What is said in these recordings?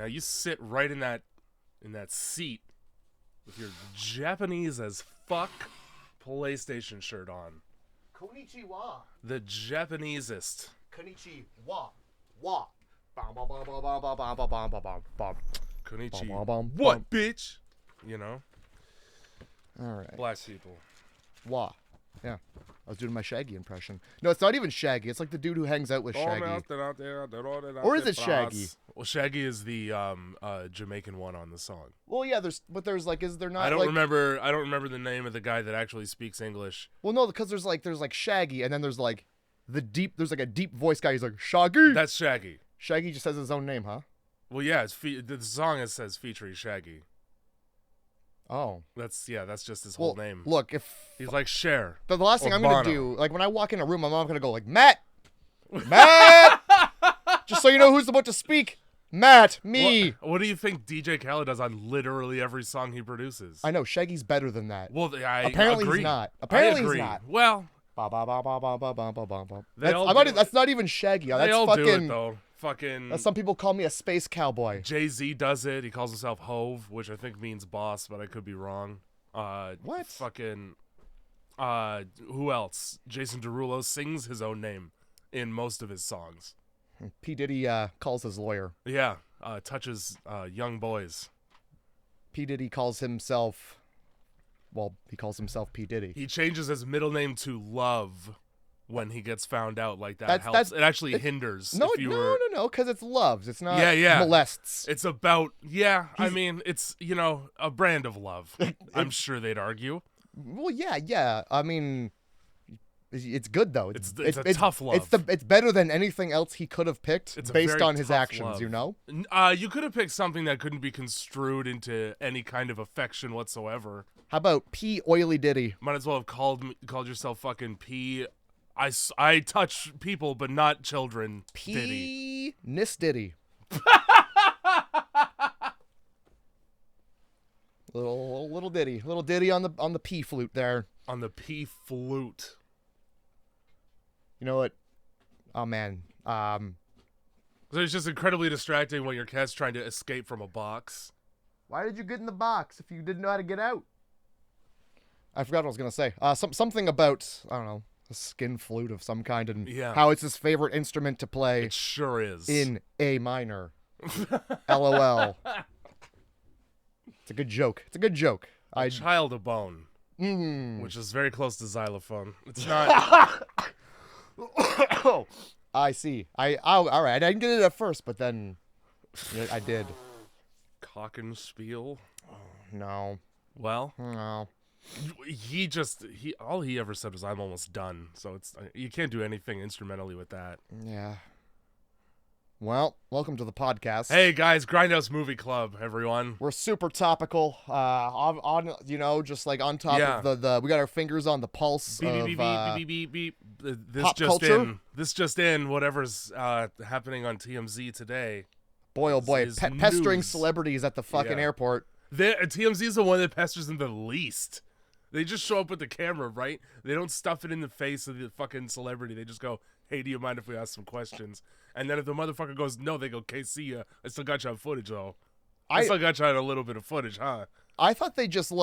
Now you sit right in that seat with your Japanese as fuck PlayStation shirt on. Konnichiwa. The Japanesest. Konnichiwa. Wa. Bam bam bam bam bam bam bam bam bam bam. Konnichiwa. What, bitch? You know? All right. Black people. Wa. Yeah. I was doing my Shaggy impression. No, it's not even Shaggy. It's like the dude who hangs out with Shaggy. Or is it Shaggy? Well, Shaggy is the Jamaican one on the song. Well, yeah, there's is there not I don't remember the name of the guy that actually speaks English. Well, no, because there's like Shaggy, and then there's like there's like a deep voice guy. He's like, Shaggy. That's Shaggy. Shaggy just has his own name, huh? Well, yeah, the song says featuring Shaggy. Oh. That's just his whole name. Look, if he's like Cher. The last thing I'm Bono. gonna do, like when I walk in a room, I'm not gonna go like, Matt! Just so you know who's about to speak. Matt, me. What do you think DJ Khaled does on literally every song he produces? I know, Shaggy's better than that. Well, I Apparently agree. he's not. Apparently he's not. Well, that's not even Shaggy. They That's all fucking, do it though. Fucking. Some people call me a space cowboy. Jay-Z does it. He calls himself Hove, which I think means boss, but I could be wrong. What? Fucking. Who else? Jason Derulo sings his own name in most of his songs. P. Diddy calls his lawyer. Yeah. Touches young boys. P. Diddy calls himself. Well, he calls himself P. Diddy. He changes his middle name to Love when he gets found out. Like that helps. It actually hinders. No, because it's loves. It's not molests. It's about, I mean, it's, a brand of love. I'm sure they'd argue. Well, yeah. I mean, it's good, though. It's a tough love. It's better than anything else he could have picked based on his actions, love. You could have picked something that couldn't be construed into any kind of affection whatsoever. How about P. Oily Diddy? Might as well have called yourself fucking P. I touch people, but not children. Diddy. Nis Diddy. little Diddy on the P flute there. On the P flute. You know what? Oh man. So it's just incredibly distracting when your cat's trying to escape from a box. Why did you get in the box if you didn't know how to get out? I forgot what I was gonna say. Something about, I don't know, a skin flute of some kind, and how it's his favorite instrument to play. It sure is. In A minor. LOL. It's a good joke. Child of bone, which is very close to xylophone. It's not. Oh, I see. All right. I didn't get it at first, but then I did. Cock and spiel. Oh, no. Well. No. All he ever said was, "I'm almost done." So you can't do anything instrumentally with that. Yeah. Well, welcome to the podcast. Hey guys, Grindhouse Movie Club, everyone. We're super topical. Just like on top of the we got our fingers on the pulse of pop culture. This just in. Whatever's happening on TMZ today. Boy, oh boy, pestering celebrities at the fucking airport. TMZ is the one that pesters them the least. They just show up with the camera, right? They don't stuff it in the face of the fucking celebrity. They just go, "Hey, do you mind if we ask some questions?" And then if the motherfucker goes, "No," they go, "Okay, see ya. I still got you on footage, though. I still got you on a little bit of footage, huh?" I thought they just,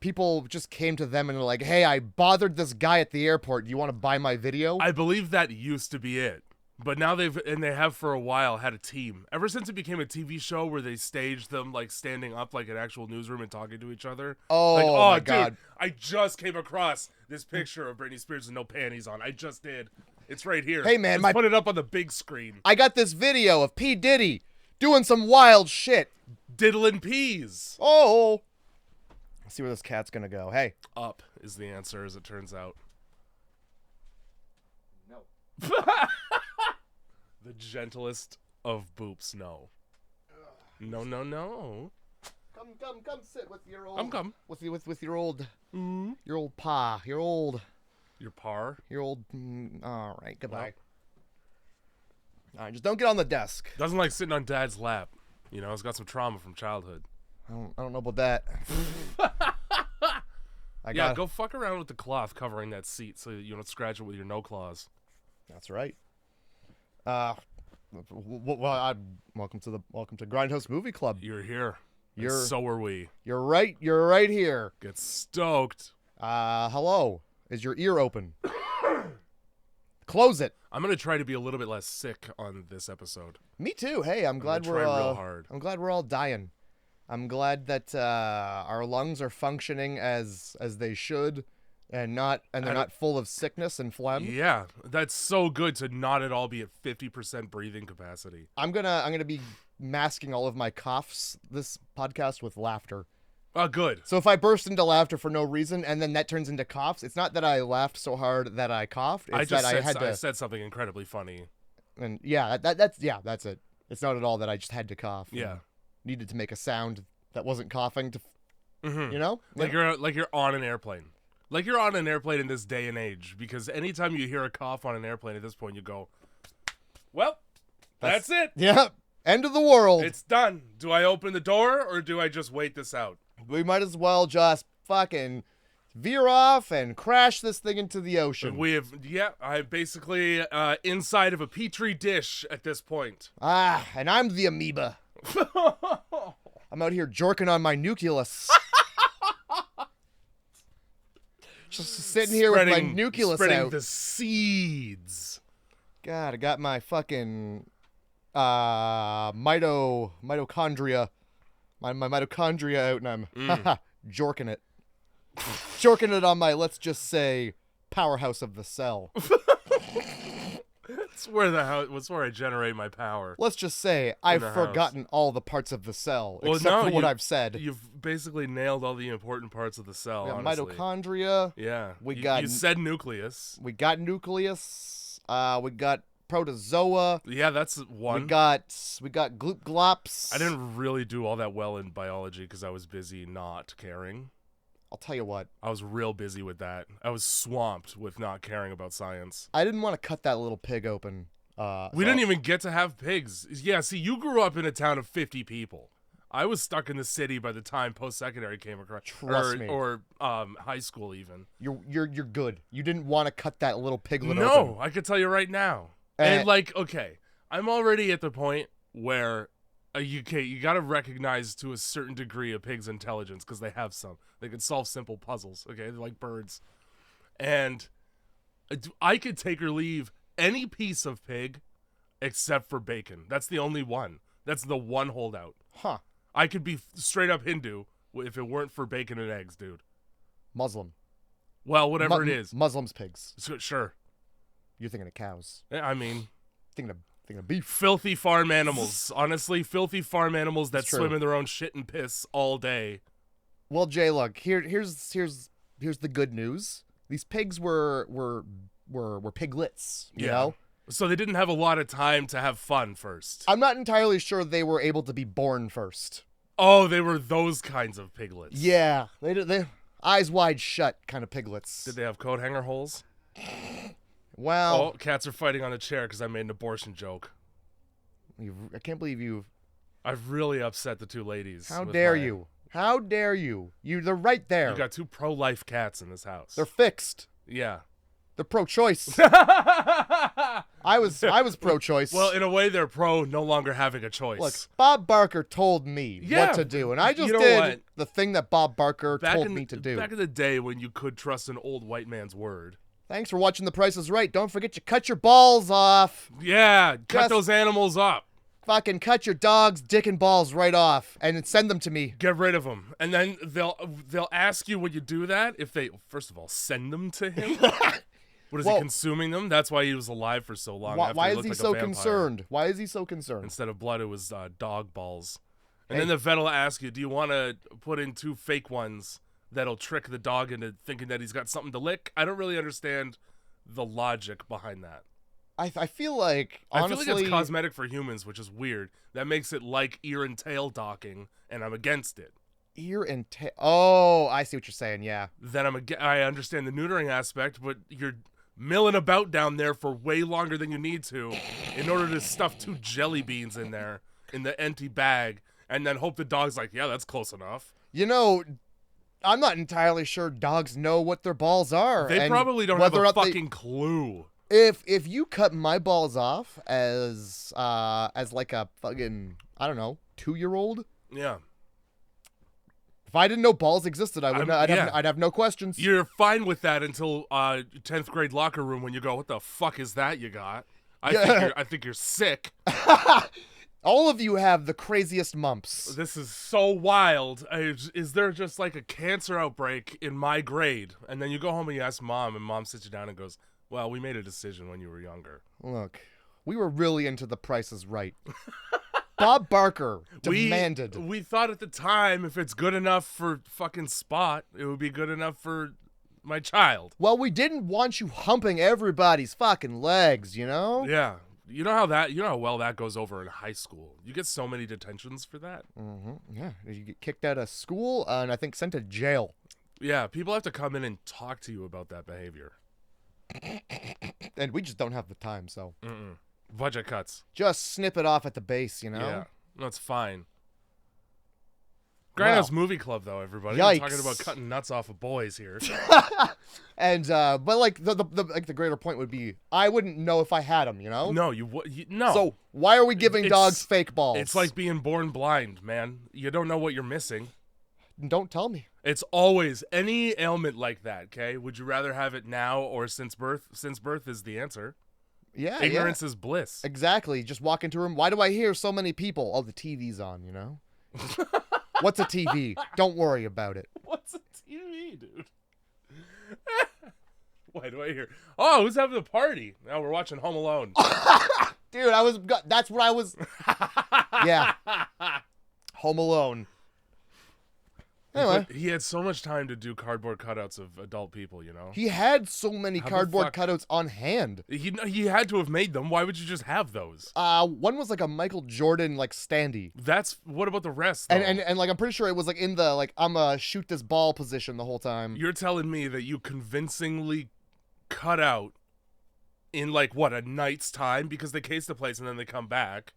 people just came to them and were like, "Hey, I bothered this guy at the airport. Do you want to buy my video?" I believe that used to be it. But now they have for a while had a team. Ever since it became a TV show where they staged them standing up like an actual newsroom and talking to each other. Oh my God. Dude, I just came across this picture of Britney Spears with no panties on. I just did. It's right here. Hey man, put it up on the big screen. I got this video of P. Diddy doing some wild shit. Diddling peas. Oh. Let's see where this cat's gonna go. Hey. Up is the answer, as it turns out. No. The gentlest of boops, no. No. Come sit with your old. I'm come. With your old. Your old pa. Your old. Your par. Your old. All right. Goodbye. All right. Just don't get on the desk. Doesn't like sitting on dad's lap. It's got some trauma from childhood. I don't know about that. Go fuck around with the cloth covering that seat so you don't scratch it with your no claws. That's right. Welcome to Grindhouse Movie Club. You're here. So are we. You're right here. Get stoked. Hello. Is your ear open? Close it. I'm gonna try to be a little bit less sick on this episode. Me too. Hey, I'm glad we're real hard. I'm glad we're all dying. I'm glad that our lungs are functioning as they should, and they're not full of sickness and phlegm. Yeah, that's so good to not at all be at 50% breathing capacity. I'm gonna be masking all of my coughs this podcast with laughter. Oh, good. So if I burst into laughter for no reason and then that turns into coughs, it's not that I laughed so hard that I coughed. It's I said something incredibly funny. And yeah, that's it. It's not at all that I just had to cough. Yeah. Needed to make a sound that wasn't coughing to, mm-hmm. You know? Like you're on an airplane. Like you're on an airplane in this day and age, because anytime you hear a cough on an airplane at this point, you go, well, that's it. Yeah. End of the world. It's done. Do I open the door or do I just wait this out? We might as well just fucking veer off and crash this thing into the ocean. I'm basically inside of a petri dish at this point. And I'm the amoeba. I'm out here jorking on my nucleus. Just sitting here with my nucleus spreading out. The seeds. God, I got my fucking mitochondria. My mitochondria out, and I'm jorking it. Jorking it on my, let's just say, powerhouse of the cell. That's where I generate my power. Let's just say I've forgotten all the parts of the cell, except for what I've said. You've basically nailed all the important parts of the cell, honestly. Mitochondria. Yeah. You said nucleus. We got nucleus. We got protozoa. Yeah, that's one. We got gloop glops. I didn't really do all that well in biology because I was busy not caring. I'll tell you what. I was real busy with that. I was swamped with not caring about science. I didn't want to cut that little pig open. We didn't even get to have pigs. Yeah, see, you grew up in a town of 50 people. I was stuck in the city by the time post-secondary came across. Trust me. Or high school even. You're good. You didn't want to cut that little piglet open. No, I could tell you right now. And okay, I'm already at the point where you got to recognize to a certain degree a pig's intelligence because they have some. They can solve simple puzzles. Okay, they're like birds, and I could take or leave any piece of pig except for bacon. That's the only one. That's the one holdout. Huh? I could be straight up Hindu if it weren't for bacon and eggs, dude. Muslim. Well, whatever it is. Muslims pigs. Sure. You're thinking of cows. I mean, thinking of beef. Filthy farm animals. Honestly, filthy farm animals that swim in their own shit and piss all day. Well, Jay, look, here's the good news. These pigs were piglets, you know? So they didn't have a lot of time to have fun first. I'm not entirely sure they were able to be born first. Oh, they were those kinds of piglets. Yeah, they eyes wide shut kind of piglets. Did they have coat hanger holes? Well, cats are fighting on a chair because I made an abortion joke. I can't believe I've really upset the two ladies. How dare you? How dare you? They're right there. You got two pro-life cats in this house. They're fixed. Yeah. They're pro-choice. I was pro-choice. Well, in a way, they're pro no longer having a choice. Look, Bob Barker told me what to do, and I just did the thing that Bob Barker told me to do. Back in the day when you could trust an old white man's word. Thanks for watching The Price is Right. Don't forget you cut your balls off. Yeah, cut those animals up. Fucking cut your dog's dick and balls right off and send them to me. Get rid of them. And then they'll ask you when you do that if they, first of all, send them to him. What is he consuming them? That's why he was alive for so long. Why is he so concerned? Why is he so concerned? Instead of blood, it was dog balls. And then the vet will ask you, do you want to put in 2 fake ones that'll trick the dog into thinking that he's got something to lick? I don't really understand the logic behind that. I feel like, honestly... I feel like it's cosmetic for humans, which is weird. That makes it like ear and tail docking, and I'm against it. Ear and tail... Oh, I see what you're saying, yeah. Then I understand the neutering aspect, but you're milling about down there for way longer than you need to in order to stuff 2 jelly beans in there in the empty bag, and then hope the dog's like, yeah, that's close enough. You know... I'm not entirely sure dogs know what their balls are. They probably don't have a fucking clue. If you cut my balls off as like a fucking, I don't know, 2-year-old. Yeah. If I didn't know balls existed, I'd have no questions. You're fine with that until 10th grade locker room when you go, what the fuck is that you got? I think you're sick. All of you have the craziest mumps. This is so wild. Is there just like a cancer outbreak in my grade? And then you go home and you ask mom, and mom sits you down and goes, well, we made a decision when you were younger. Look, we were really into The Price is Right. Bob Barker demanded. We thought at the time, if it's good enough for fucking Spot, it would be good enough for my child. Well, we didn't want you humping everybody's fucking legs, you know? Yeah. You know how well that goes over in high school. You get so many detentions for that. Mm-hmm. Yeah, you get kicked out of school and I think sent to jail. Yeah, people have to come in and talk to you about that behavior. And we just don't have the time, so. Budget cuts. Just snip it off at the base, you know? Yeah, that's fine. Grindhouse Movie Club, though, everybody. Yikes. We're talking about cutting nuts off of boys here. And but like the greater point would be, I wouldn't know if I had them, you know? No, no. So why are we giving dogs fake balls? It's like being born blind, man. You don't know what you're missing. Don't tell me. It's always any ailment like that. Okay, would you rather have it now or since birth? Since birth is the answer. Yeah, ignorance is bliss. Exactly. Just walk into a room. Why do I hear so many people? Oh, the TV's on, you know? What's a TV? Don't worry about it. What's a TV, dude? Why do I hear? Oh, who's having a party? Now we're watching Home Alone. Dude, that's what I was. Yeah. Home Alone. Anyway. He had so much time to do cardboard cutouts of adult people, you know? He had so many cardboard cutouts on hand. He had to have made them. Why would you just have those? One was like a Michael Jordan, like, standee. What about the rest, though? And like, I'm pretty sure it was like in the, like, I'm a shoot this ball position the whole time. You're telling me that you convincingly cut out in, like, what, a night's time? Because they case the place and then they come back.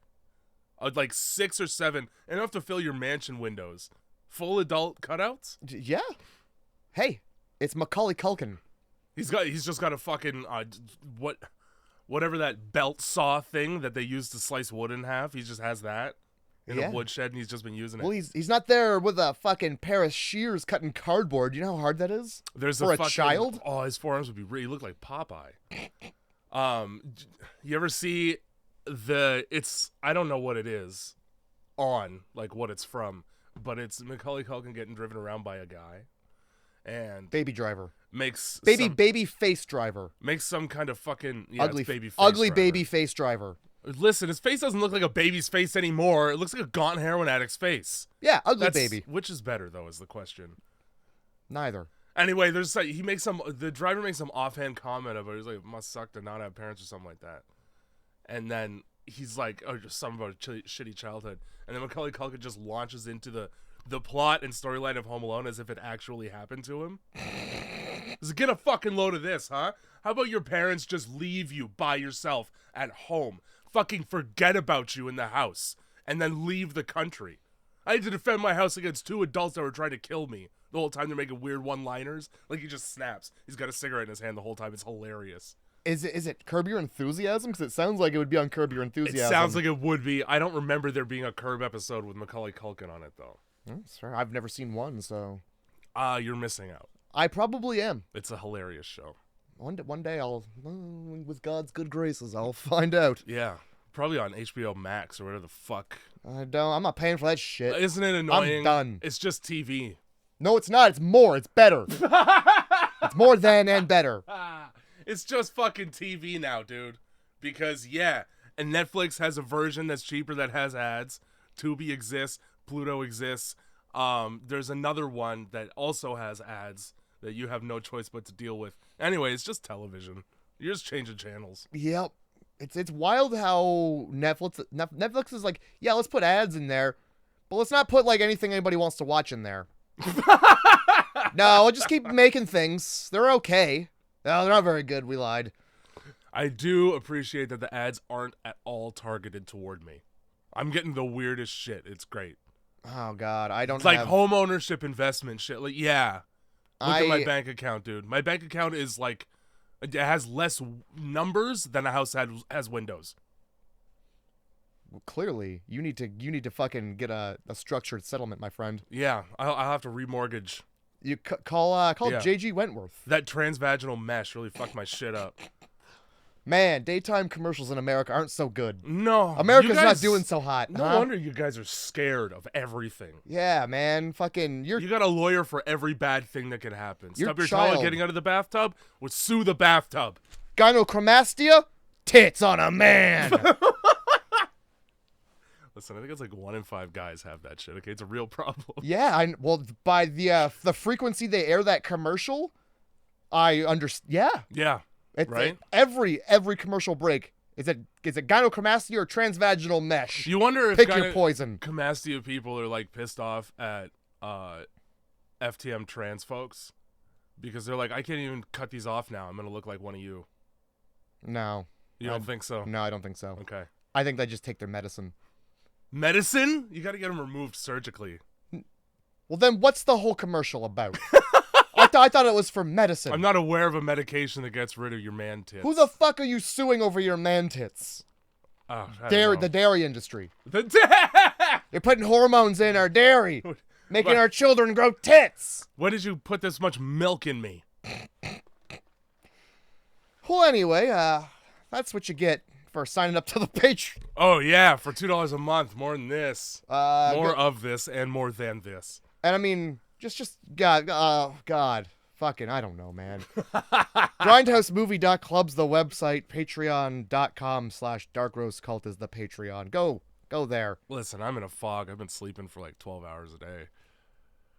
Like 6 or 7, enough to fill your mansion windows. Full adult cutouts? Yeah. Hey, it's Macaulay Culkin. He's just got a fucking whatever that belt saw thing that they use to slice wood in half. He just has that in a woodshed, and he's just been using it. Well, he's not there with a fucking pair of shears cutting cardboard. You know how hard that is? For a child? Oh, his forearms would be really look like Popeye. You ever see I don't know what it is on, like what it's from. But it's Macaulay Culkin getting driven around by a guy, and Baby Driver makes baby face driver makes some kind of fucking ugly driver. Baby face driver. Listen, his face doesn't look like a baby's face anymore. It looks like a gaunt heroin addict's face. Yeah, ugly baby. Which is better though? Is the question. Neither. Anyway, the driver makes some offhand comment about it. He's like, it must suck to not have parents or something like that, and then he's like, oh, just something about a shitty childhood. And then Macaulay Culkin just launches into the plot and storyline of Home Alone as if it actually happened to him. Get a fucking load of this, huh? How about your parents just leave you by yourself at home, fucking forget about you in the house, and then leave the country? I had to defend my house against 2 adults that were trying to kill me. The whole time they're making weird one-liners. Like, he just snaps. He's got a cigarette in his hand the whole time. It's hilarious. Is it Curb Your Enthusiasm? Because it sounds like it would be on Curb Your Enthusiasm. It sounds like it would be. I don't remember there being a Curb episode with Macaulay Culkin on it, though. That's fair. I've never seen one, so... You're missing out. I probably am. It's a hilarious show. One day I'll, with God's good graces, I'll find out. Yeah. Probably on HBO Max or whatever the fuck. I'm not paying for that shit. Isn't it annoying? I'm done. It's just TV. No, it's not. It's more. It's better. It's more than and better. It's just fucking TV now, dude. Because, yeah, and Netflix has a version that's cheaper that has ads. Tubi exists. Pluto exists. There's another one that also has ads that you have no choice but to deal with. Anyway, it's just television. You're just changing channels. Yep. It's wild how Netflix is like, yeah, let's put ads in there, but let's not put like anything anybody wants to watch in there. No, we'll just keep making things. They're okay. No, they're not very good. We lied. I do appreciate that the ads aren't at all targeted toward me. I'm getting the weirdest shit. It's great. Oh, God. It's like home ownership investment shit. Like, yeah. Look at my bank account, dude. My bank account is like It has less numbers than a house has windows. Well, clearly, you need to fucking get a structured settlement, my friend. Yeah, I'll have to remortgage. You call JG Wentworth. That transvaginal mesh really fucked my shit up. Man, daytime commercials in America aren't so good. No. America's not doing so hot. No wonder you guys are scared of everything. Yeah, man. Fucking, you got a lawyer for every bad thing that could happen. Your Stub your child. toe getting out of the bathtub would sue the bathtub. Gynecomastia? Tits on a man. Listen, I think it's like 1 in 5 guys have that shit. Okay, it's a real problem. Yeah, well, by the frequency they air that commercial, I understand. Yeah. Right? Every commercial break is it gynecomastia or transvaginal mesh? You wonder if pick your poison. Gynecomastia people are like pissed off at FTM trans folks because they're like, I can't even cut these off now. I'm gonna look like one of you. No, you don't think so? No, I don't think so. Okay, I think they just take their medicine. Medicine? You got to get them removed surgically. Well, then what's the whole commercial about? I thought it was for medicine. I'm not aware of a medication that gets rid of your man tits. Who the fuck are you suing over your man tits? Oh, the dairy industry. The You're putting hormones in our dairy, making our children grow tits. When did you put this much milk in me? Well, anyway, that's what you get for signing up to the Patreon. Oh yeah, for $2 a month, more than this, more of this, and more than this. And I mean, just God, fucking, I don't know, man. Grindhousemovie.club's the website. Patreon.com/darkroastcult is the Patreon. Go there. Listen, I'm in a fog. I've been sleeping for like 12 hours a day.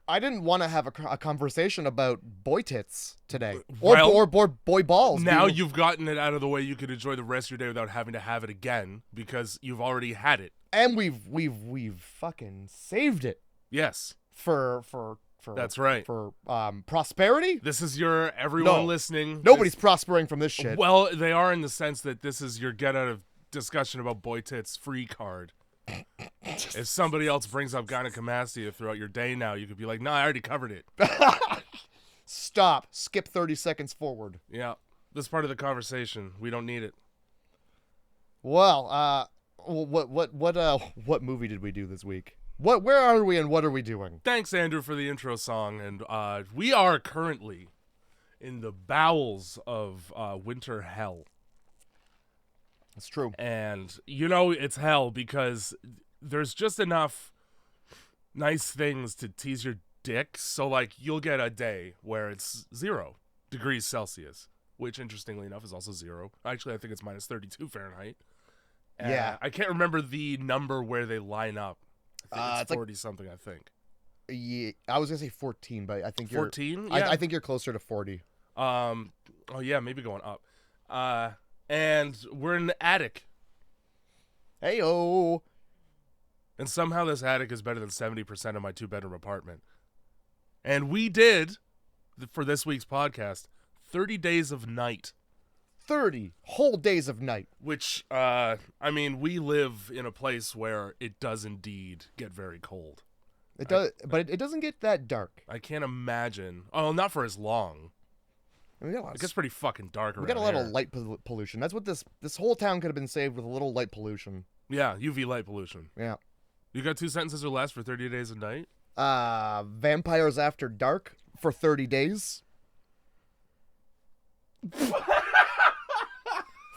I didn't want to have a conversation about boy tits today, or boy balls. Now you've gotten it out of the way. You can enjoy the rest of your day without having to have it again because you've already had it. And we've fucking saved it. Yes. For that's right. For prosperity. This is your everyone listening. Nobody's prospering from this shit. Well, they are in the sense that this is your get out of discussion about boy tits free card. If somebody else brings up gynecomastia throughout your day now, you could be like, "No, I already covered it." Stop. Skip 30 seconds forward. Yeah, this part of the conversation, we don't need it. Well, what movie did we do this week? Where are we and what are we doing? Thanks, Andrew, for the intro song, and we are currently in the bowels of winter hell. That's true. And you know it's hell because there's just enough nice things to tease your dick. So, like, you'll get a day where it's 0 degrees Celsius, which, interestingly enough, is also 0. Actually, I think it's minus 32 Fahrenheit. Yeah. I can't remember the number where they line up. I think it's 40 like, something, I think. Yeah, I was going to say 14, but I think 14? Yeah. I think you're closer to 40. Oh, yeah, maybe going up. And we're in the attic. Hey-oh. And somehow this attic is better than 70% of my 2-bedroom apartment. And we did, for this week's podcast, 30 days of night. 30 whole days of night. Which, I mean, we live in a place where it does indeed get very cold. It does, but it doesn't get that dark. I can't imagine. Oh, not for as long. It gets pretty fucking dark around here. We got a lot of light pollution. That's what this whole town could have been saved with a little light pollution. Yeah, UV light pollution. Yeah. You got 2 sentences or less for 30 days a night? Vampires After Dark for 30 days.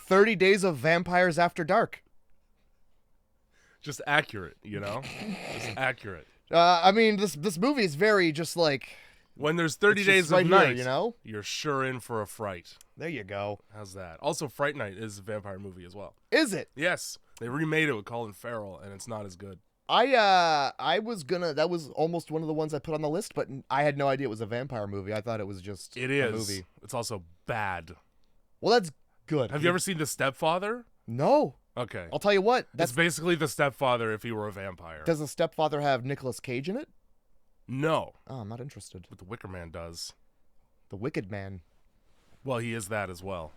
30 days of Vampires After Dark. Just accurate, you know? Just accurate. I mean, this movie is very just like... When there's 30 days right of night, here, you know? You're sure in for a fright. There you go. How's that? Also, Fright Night is a vampire movie as well. Is it? Yes. They remade it with Colin Farrell, and it's not as good. I was gonna... That was almost one of the ones I put on the list, but I had no idea it was a vampire movie. I thought it was just a movie. It's also bad. Well, that's good. Have you ever seen The Stepfather? No. Okay. I'll tell you what. That's basically The Stepfather if he were a vampire. Does The Stepfather have Nicolas Cage in it? No. Oh, I'm not interested. But The Wicker Man does. The Wicked Man. Well, he is that as well.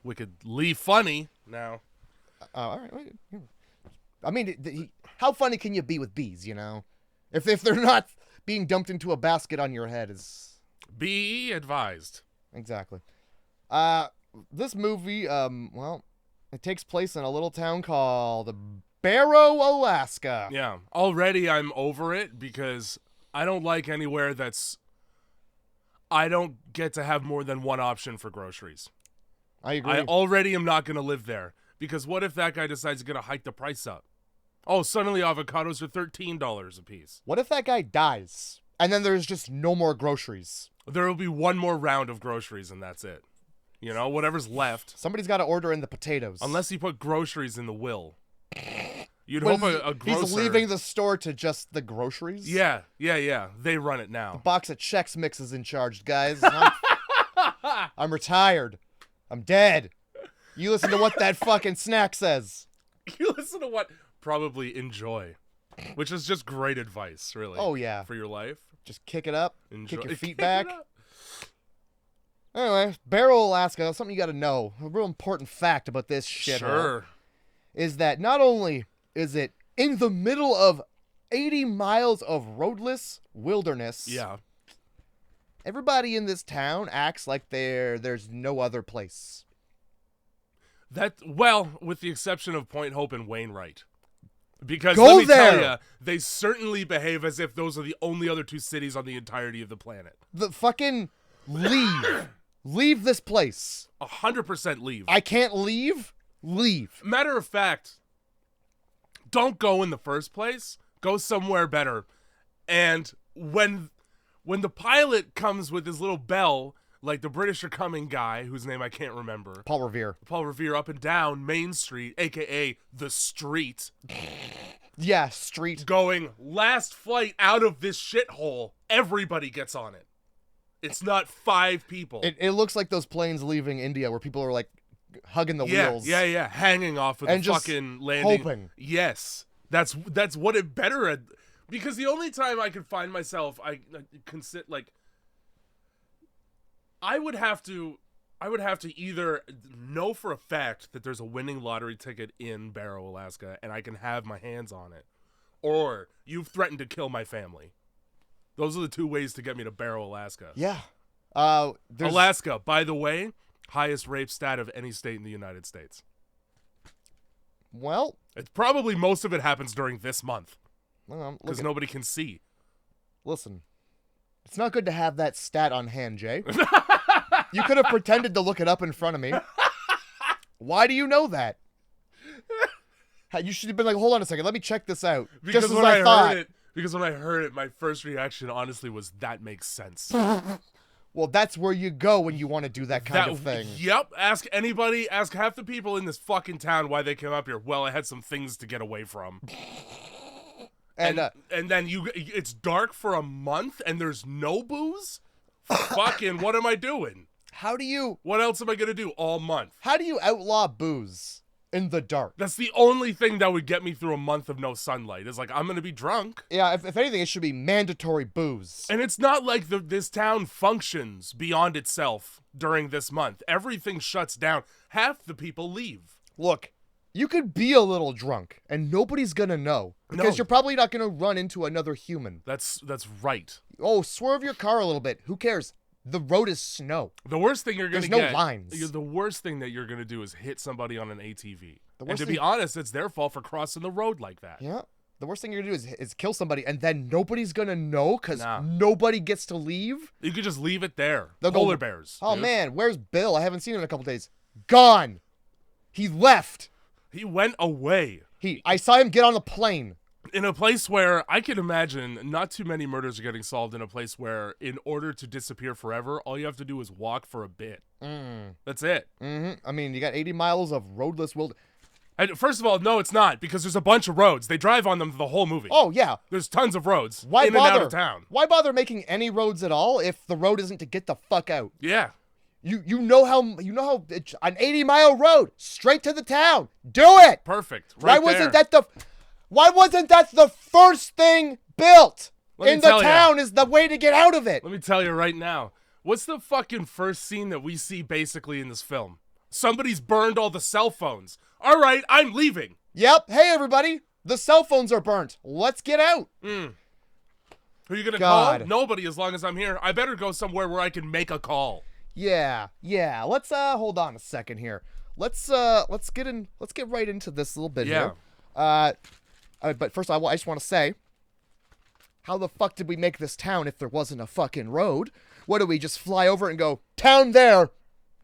Wickedly funny now. All right. I mean, how funny can you be with bees, you know? If they're not being dumped into a basket on your head is... Be advised. Exactly. this movie, well, it takes place in a little town called Barrow, Alaska. Yeah. Already I'm over it because I don't like anywhere I don't get to have more than one option for groceries. I agree. I already am not going to live there because what if that guy decides he's going to hike the price up? Oh, suddenly avocados are $13 a piece. What if that guy dies and then there's just no more groceries? There will be one more round of groceries and that's it. You know, whatever's left. Somebody's got to order in the potatoes. Unless he put groceries in the will. You'd But hope a grocer... He's leaving the store to just the groceries? Yeah. They run it now. The box of Chex Mix is in charge, guys. I'm retired. I'm dead. You listen to what that fucking snack says. You listen to what... Probably enjoy. Which is just great advice, really. Oh, yeah. For your life. Just kick it up. Enjoy. Kick your feet back. Anyway, Barrow, Alaska, something you got to know. A real important fact about this shit. Sure. Is that not only is it in the middle of 80 miles of roadless wilderness. Yeah. Everybody in this town acts like there's no other place. Well, with the exception of Point Hope and Wainwright. Because Go let me there. tell you, they certainly behave as if those are the only other two cities on the entirety of the planet. The fucking leave. Leave this place. 100% leave. I can't leave. Leave. Matter of fact, don't go in the first place. Go somewhere better. And when the pilot comes with his little bell, like the British are coming guy, whose name I can't remember. Paul Revere up and down Main Street, a.k.a. the street. Yeah, street. Going, last flight out of this shithole. Everybody gets on it. It's not 5 people. It looks like those planes leaving India where people are like hugging the wheels. Yeah, hanging off of and the just fucking landing. Hoping. Yes, that's what it better at. Because the only time I could find myself, I consider like, I would have to either know for a fact that there's a winning lottery ticket in Barrow, Alaska, and I can have my hands on it, or you've threatened to kill my family. Those are the 2 ways to get me to Barrow, Alaska. Yeah. Alaska, by the way, highest rape stat of any state in the United States. Well, It's probably most of it happens during this month because look, nobody can see. listen. It's not good to have that stat on hand, Jay. You could have pretended to look it up in front of me. Why do you know that? You should have been like, hold on a second, let me check this out. Because just as when I thought. Because when I heard it, my first reaction honestly was that makes sense. Well, that's where you go when you want to do that kind of thing. Yep. Ask anybody. Ask half the people in this fucking town why they came up here. Well, I had some things to get away from. And then it's dark for a month and there's no booze? Fucking what am I doing? What else am I gonna do all month? How do you outlaw booze in the dark? That's the only thing that would get me through a month of no sunlight. Is like, I'm gonna be drunk. Yeah, if anything, it should be mandatory booze. And it's not like this town functions beyond itself during this month. Everything shuts down. Half the people leave. Look, you could be a little drunk and nobody's gonna know because you're probably not gonna run into another human. That's right. Oh, swerve your car a little bit. Who cares? The road is snow. The worst thing you're gonna There's get. no lines. The worst thing that you're gonna do is hit somebody on an ATV. And to thing- be honest, it's their fault for crossing the road like that. Yeah. The worst thing you're gonna do is kill somebody and then nobody's gonna know because nobody gets to leave. You could just leave it there. They'll Polar go, bears. Oh dude. man, where's Bill? I haven't seen him in a couple days. Gone. He left. He went away. I saw him get on the plane. In a place where I can imagine not too many murders are getting solved in a place where in order to disappear forever, all you have to do is walk for a bit. That's it. Mm-hmm. I mean, you got 80 miles of roadless wilderness. First of all, no, it's not, because there's a bunch of roads. They drive on them the whole movie. Oh, yeah. There's tons of roads Why in bother? and out of town. Why bother making any roads at all if the road isn't to get the fuck out? Yeah. You know how it's an 80-mile road straight to the town. Do it. Perfect. Why wasn't that the first thing built in the town is the way to get out of it? Let me tell you right now. What's the fucking first scene that we see basically in this film? Somebody's burned all the cell phones. All right, I'm leaving. Yep. Hey, everybody. The cell phones are burnt. Let's get out. Who are you going to call? Nobody, as long as I'm here. I better go somewhere where I can make a call. Yeah. Let's hold on a second here. Let's get right into this a little bit here. But first I just want to say, how the fuck did we make this town if there wasn't a fucking road? What do we just fly over and go, town there,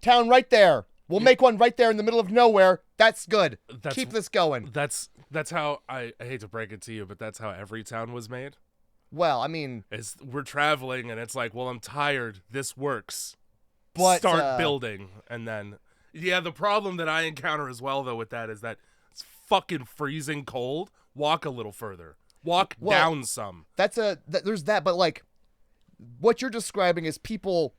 town right there. We'll make one right there in the middle of nowhere. That's good. Keep this going. That's how I hate to break it to you, but that's how every town was made. Well, I mean, we're traveling and it's like, well, I'm tired. This works. But start building, and then the problem that I encounter as well though with that is that it's fucking freezing cold. Walk a little further. Walk down some. There's that, but like, what you're describing is people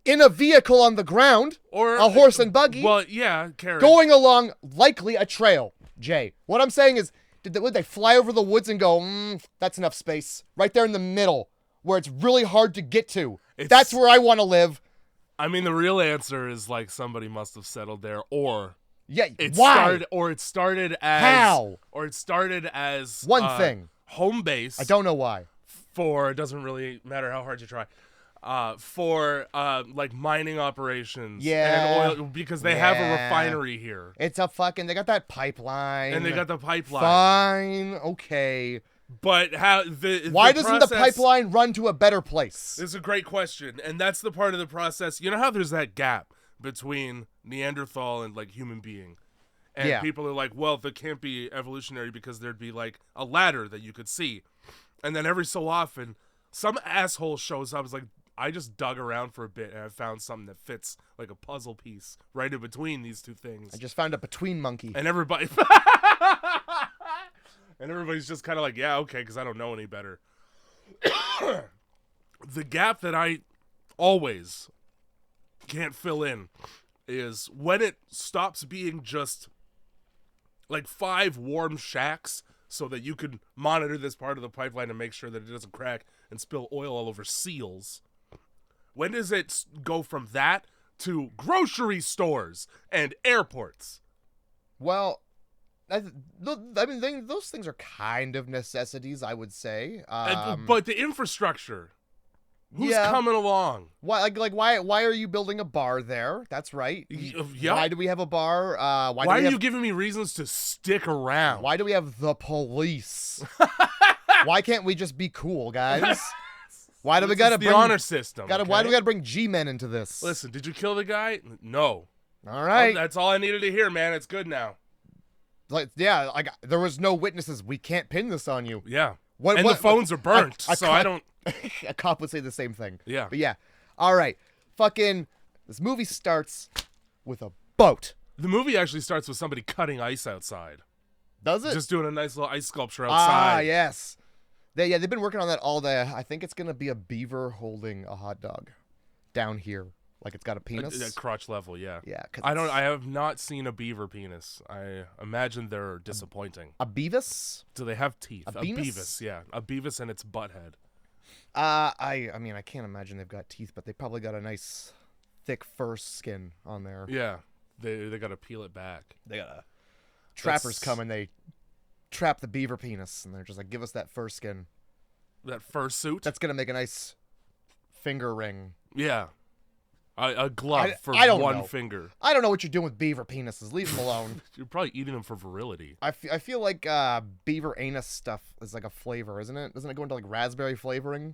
in a vehicle on the ground, or a horse and buggy. Well, yeah, carriage. Going along likely a trail. Jay, what I'm saying is, would they fly over the woods and go, that's enough space right there in the middle where it's really hard to get to? That's where I want to live. I mean, the real answer is like somebody must have settled there, or why? It started as how? Or it started as one thing, home base. I don't know why. It doesn't really matter how hard you try. For like mining operations, and oil, because they have a refinery here. It's a fucking. They got that pipeline, and they got the pipeline. Fine, okay. But why doesn't the pipeline run to a better place? This is a great question, and that's the part of the process. You know how there's that gap between Neanderthal and like human being, and people are like, well, there can't be evolutionary because there'd be like a ladder that you could see, and then every so often some asshole shows up. It's like, I just dug around for a bit and I found something that fits like a puzzle piece right in between these two things. I just found a between monkey. And everybody and everybody's just kind of like, yeah, okay, because I don't know any better. The gap that I always can't fill in is when it stops being just like 5 warm shacks so that you can monitor this part of the pipeline and make sure that it doesn't crack and spill oil all over seals. When does it go from that to grocery stores and airports? Well, I mean, those things are kind of necessities, I would say. But the infrastructure, who's coming along? Why, why are you building a bar there? That's right. Yeah. Why do we have a bar? Why are you giving me reasons to stick around? Why do we have the police? Why can't we just be cool, guys? Why do we gotta bring the honor system? Why do we gotta bring G-men into this? Listen, did you kill the guy? No. All right. That's all I needed to hear, man. It's good now. Like, there was no witnesses. We can't pin this on you. Yeah. The phones are burnt, I don't. A cop would say the same thing. Yeah. But yeah. All right. Fucking. This movie starts with a boat. The movie actually starts with somebody cutting ice outside. Does it? Just doing a nice little ice sculpture outside. Ah, yes. They've been working on that all day. I think it's gonna be a beaver holding a hot dog down here, like it's got a penis at crotch level. Yeah. Yeah. I have not seen a beaver penis. I imagine they're disappointing. A beavis? Do they have teeth? A beavis? Yeah. A beavis and its butt head. I mean, I can't imagine they've got teeth, but they probably got a nice thick fur skin on there. Yeah. They gotta peel it back. They gotta. Trappers come and they trap the beaver penis, and they're just like, give us that fur skin. That fur suit? That's gonna make a nice finger ring. Yeah. A glove for one finger. I don't know what you're doing with beaver penises. Leave them alone. You're probably eating them for virility. I feel like beaver anus stuff is like a flavor, isn't it? Doesn't it go into like raspberry flavoring?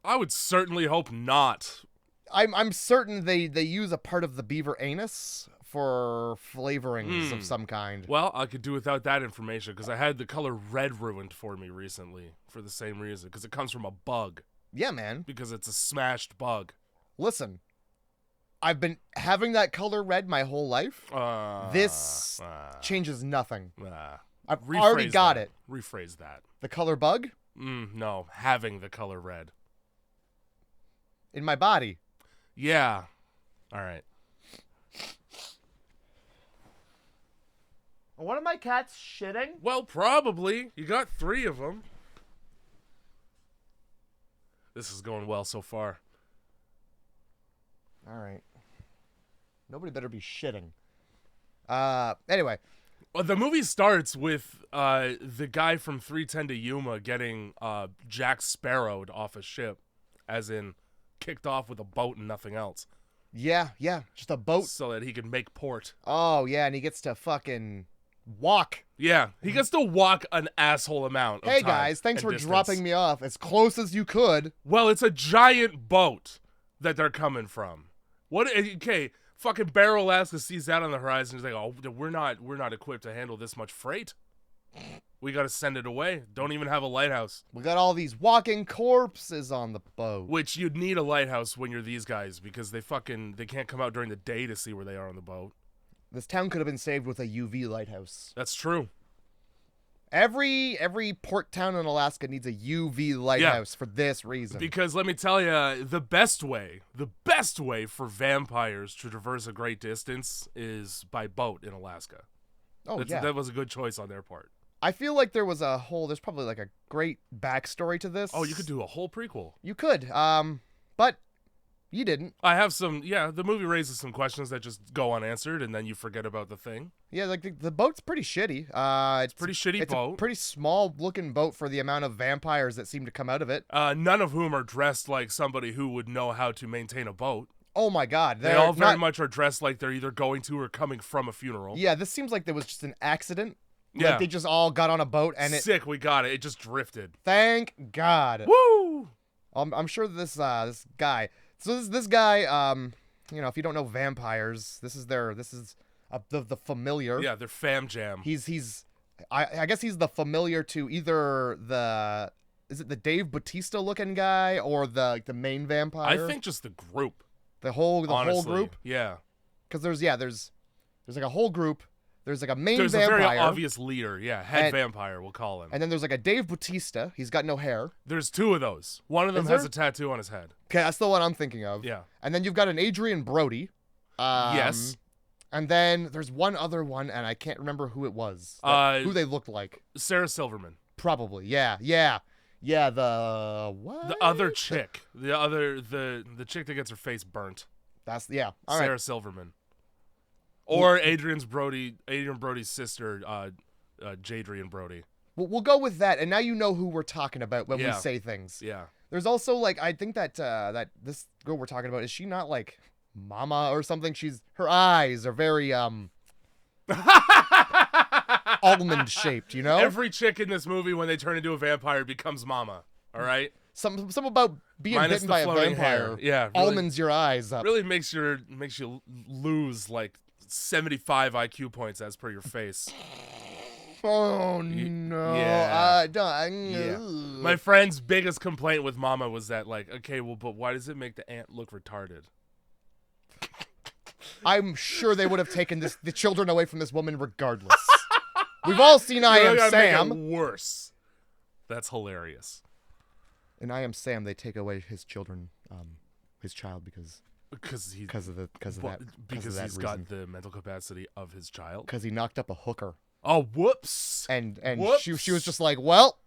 I would certainly hope not. I'm certain they use a part of the beaver anus for flavorings of some kind. Well, I could do without that information because I had the color red ruined for me recently for the same reason, because it comes from a bug. Yeah, man. Because it's a smashed bug. Listen, I've been having that color red my whole life. This changes nothing. I've already got it. Rephrase that. The color bug? No, having the color red. In my body. Yeah. All right. One of my cats shitting? Well, probably. You got 3 of them. This is going well so far. All right. Nobody better be shitting. Anyway. Well, the movie starts with the guy from 310 to Yuma getting Jack Sparrowed off a ship. As in, kicked off with a boat and nothing else. Yeah, just a boat. So that he can make port. Oh, yeah, and he gets to fucking walk. Yeah, he gets to walk an asshole amount of Hey, time guys, thanks and for distance. dropping me off as close as you could. Well, it's a giant boat that they're coming from. What? Okay, fucking Barrow, Alaska sees that on the horizon. He's like, oh, we're not equipped to handle this much freight. We got to send it away. Don't even have a lighthouse. We got all these walking corpses on the boat. Which you'd need a lighthouse when you're these guys because they can't come out during the day to see where they are on the boat. This town could have been saved with a UV lighthouse. That's true. Every port town in Alaska needs a UV lighthouse for this reason. Because let me tell you, the best way for vampires to traverse a great distance is by boat in Alaska. Oh, yeah. That was a good choice on their part. I feel like there's probably like a great backstory to this. Oh, you could do a whole prequel. You could, but you didn't. I have some, the movie raises some questions that just go unanswered, and then you forget about the thing. Yeah, like the boat's pretty shitty. It's pretty shitty boat. It's a pretty small-looking boat for the amount of vampires that seem to come out of it. None of whom are dressed like somebody who would know how to maintain a boat. Oh my god. They all very much are dressed like they're either going to or coming from a funeral. Yeah, this seems like there was just an accident. Yeah. Like they just all got on a boat and Sick, we got it. It just drifted. Thank God. Woo! I'm sure this guy. So this guy, if you don't know vampires, this is the familiar. Yeah, they're fam jam. I guess he's the familiar to either is it the Dave Bautista looking guy or the main vampire? I think just the group. The whole group? Yeah. Because there's like a whole group. There's like a main There's vampire. a very obvious leader. Yeah, head vampire, we'll call him. And then there's like a Dave Bautista. He's got no hair. There's two of those. One of them has a tattoo on his head. Okay, that's the one I'm thinking of. Yeah. And then you've got an Adrian Brody. Yes. And then there's one other one, and I can't remember who it was. Who they looked like. Sarah Silverman. Probably. Yeah. The what? The other chick. The chick that gets her face burnt. All right. Sarah Silverman. Or Adrian Brody's sister, Jadrian Brody. We'll go with that, and now you know who we're talking about when we say things. Yeah. There's also I think that this girl we're talking about, is she not like Mama or something? Her eyes are very almond shaped, you know? Every chick in this movie, when they turn into a vampire, becomes Mama. All right. Some about being Minus bitten the by a floating vampire. hair. Yeah. Really, almonds your eyes up. Really makes you lose like 75 IQ points as per your face. Oh no! Yeah. Yeah. My friend's biggest complaint with Mama was that, okay, well, but why does it make the aunt look retarded? I'm sure they would have taken the children away from this woman regardless. We've all seen I Am Sam. Make it worse. That's hilarious. In I Am Sam, they take away his children, his child because he's got the mental capacity of his child. Because he knocked up a hooker. Oh, whoops! And whoops. She was just like, well,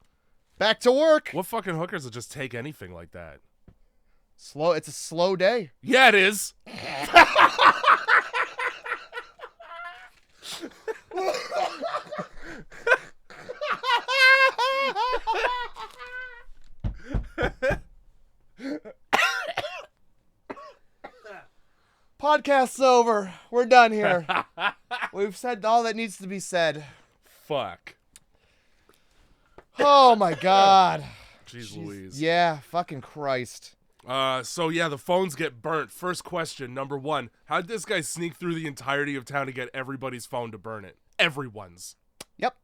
back to work. What fucking hookers will just take anything like that? It's a slow day. Yeah, it is. Podcast's over. We're done here. We've said all that needs to be said. Fuck. Oh my god. Jeez Louise. Yeah, fucking Christ. The phones get burnt. First question, number one. How'd this guy sneak through the entirety of town to get everybody's phone to burn it? Everyone's. Yep.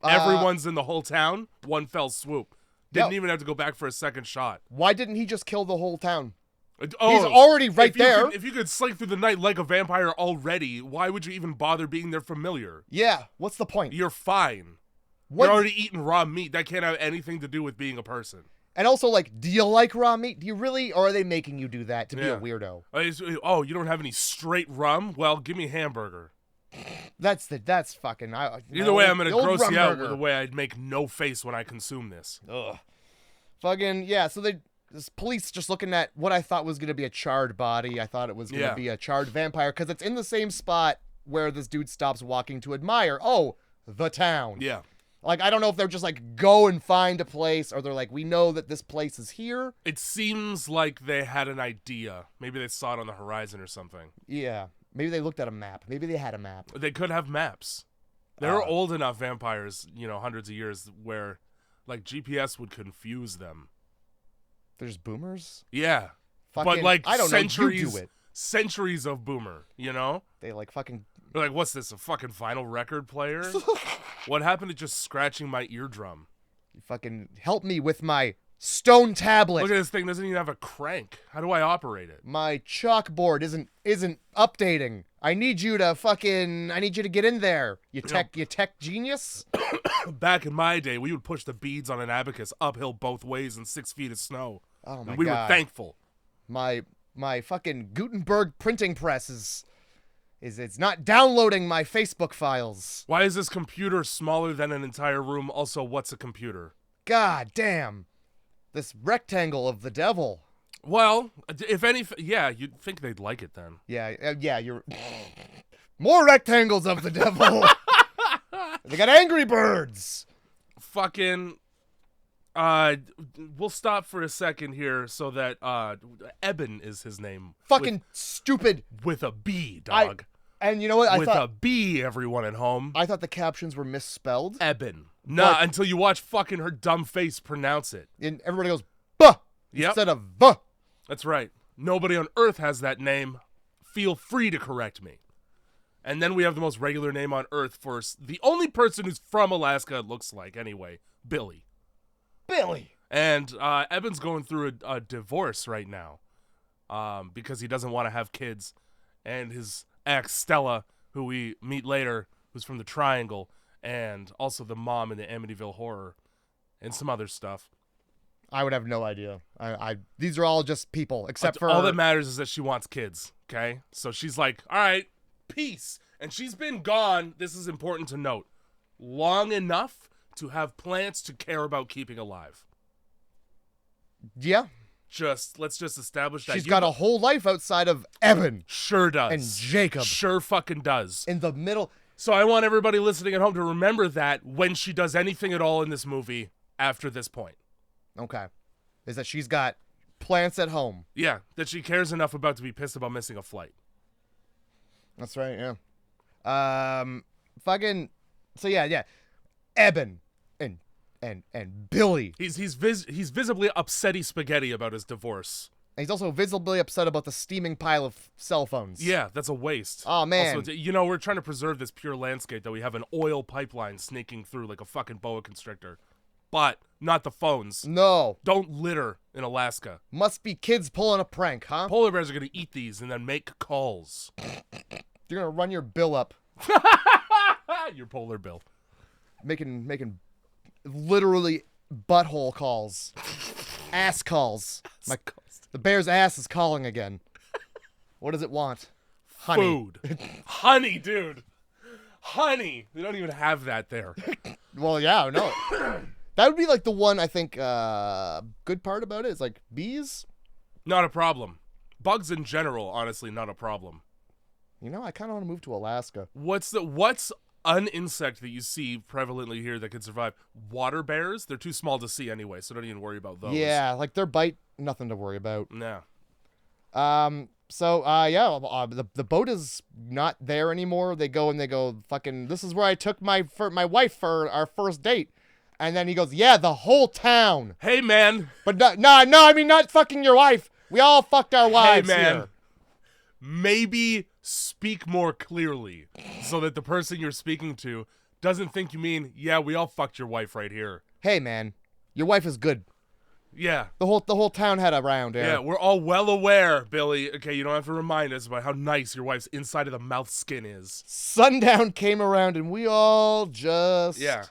Everyone's in the whole town. One fell swoop. Didn't even have to go back for a second shot. Why didn't he just kill the whole town? Oh, he's already right there. If you could slink through the night like a vampire already, why would you even bother being their familiar? Yeah, what's the point? You're fine. You're already eating raw meat. That can't have anything to do with being a person. And also, do you like raw meat? Do you really? Or are they making you do that to be a weirdo? Oh, you don't have any straight rum? Well, give me a hamburger. That's fucking... Either way, I'm going to gross you out with the way I'd make no face when I consume this. Ugh. Fucking, yeah, so this police just looking at what I thought was going to be a charred body. I thought it was going to be a charred vampire because it's in the same spot where this dude stops walking to admire. Oh, the town. Yeah. Like, I don't know if they're just like, go and find a place, or they're like, we know that this place is here. It seems like they had an idea. Maybe they saw it on the horizon or something. Yeah. Maybe they looked at a map. Maybe they had a map. They could have maps. They're old enough vampires, hundreds of years, where, like, GPS would confuse them. They're just boomers? Yeah. Fucking, but, like, I don't centuries, know, you do it. Centuries of boomer, They, like, fucking... They're like, what's this, a fucking vinyl record player? What happened to just scratching my eardrum? You fucking help me with my stone tablet. Look at this thing, doesn't even have a crank. How do I operate it? My chalkboard isn't updating. I need you to get in there. You tech genius? Back in my day, we would push the beads on an abacus uphill both ways in 6 feet of snow. Oh my god. And we were thankful. My fucking Gutenberg printing press is it's not downloading my Facebook files. Why is this computer smaller than an entire room? Also, what's a computer? God damn. This rectangle of the devil. Well, if anything, yeah, you'd think they'd like it then. Yeah, you're... More rectangles of the devil. They got Angry Birds. Fucking... we'll stop for a second here so that, Eben is his name. Fucking stupid. With a B, dog. And you know what? With a B, everyone at home. I thought the captions were misspelled. Eben. Nah, until you watch fucking her dumb face pronounce it. And everybody goes, buh, yep. Instead of buh. That's right. Nobody on Earth has that name. Feel free to correct me. And then we have the most regular name on Earth for the only person who's from Alaska, it looks like, anyway. Billy. And Eben's going through a divorce right now because he doesn't want to have kids. And his ex, Stella, who we meet later, who's from the Triangle, and also the mom in the Amityville Horror, and some other stuff. I would have no idea. These are all just people, except for... All that matters is that she wants kids, okay? So she's like, all right, peace. And she's been gone, this is important to note, long enough to have plants to care about keeping alive. Yeah. Let's just establish that. She's got a whole life outside of Eben. Sure does. And Jacob. Sure fucking does. In the middle. So I want everybody listening at home to remember that when she does anything at all in this movie after this point. Okay. Is that she's got plants at home. Yeah, that she cares enough about to be pissed about missing a flight. That's right, yeah. Fucking... So yeah. Eben and Billy. He's visibly upsetty spaghetti about his divorce. And he's also visibly upset about the steaming pile of cell phones. Yeah, that's a waste. Oh, man. Also, we're trying to preserve this pure landscape that we have an oil pipeline snaking through like a fucking boa constrictor. But not the phones. No. Don't litter in Alaska. Must be kids pulling a prank, huh? Polar bears are going to eat these and then make calls. You're going to run your bill up. Your polar bill. Making literally butthole calls. Ass calls. The bear's ass is calling again. What does it want? Honey. Food. Honey, dude. Honey. We don't even have that there. Well, yeah, no. That would be like the one, I think, good part about it is like bees. Not a problem. Bugs in general, honestly, not a problem. I kind of want to move to Alaska. What's an insect that you see prevalently here that can survive? Water bears? They're too small to see anyway, so don't even worry about those. Yeah, like their bite, nothing to worry about. Nah. The boat is not there anymore. They go, fucking, this is where I took my wife for our first date. And then he goes, yeah, the whole town. Hey, man. But no, I mean, not fucking your wife. We all fucked our wives here. Maybe speak more clearly so that the person you're speaking to doesn't think you mean, yeah, we all fucked your wife right here. Hey, man, your wife is good. Yeah. The whole town had a round. Yeah, we're all well aware, Billy. Okay, you don't have to remind us about how nice your wife's inside of the mouth skin is. Sundown came around and we all just... Yeah.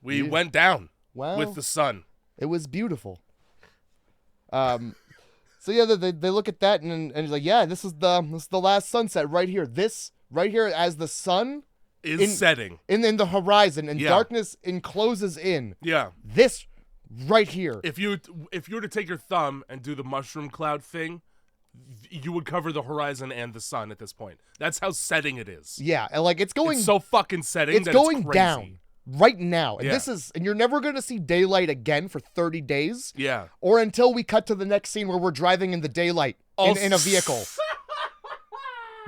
We went down with the sun. It was beautiful. So yeah, they look at that and it's like, yeah, this is the last sunset right here. This right here as the sun is setting in the horizon and darkness encloses in. Yeah. This right here. If you were to take your thumb and do the mushroom cloud thing, you would cover the horizon and the sun at this point. That's how setting it is. Yeah, and like it's so fucking setting. It's going down. right now. And Yeah. and you're never going to see daylight again for 30 days. Yeah. Or until we cut to the next scene where we're driving in the daylight in a vehicle.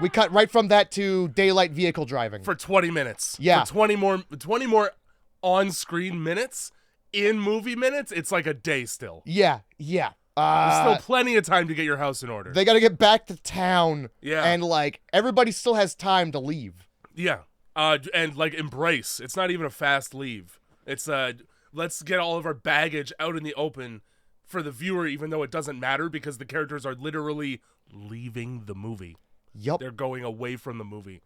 We cut right from that to daylight vehicle driving. For 20 minutes. Yeah. For 20 more on-screen minutes, in movie minutes, it's like a day still. Yeah. There's still plenty of time to get your house in order. They got to get back to town. Yeah. And, like, everybody still has time to leave. Yeah. And, like, embrace. It's not even a fast leave. It's, let's get all of our baggage out in the open for the viewer, even though it doesn't matter, because the characters are literally leaving the movie. Yep. They're going away from the movie.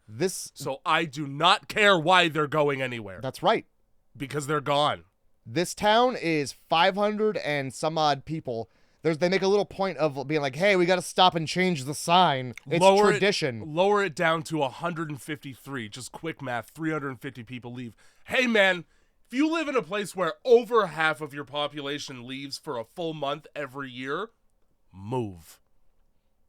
So I do not care why they're going anywhere. That's right. Because they're gone. This town is 500 and some odd people. They make a little point of being like, hey, we got to stop and change the sign. It's tradition. Lower it down to 153. Just quick math. 350 people leave. Hey, man, if you live in a place where over half of your population leaves for a full month every year, move.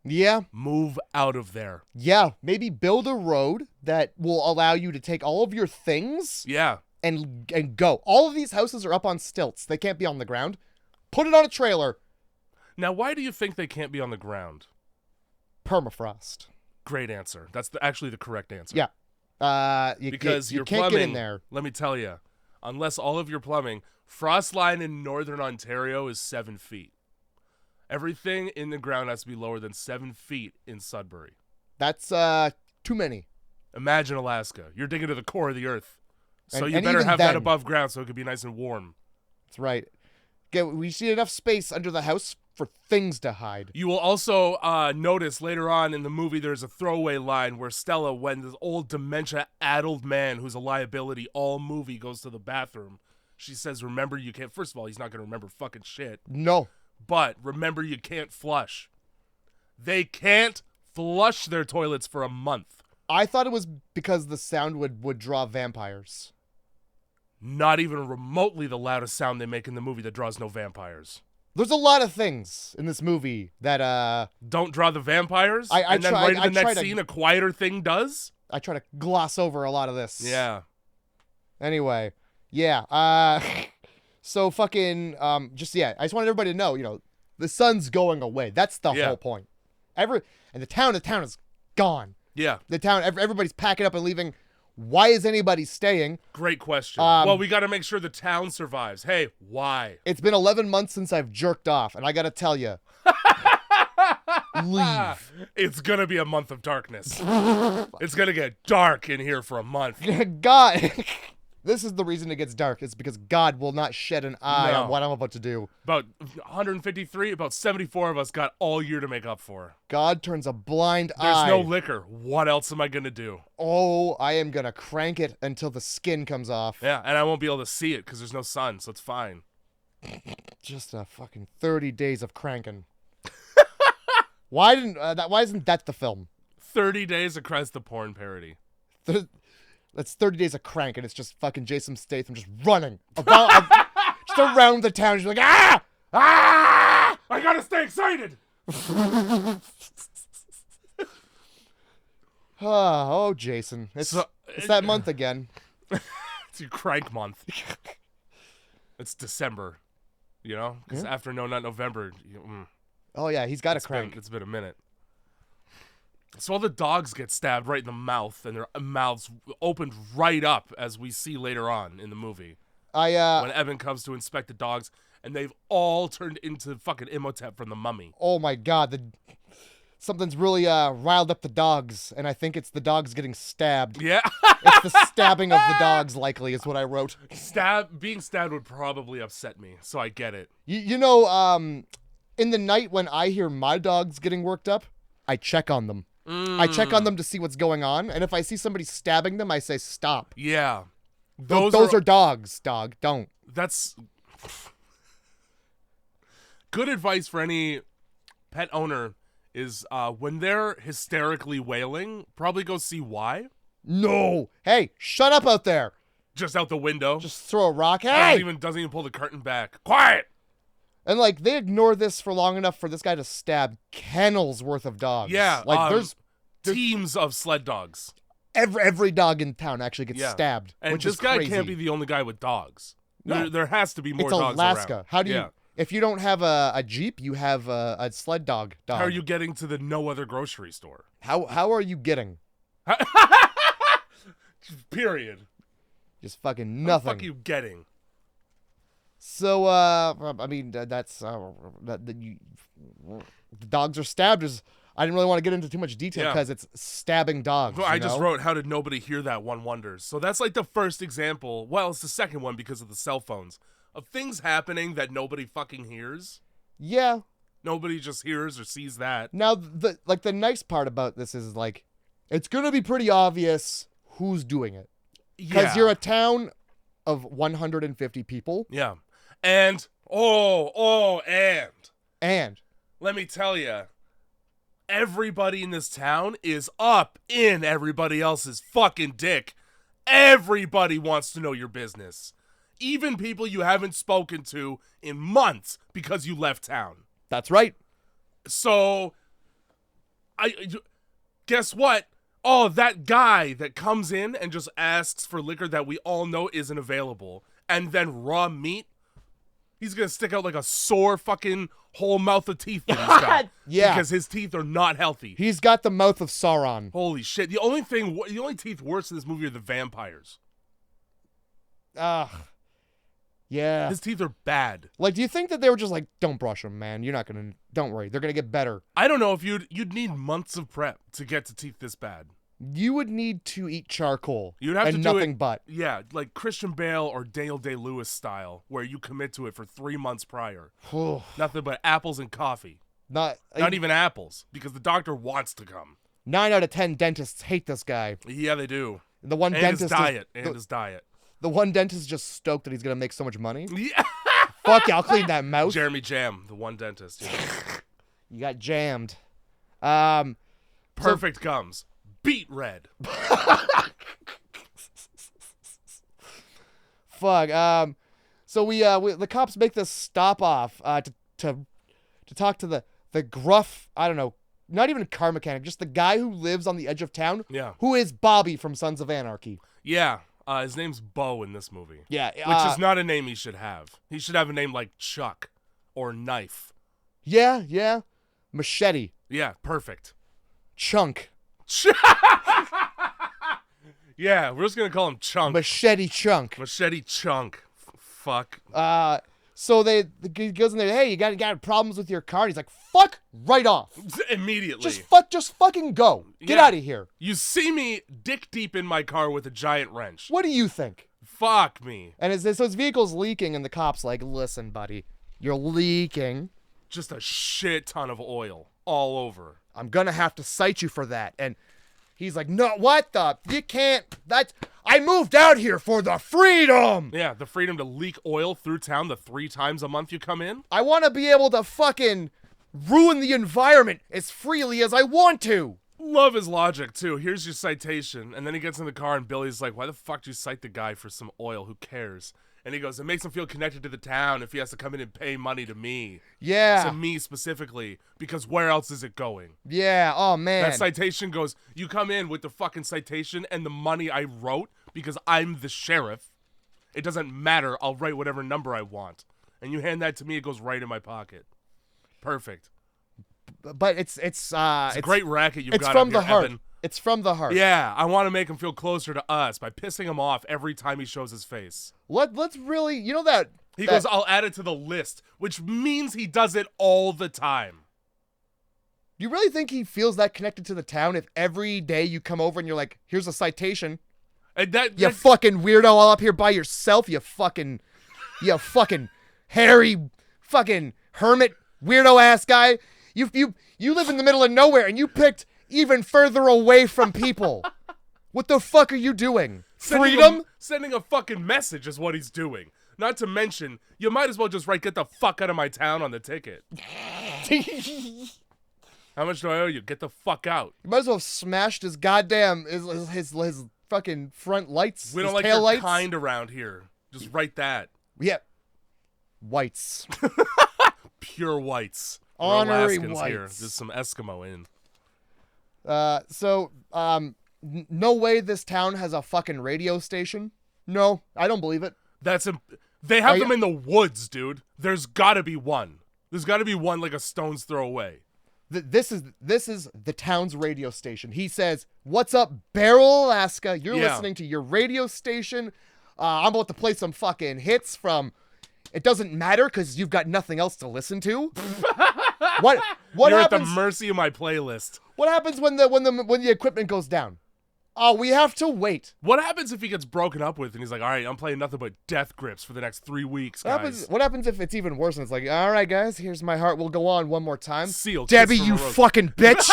Yeah. Move out of there. Yeah. Maybe build a road that will allow you to take all of your things. Yeah. And go. All of these houses are up on stilts. They can't be on the ground. Put it on a trailer. Now, why do you think they can't be on the ground? Permafrost. Great answer. That's actually the correct answer. Yeah. Because you your can't plumbing, get in there. Let me tell you, unless all of your plumbing, frost line in northern Ontario is 7 feet. Everything in the ground has to be lower than 7 feet in Sudbury. That's too many. Imagine Alaska. You're digging to the core of the earth. So And you better even have then- that above ground so it could be nice and warm. That's right. We see enough space under the house for things to hide. You will also notice later on in the movie there's a throwaway line where Stella, when this old dementia-addled man who's a liability all movie goes to the bathroom, she says, remember you can't... First of all, he's not going to remember fucking shit. No. But remember you can't flush. They can't flush their toilets for a month. I thought it was because the sound would draw vampires. Not even remotely the loudest sound they make in the movie that draws no vampires. There's a lot of things in this movie that don't draw the vampires. And then right in the next scene, a quieter thing does. I try to gloss over a lot of this. Yeah. Anyway, yeah. So fucking I just wanted everybody to know, the sun's going away. That's the whole point. And the town is gone. Yeah. The town, everybody's packing up and leaving. Why is anybody staying? Great question. Well, we got to make sure the town survives. Hey, why? It's been 11 months since I've jerked off, and I got to tell you, leave. It's going to be a month of darkness. It's going to get dark in here for a month. God, this is the reason it gets dark. It's because God will not shed an eye on what I'm about to do. About 153, about 74 of us got all year to make up for. God turns a blind eye. There's no liquor. What else am I going to do? Oh, I am going to crank it until the skin comes off. Yeah, and I won't be able to see it because there's no sun, so it's fine. Just a fucking 30 days of cranking. Why isn't that the film? 30 Days of Christ, the porn parody. That's 30 days of crank, and it's just fucking Jason Statham just running around the town. He's like, ah! I gotta stay excited! Oh, Jason. It's that month again. It's your crank month. It's December, Because after not November. Oh, yeah, he's got a crank. It's been a minute. So all the dogs get stabbed right in the mouth, and their mouths opened right up, as we see later on in the movie. When Eben comes to inspect the dogs, and they've all turned into fucking Imhotep from The Mummy. Oh my God, something's really riled up the dogs, and I think it's the dogs getting stabbed. Yeah. It's the stabbing of the dogs, likely, is what I wrote. Being stabbed would probably upset me, so I get it. In the night when I hear my dogs getting worked up, I check on them. I check on them to see what's going on, and if I see somebody stabbing them, I say stop. Yeah. Those are dogs, dog. Don't. That's good advice for any pet owner is when they're hysterically wailing, probably go see why. No. Hey, shut up out there. Just out the window. Just throw a rock. Hey! Doesn't even pull the curtain back. Quiet! And, they ignore this for long enough for this guy to stab kennels worth of dogs. Yeah. There's teams of sled dogs. every dog in town actually gets stabbed. And which this is guy crazy. can't be the only guy with dogs. No. There has to be more It's dogs Alaska. around. How do you? If you don't have a Jeep, you have a sled dog. How are you getting to the no other grocery store? How are you getting? Period. Just fucking How nothing. the fuck are you getting? So I mean that's the dogs are stabbed. I didn't really want to get into too much detail because it's stabbing dogs. Well, I just know? wrote, how did nobody hear that? One wonders. So that's like the first example. Well, it's the second one because of the cell phones. Of things happening that nobody fucking hears. Yeah. Nobody just hears or sees that. Now, the nice part about this is, like, it's going to be pretty obvious who's doing it. Because you're a town of 150 people. Yeah. And, and let me tell you, everybody in this town is up in everybody else's fucking dick. Everybody wants to know your business. Even people you haven't spoken to in months because you left town. That's right. So, guess what? Oh, that guy that comes in and just asks for liquor that we all know isn't available, and then raw meat, he's gonna stick out like a sore fucking whole mouth of teeth that he's got. Yeah. Because his teeth are not healthy. He's got the mouth of Sauron. Holy shit. The only teeth worse in this movie are the vampires. Ugh. Yeah. His teeth are bad. Like, do you think that they were just like, don't brush them, man. Don't worry. They're going to get better. I don't know if you'd need months of prep to get to teeth this bad. You would need to eat charcoal. You'd have and to do nothing it, but. Yeah, like Christian Bale or Daniel Day-Lewis style, where you commit to it for 3 months prior. Nothing but apples and coffee. Not even apples, because the doctor wants to come. 9 out of 10 dentists hate this guy. Yeah, they do. The one and dentist his diet. His diet. The one dentist is just stoked that he's going to make so much money. Yeah. Fuck yeah, I'll clean that mouth. Jeremy Jam, the one dentist. Yeah. You got jammed. Perfect gums. Beet red. Fuck. So we the cops make this stop off to talk to the gruff, I don't know, not even a car mechanic, just the guy who lives on the edge of town. Yeah. Who is Bobby from Sons of Anarchy. Yeah. His name's Bo in this movie. Yeah. Which is not a name he should have. He should have a name like Chuck or Knife. Yeah. Machete. Yeah, perfect. Chunk. Yeah, we're just going to call him Chunk. Machete Chunk. Machete Chunk. Fuck. So he goes in there, hey, you got problems with your car? And he's like, fuck right off. Immediately. Just fucking go. Get out of here. You see me dick deep in my car with a giant wrench. What do you think? Fuck me. And his vehicle's leaking, and the cop's like, listen, buddy, you're leaking. Just a shit ton of oil all over. I'm gonna have to cite you for that. And he's like, no, what the? You can't. I moved out here for the freedom. Yeah, the freedom to leak oil through town the 3 times a month you come in. I want to be able to fucking ruin the environment as freely as I want to. Love his logic, too. Here's your citation. And then he gets in the car, and Billy's like, why the fuck do you cite the guy for some oil? Who cares? And he goes, it makes him feel connected to the town if he has to come in and pay money to me. Yeah. To me specifically, because where else is it going? Yeah, oh man. That citation goes, you come in with the fucking citation and the money I wrote because I'm the sheriff. It doesn't matter. I'll write whatever number I want. And you hand that to me, it goes right in my pocket. Perfect. But it's a great racket you've got from up the here, heart. Eben. It's from the heart. Yeah, I want to make him feel closer to us by pissing him off every time he shows his face. Let's really, you know that he goes, I'll add it to the list, which means he does it all the time. You really think he feels that connected to the town if every day you come over and you're like, here's a citation? And you fucking weirdo all up here by yourself, you fucking hairy fucking hermit weirdo ass guy. You live in the middle of nowhere and you picked even further away from people. What the fuck are you doing? Freedom? Sending a fucking message is what he's doing. Not to mention, you might as well just write, get the fuck out of my town on the ticket. How much do I owe you? Get the fuck out. You might as well have smashed his goddamn, his fucking front lights. We don't like your kind around here. Just write that. Yeah. Whites. Pure whites. Honorary Alaskans whites. Here. There's some Eskimo in. No way this town has a fucking radio station. No, I don't believe it. They have them in the woods, dude. There's gotta be one. There's gotta be one like a stone's throw away. This is the town's radio station. He says, "What's up, Barrow, Alaska? You're listening to your radio station. I'm about to play some fucking hits from. It doesn't matter because you've got nothing else to listen to. What You're happens? at the mercy of my playlist. What happens when the equipment goes down? Oh, we have to wait. What happens if he gets broken up with and he's like, all right, I'm playing nothing but death grips for the next 3 weeks, guys. What happens if it's even worse and it's like, all right, guys, here's My Heart Will Go On one more time. Seal. Debbie, you fucking bitch.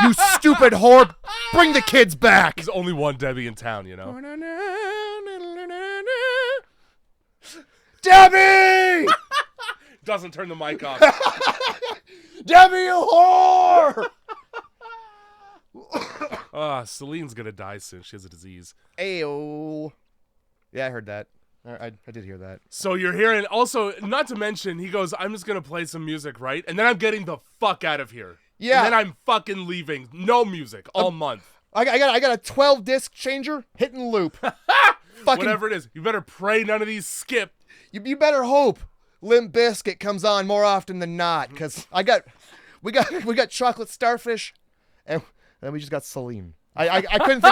You stupid whore. Bring the kids back. There's only one Debbie in town, you know? Debbie! Doesn't turn the mic off. Debbie, you whore! Celine's gonna die soon. She has a disease. Ayo. Yeah, I heard that. I did hear that. So you're hearing, also, not to mention, he goes, I'm just gonna play some music, right? And then I'm getting the fuck out of here. Yeah. And then I'm fucking leaving. No music all month. I got a 12 disc changer, hit and loop. Fucking, whatever it is. You better pray none of these skip. You better hope Limp Bizkit comes on more often than not, because we got Chocolate Starfish, and then we just got Celine. I couldn't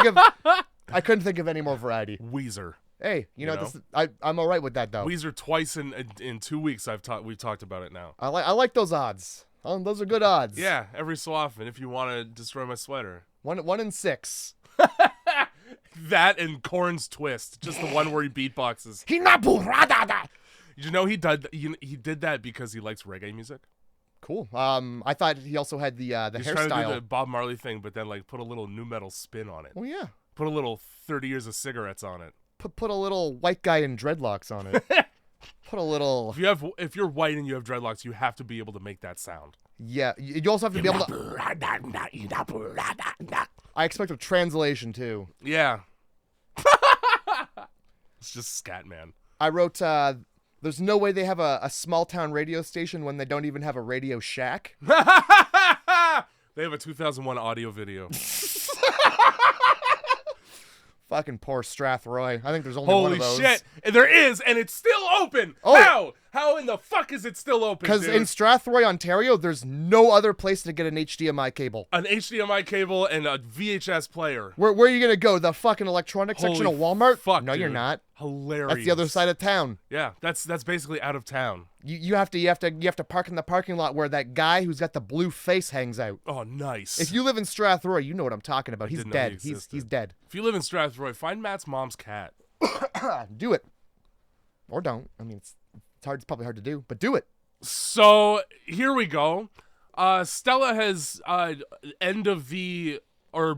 think of any more variety. Weezer. Hey, you know? I'm all right with that though. Weezer twice in 2 weeks. We've talked about it now. I like those odds. Those are good odds. Yeah, every so often. If you want to destroy my sweater. 1 in 6. That and Korn's Twist, just the one where he beatboxes. Did you know he did that because he likes reggae music? Cool. I thought he also had the hairstyle. He's trying to do the Bob Marley thing, but then like put a little nu metal spin on it. Well, yeah. Put a little 30 years of cigarettes on it. Put a little white guy in dreadlocks on it. Put a little. If you're white and you have dreadlocks, you have to be able to make that sound. Yeah. You also have to be able to. I expect a translation too. Yeah. It's just scat, man. I wrote, there's no way they have a small town radio station when they don't even have a Radio Shack. They have a 2001 audio video. Fucking poor Strathroy. I think there's only one of those. Holy shit. There is, and it's still open. Oh. How? How in the fuck is it still open, Because in Strathroy, Ontario, there's no other place to get an HDMI cable. An HDMI cable and a VHS player. Where are you going to go? The fucking electronics section of Walmart? Fuck, no, dude. you're not. Hilarious. That's the other side of town. Yeah, that's basically out of town. You have to park in the parking lot where that guy who's got the blue face hangs out. Oh, nice. If you live in Strathroy, you know what I'm talking about. He's dead. He's dead. If you live in Strathroy, find Matt's mom's cat. Do it. Or don't. I mean, it's hard. It's probably hard to do, but do it. So here we go. Stella has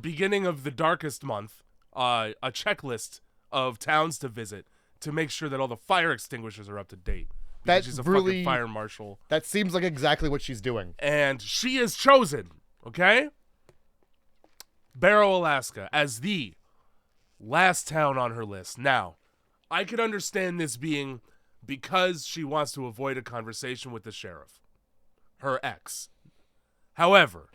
beginning of the darkest month, a checklist of towns to visit to make sure that all the fire extinguishers are up to date. Because she's a fucking fire marshal. That seems like exactly what she's doing. And she is chosen, okay? Barrow, Alaska, as the last town on her list. Now, I could understand this being because she wants to avoid a conversation with the sheriff, her ex. However,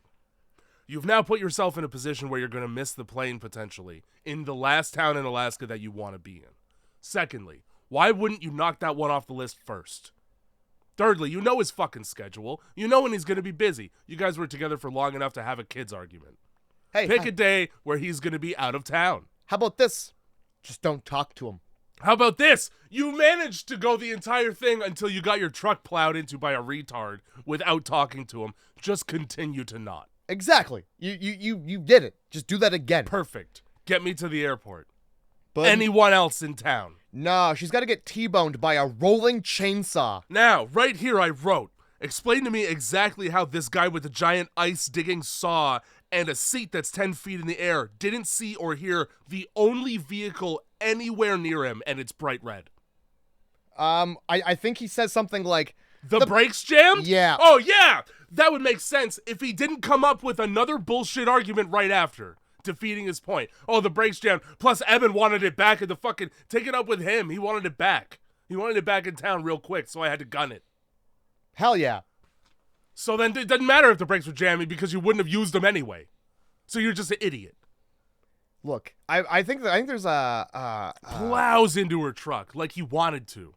you've now put yourself in a position where you're going to miss the plane potentially in the last town in Alaska that you want to be in. Secondly, why wouldn't you knock that one off the list first? Thirdly, you know his fucking schedule. You know when he's going to be busy. You guys were together for long enough to have a kids argument. Hey, pick a day where he's going to be out of town. How about this? Just don't talk to him. How about this? You managed to go the entire thing until you got your truck plowed into by a retard without talking to him. Just continue to not. Exactly. You did it. Just do that again. Perfect. Get me to the airport. But anyone else in town? No, she's got to get T-boned by a rolling chainsaw. Now, right here I wrote, explain to me exactly how this guy with a giant ice-digging saw and a seat that's 10 feet in the air didn't see or hear the only vehicle anywhere near him, and it's bright red. I think he says something like... The brakes jammed? Yeah. Oh, yeah! That would make sense if he didn't come up with another bullshit argument right after, defeating his point. Oh, the brakes jammed. Plus, Eben wanted it back in the fucking... Take it up with him. He wanted it back. He wanted it back in town real quick, so I had to gun it. Hell yeah. So then it doesn't matter if the brakes were jamming because you wouldn't have used them anyway. So you're just an idiot. Look, I think there's Plows into her truck like he wanted to.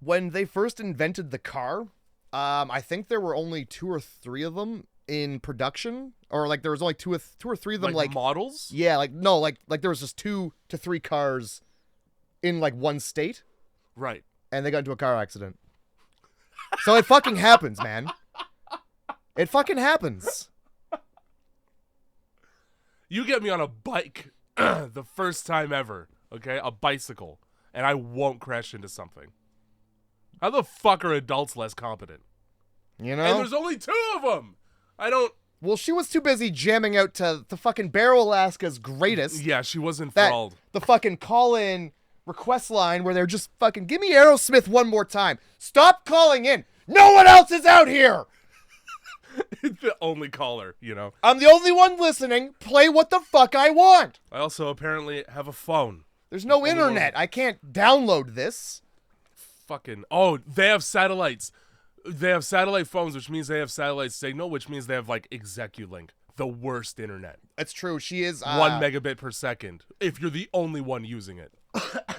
when they first invented the car, I think there were only 2 or 3 of them in production, or like there was only two or three of them, like models. Yeah, like no, like there was just 2 to 3 cars in like one state, Right. and they got into a car accident. So it fucking happens, man. It fucking happens. You get me on a bike the first time ever, okay? A bicycle, and I won't crash into something. How the fuck are adults less competent? You know? And there's only 2 of them. I don't... Well, she was too busy jamming out to the fucking Barrow, Alaska's greatest. Yeah, she was enthralled. The fucking call-in request line where they're just fucking, give me Aerosmith one more time. Stop calling in. No one else is out here. The only caller, you know. I'm the only one listening. Play what the fuck I want. I also apparently have a phone. There's no internet. I can't download this. Fucking... Oh, they have satellites. They have satellite phones, which means they have satellite signal, which means they have, like, Execulink. The worst internet. That's true. She is... 1 megabit per second. If you're the only one using it.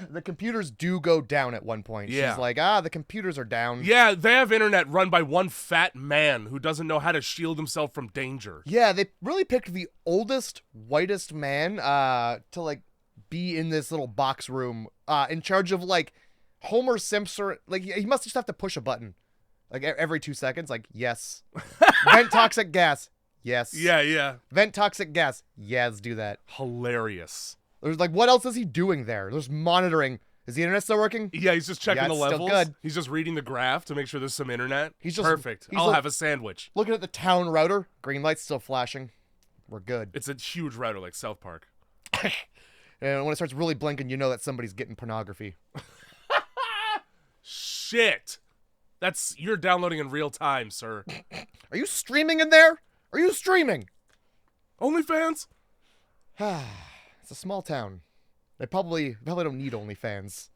The computers do go down at one point. Yeah. She's like, the computers are down. Yeah, they have internet run by one fat man who doesn't know how to shield himself from danger. Yeah, they really picked the oldest, whitest man to, like, be in this little box room in charge of, like, Homer Simpson. Like, he must just have to push a button. Like, every 2 seconds. Like, yes. Vent toxic gas. Yes. Yeah. Vent toxic gas. Yes, do that. Hilarious. There's, like, what else is he doing there? There's monitoring. Is the internet still working? Yeah, he's just checking Yeah, the it's still levels. good. He's just reading the graph to make sure there's some internet. He's just... Perfect. I'll have a sandwich. Looking at the town router. Green light's still flashing. We're good. It's a huge router like South Park. And when it starts really blinking, you know that somebody's getting pornography. Shit. You're downloading in real time, sir. Are you streaming in there? Are you streaming? OnlyFans? It's a small town. They probably don't need OnlyFans.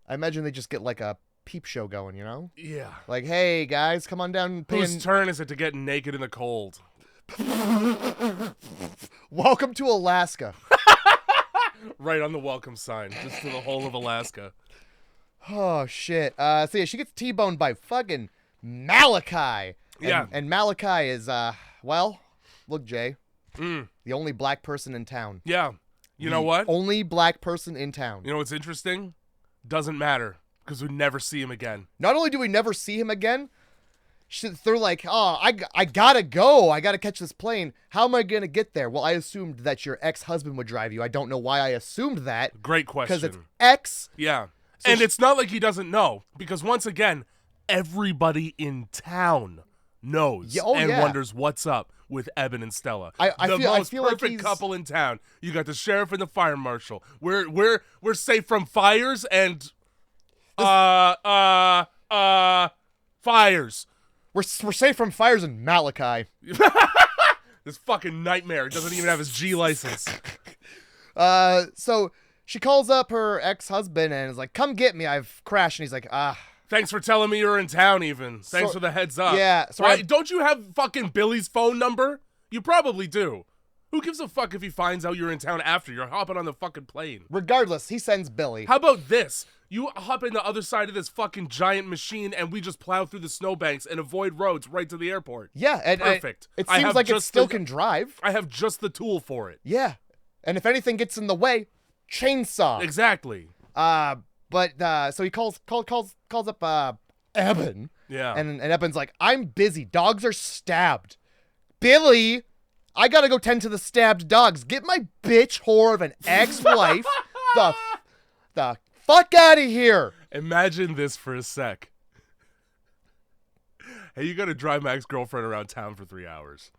I imagine they just get like a peep show going, you know? Yeah. Like, hey guys, come on down and pay. Whose turn is it to get naked in the cold? Welcome to Alaska. Right on the welcome sign, just to the whole of Alaska. Oh shit. So yeah, she gets T-boned by fucking Malachi. Yeah. And Malachi is well, look, Jay. Mm. The only black person in town. Yeah. You know what? Only black person in town. You know what's interesting? Doesn't matter, because we never see him again. Not only do we never see him again, they're like, oh, I gotta go. I gotta catch this plane. How am I gonna get there? Well, I assumed that your ex-husband would drive you. I don't know why I assumed that. Great question. Because it's ex. Yeah. So and it's not like he doesn't know, because once again, everybody in town knows and wonders what's up with Eben and Stella. I most feel like perfect he's... couple in town. You got the sheriff and the fire marshal. We're safe from fires and fires. We're safe from fires in Malachi. This fucking nightmare doesn't even have his G license. So she calls up her ex-husband and is like, come get me. I've crashed. And he's like, Thanks for telling me you're in town, even. Thanks for the heads up. Yeah. So don't you have fucking Billy's phone number? You probably do. Who gives a fuck if he finds out you're in town after? You're hopping on the fucking plane. Regardless, he sends Billy. How about this? You hop in the other side of this fucking giant machine and we just plow through the snowbanks and avoid roads right to the airport. Yeah. And, perfect. It seems like it still can drive. I have just the tool for it. Yeah. And if anything gets in the way, chainsaw. Exactly. So he calls up Eben. Yeah. And Eben's like, I'm busy. Dogs are stabbed. Billy, I gotta go tend to the stabbed dogs. Get my bitch whore of an ex-wife the fuck out of here. Imagine this for a sec. Hey, you gotta drive my ex-girlfriend around town for 3 hours.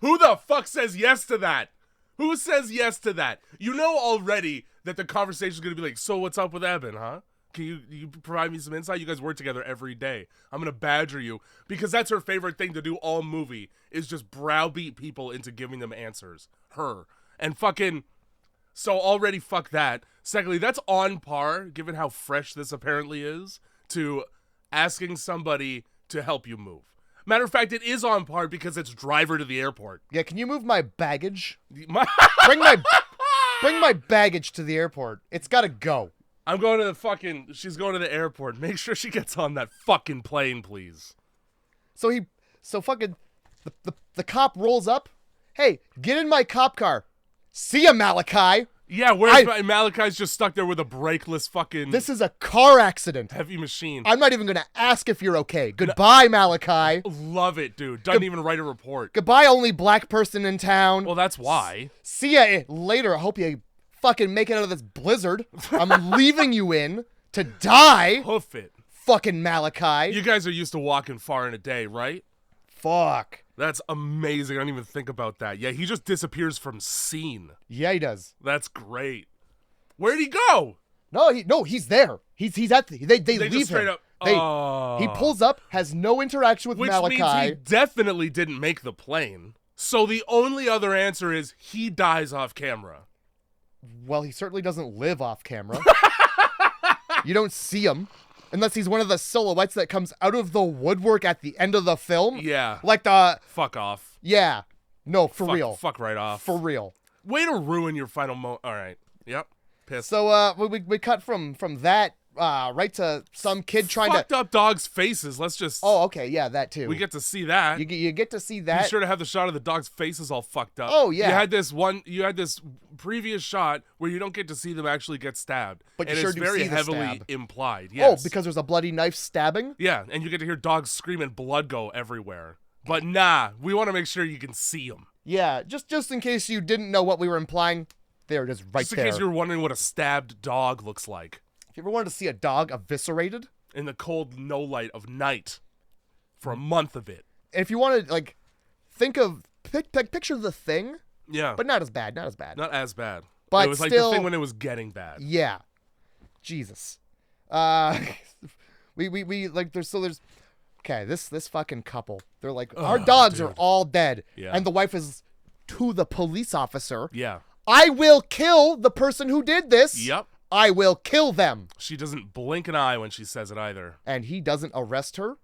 Who the fuck says yes to that? Who says yes to that? You know already that the conversation is going to be like, so what's up with Eben, huh? Can you provide me some insight? You guys work together every day. I'm going to badger you because that's her favorite thing to do all movie is just browbeat people into giving them answers. Her. And fucking, so already fuck that. Secondly, that's on par, given how fresh this apparently is, to asking somebody to help you move. Matter of fact, it is on par because it's driver to the airport. Yeah, can you move my baggage? My Bring my baggage to the airport. It's gotta go. I'm going to the fucking... She's going to the airport. Make sure she gets on that fucking plane, please. So fucking... The cop rolls up. Hey, get in my cop car. See ya, Malachi. Yeah, where's Malachi's just stuck there with a brakeless fucking... This is a car accident. Heavy machine. I'm not even going to ask if you're okay. Goodbye, Malachi. Love it, dude. Doesn't even write a report. Goodbye, only black person in town. Well, that's why. See ya later. I hope you fucking make it out of this blizzard I'm leaving you in to die. Hoof it. Fucking Malachi. You guys are used to walking far in a day, right? Fuck. That's amazing. I didn't even think about that. Yeah, he just disappears from scene. Yeah, he does. That's great. Where'd he go? No, he's there. He's at they leave just straight him. up. He pulls up, has no interaction with Malachi. Which means he definitely didn't make the plane. So the only other answer is he dies off camera. Well, he certainly doesn't live off camera. You don't see him. Unless he's one of the silhouettes that comes out of the woodwork at the end of the film. Yeah. Like the... Fuck off. Yeah. No, for real. Fuck right off. For real. Way to ruin your final moment. All right. Yep. Pissed. So we cut from that right to some kid trying to... Fucked up dogs' faces. Let's just... Oh, okay. Yeah, that too. We get to see that. You get to see that. Be sure to have the shot of the dog's faces all fucked up. Oh, yeah. You had this previous shot where you don't get to see them actually get stabbed. But you and sure it's do very see the heavily stab. implied. Yes. Oh, because there's a bloody knife stabbing? Yeah, and you get to hear dogs scream and blood go everywhere. But nah, we want to make sure you can see them. Yeah, just in case you didn't know what we were implying, there it is right Just in there. case you were wondering what a stabbed dog looks like. If you ever wanted to see a dog eviscerated? In the cold no light of night. For a month of it. If you want to, like, picture The Thing. Yeah. But not as bad, not as bad. Not as bad. But it was still, like the thing when it was getting bad. Yeah. Jesus. We like, there's okay, this fucking couple. They're like, our dogs are all dead. Yeah. And the wife is to the police officer. Yeah. I will kill the person who did this. Yep. I will kill them. She doesn't blink an eye when she says it either. And he doesn't arrest her?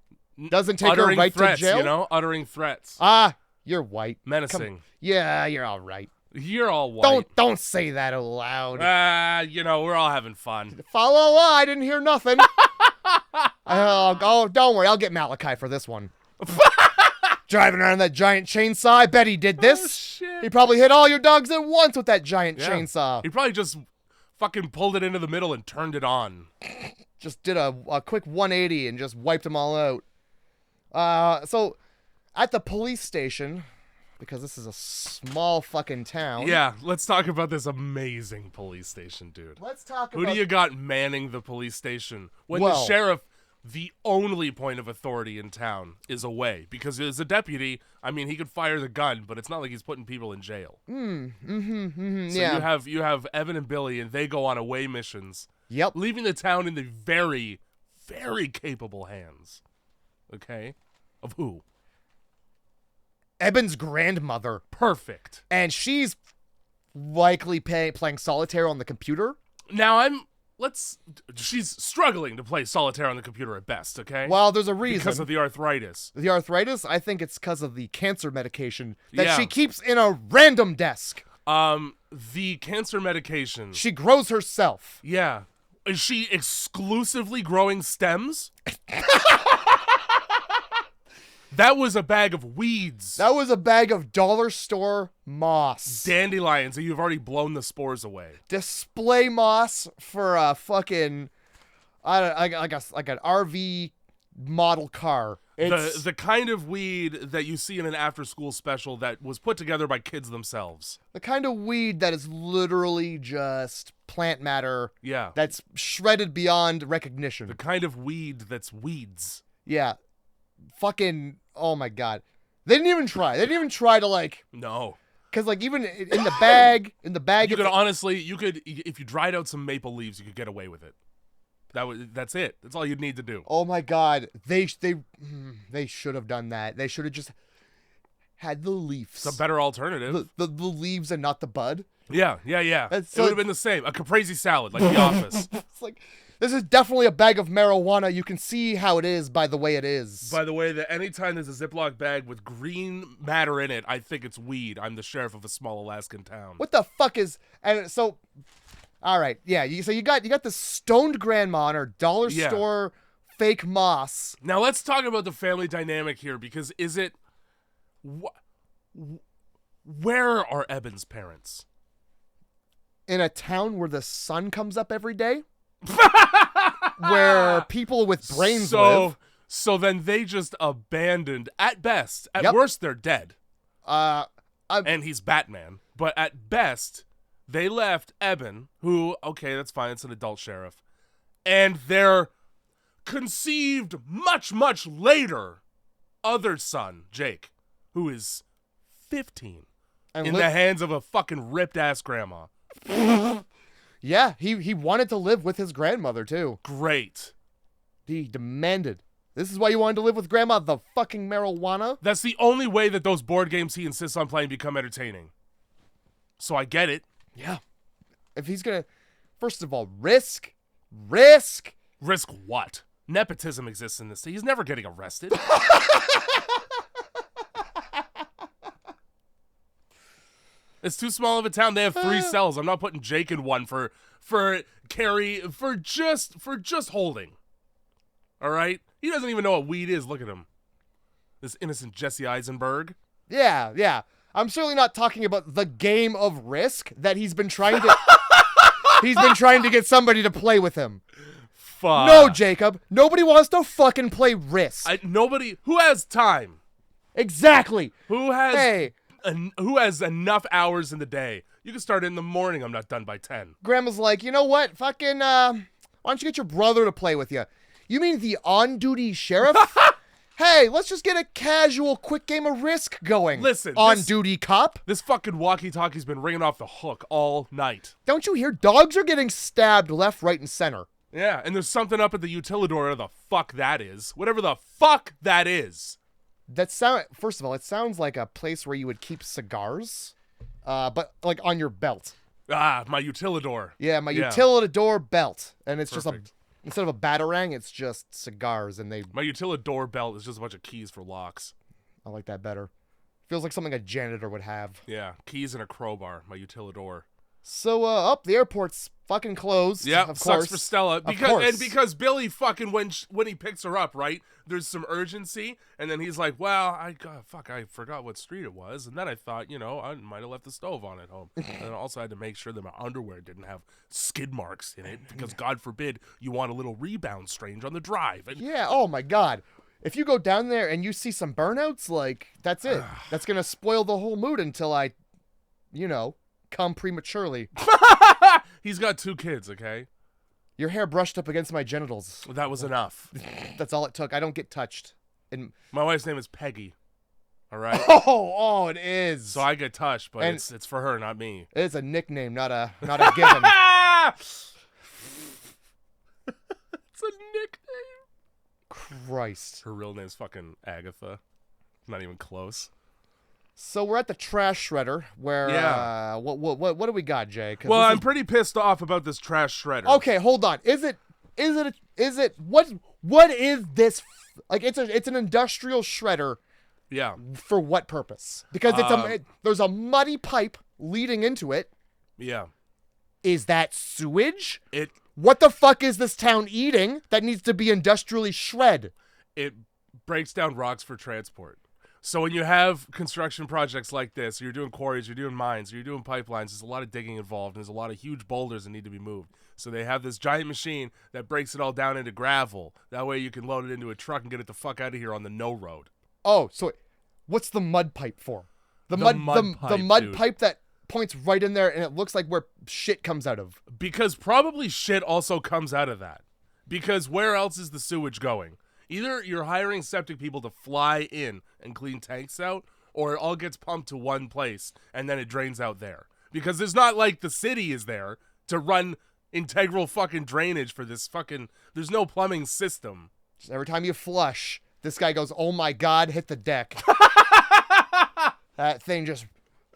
Doesn't take Uttering her right threats, to jail? you know? Uttering threats. Ah, you're white. Menacing. Yeah, you're all right. You're all white. Don't say that out loud. You know, we're all having fun. Follow on. I didn't hear nothing. Oh, don't worry. I'll get Malachi for this one. Driving around that giant chainsaw. I bet he did this. Oh, shit. He probably hit all your dogs at once with that giant chainsaw. He probably just fucking pulled it into the middle and turned it on. Just did a quick 180 and just wiped them all out. So at the police station, because this is a small fucking town. Yeah, let's talk about this amazing police station, dude. Let's talk Who about... do you got manning the police station when Well- the sheriff, the only point of authority in town, is away? Because as a deputy, I mean, he could fire the gun, but it's not like he's putting people in jail. So yeah. you have Evan and Billy, and they go on away missions, Yep. leaving the town in the very, very capable hands. Okay? Of who? Eben's grandmother. Perfect. And she's likely playing solitaire on the computer. Now she's struggling to play solitaire on the computer at best, okay? Well, there's a reason. Because of the arthritis. The arthritis, I think it's because of the cancer medication that Yeah. she keeps in a random desk. The cancer medication. She grows herself. Yeah. Is she exclusively growing stems? That was a bag of weeds. That was a bag of dollar store moss. Dandelions that you've already blown the spores away. Display moss for a fucking, like an RV model car. It's The kind of weed that you see in an after-school special that was put together by kids themselves. the kind of weed that is literally just plant matter. Yeah. That's shredded beyond recognition. The kind of weed that's weeds. Yeah. Fucking, oh my god. They didn't even try. They didn't even try to like, No. because like even in the bag, You could honestly, if you dried out some maple leaves, you could get away with it. That's it. That's all you'd need to do. oh my god. They should have done that. They should have just had the leaves. It's a better alternative. the leaves and not the bud. Yeah. That's It would have been the same. A caprese salad, like The Office. It's like This is definitely a bag of marijuana. You can see how it is by the way it is. By the way, that anytime there's a Ziploc bag with green matter in it, I think it's weed. I'm the sheriff of a small Alaskan town. What the fuck is... And so... All right, yeah. So you got this stoned grandma on her dollar store fake moss. Now let's talk about the family dynamic here, because is it... Where are Eben's parents? In a town where the sun comes up every day? Where people with brains live. So then they just abandoned, at best. At worst, they're dead. And he's Batman. But at best, they left Eben, who, okay, that's fine, it's an adult sheriff, and their conceived much, much later other son, Jake, who is 15, and in the hands of a fucking ripped-ass grandma. Yeah, he wanted to live with his grandmother, too. Great. He demanded. This is why you wanted to live with grandma, the fucking marijuana? That's the only way that those board games he insists on playing become entertaining. So I get it. Yeah. If he's gonna... First of all, risk. Risk what? Nepotism exists in this. He's never getting arrested. It's too small of a town. They have 3 cells. I'm not putting Jake in one for just holding. All right? He doesn't even know what weed is. Look at him. This innocent Jesse Eisenberg. Yeah. I'm certainly not talking about the game of Risk that he's been trying to get somebody to play with him. Fuck. No, Jacob. Nobody wants to fucking play Risk. Nobody who has time. Exactly. Who has enough hours in the day? You can start in the morning. I'm not done by 10. Grandma's like, you know what? Fucking, why don't you get your brother to play with you? You mean the on-duty sheriff? Hey, let's just get a casual, quick game of Risk going. Listen, on-duty cop. This fucking walkie-talkie's been ringing off the hook all night. Don't you hear? Dogs are getting stabbed left, right, and center. Yeah, and there's something up at the Utilidor, whatever the fuck that is. Whatever the fuck that is. First of all, it sounds like a place where you would keep cigars, but like on your belt. Ah, my Utilidor. Yeah, my Utilidor belt, and it's perfect. Just instead of a batarang, it's just cigars, and my Utilidor belt is just a bunch of keys for locks. I like that better. Feels like something a janitor would have. Yeah, keys and a crowbar. My Utilidor. So, the airport's fucking closed. Yeah, of sucks course. for Stella. Because Billy fucking when he picks her up, right? There's some urgency, and then he's like, "Well, I forgot what street it was," and then I thought, I might have left the stove on at home, and I also had to make sure that my underwear didn't have skid marks in it, because God forbid you want a little rebound strange on the drive. And yeah. Oh my God. If you go down there and you see some burnouts, like that's it. That's gonna spoil the whole mood until I, come prematurely. He's got 2 kids, okay? Your hair brushed up against my genitals. That was enough. That's all it took. I don't get touched. And my wife's name is Peggy. All right? Oh, it is. So I get touched, but it's for her, not me. It's a nickname, not a given. It's a nickname. Christ. Her real name's fucking Agatha. Not even close. So we're at the trash shredder where what do we got, Jay? Well, I'm pretty pissed off about this trash shredder. Okay, hold on. Is it what is this? Like it's an industrial shredder. Yeah. For what purpose? Because there's a muddy pipe leading into it. Yeah. Is that sewage? What the fuck is this town eating that needs to be industrially shred? It breaks down rocks for transport. So when you have construction projects like this, you're doing quarries, you're doing mines, you're doing pipelines, there's a lot of digging involved, and there's a lot of huge boulders that need to be moved. So they have this giant machine that breaks it all down into gravel. That way you can load it into a truck and get it the fuck out of here on the no road. Oh, so what's the mud pipe for? The mud pipe that points right in there and it looks like where shit comes out of. Because probably shit also comes out of that. Because where else is the sewage going? Either you're hiring septic people to fly in and clean tanks out, or it all gets pumped to one place and then it drains out there. Because there's not like the city is there to run integral fucking drainage for this fucking... There's no plumbing system. Just every time you flush, this guy goes, "Oh my God, hit the deck." That thing just...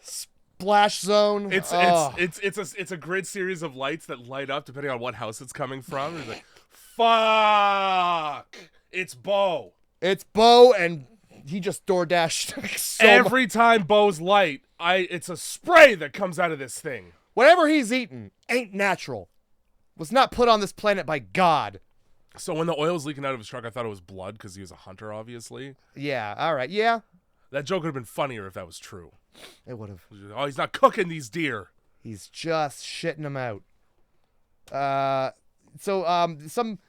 Splash zone. It's a grid series of lights that light up depending on what house it's coming from. It's like, Fuck. It's Bo. It's Bo, and he just door dashed so Every time Bo's light, it's a spray that comes out of this thing. Whatever he's eating ain't natural. Was not put on this planet by God. So when the oil was leaking out of his truck, I thought it was blood because he was a hunter, obviously. Yeah, all right, yeah. That joke would have been funnier if that was true. It would have. Oh, he's not cooking these deer. He's just shitting them out. Some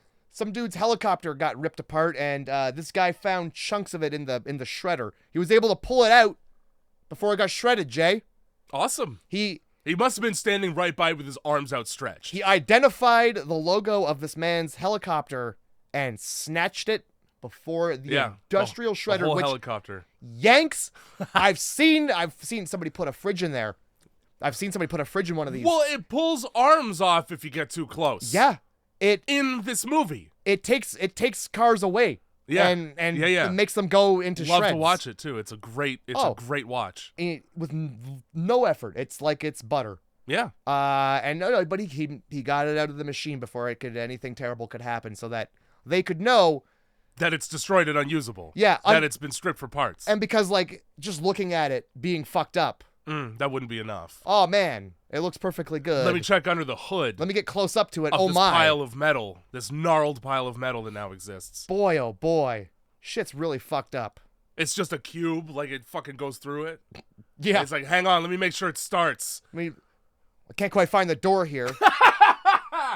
dude's helicopter got ripped apart, and this guy found chunks of it in the shredder. He was able to pull it out before it got shredded, Jay. Awesome. He must have been standing right by with his arms outstretched. He identified the logo of this man's helicopter and snatched it before the industrial shredder, the whole which helicopter yanks. I've seen somebody put a fridge in there. I've seen somebody put a fridge in one of these. Well, it pulls arms off if you get too close. Yeah, in this movie, it takes cars away. Yeah, and it makes them go into Love shreds. to watch it too. It's a great watch. With no effort. It's like it's butter. Yeah. And no, but he got it out of the machine before anything terrible could happen, so that they could know that it's destroyed and unusable. Yeah, that it's been stripped for parts. And because just looking at it being fucked up, that wouldn't be enough. Oh man, it looks perfectly good. Let me check under the hood. Let me get close up to it. This pile of metal, this gnarled pile of metal that now exists. Boy, oh boy, shit's really fucked up. It's just a cube, like it fucking goes through it. Yeah, it's like, hang on, let me make sure it starts. I can't quite find the door here.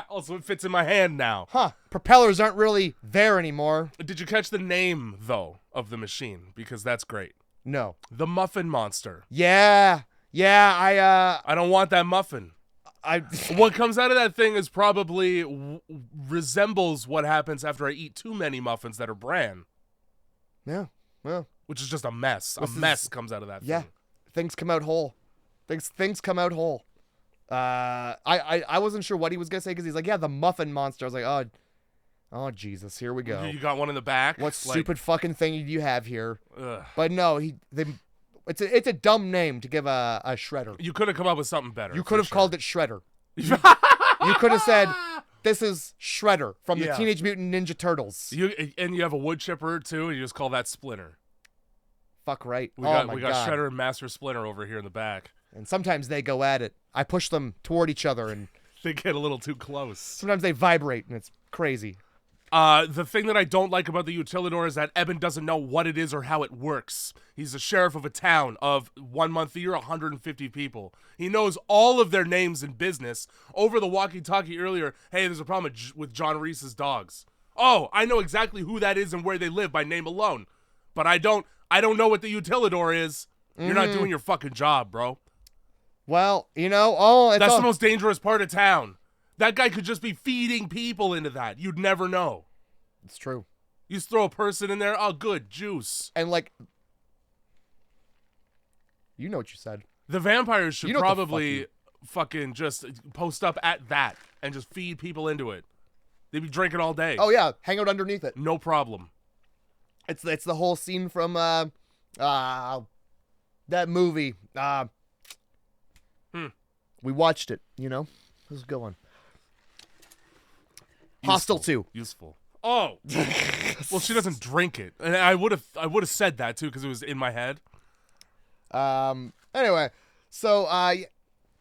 Also, it fits in my hand now. Huh. Propellers aren't really there anymore. Did you catch the name, though, of the machine? Because that's great. No. The Muffin Monster. Yeah, I don't want that muffin. What comes out of that thing is probably resembles what happens after I eat too many muffins that are bran. Yeah, well. Which is just a mess. A mess comes out of that thing. Yeah, things come out whole. Things come out whole. I wasn't sure what he was gonna say because he's like, yeah, the Muffin Monster. I was like, oh Jesus, here we go. You got one in the back. What stupid fucking thing do you have here? Ugh. But no, it's a dumb name to give a shredder. You could have come up with something better. You could have called it Shredder. You could have said, this is Shredder from the Teenage Mutant Ninja Turtles. You have a wood chipper too, and you just call that Splinter. Fuck right. We got Shredder and Master Splinter over here in the back. And sometimes they go at it. I push them toward each other, and they get a little too close. Sometimes they vibrate, and it's crazy. The thing that I don't like about the Utilidor is that Eben doesn't know what it is or how it works. He's the sheriff of a town of 1 month a year, 150 people. He knows all of their names and business. Over the walkie-talkie earlier, hey, there's a problem with John Reese's dogs. Oh, I know exactly who that is and where they live by name alone. But I don't know what the Utilidor is. You're not doing your fucking job, bro. Well, that's the most dangerous part of town. That guy could just be feeding people into that. You'd never know. It's true. You just throw a person in there, oh, good, juice. And you know what you said. The vampires should probably fucking just post up at that and just feed people into it. They'd be drinking all day. Oh, yeah, hang out underneath it. No problem. It's the whole scene from that movie. We watched it, This is a good one. Hostel 2. Useful. Oh. Well, she doesn't drink it. And I would have said that too because it was in my head. Anyway, so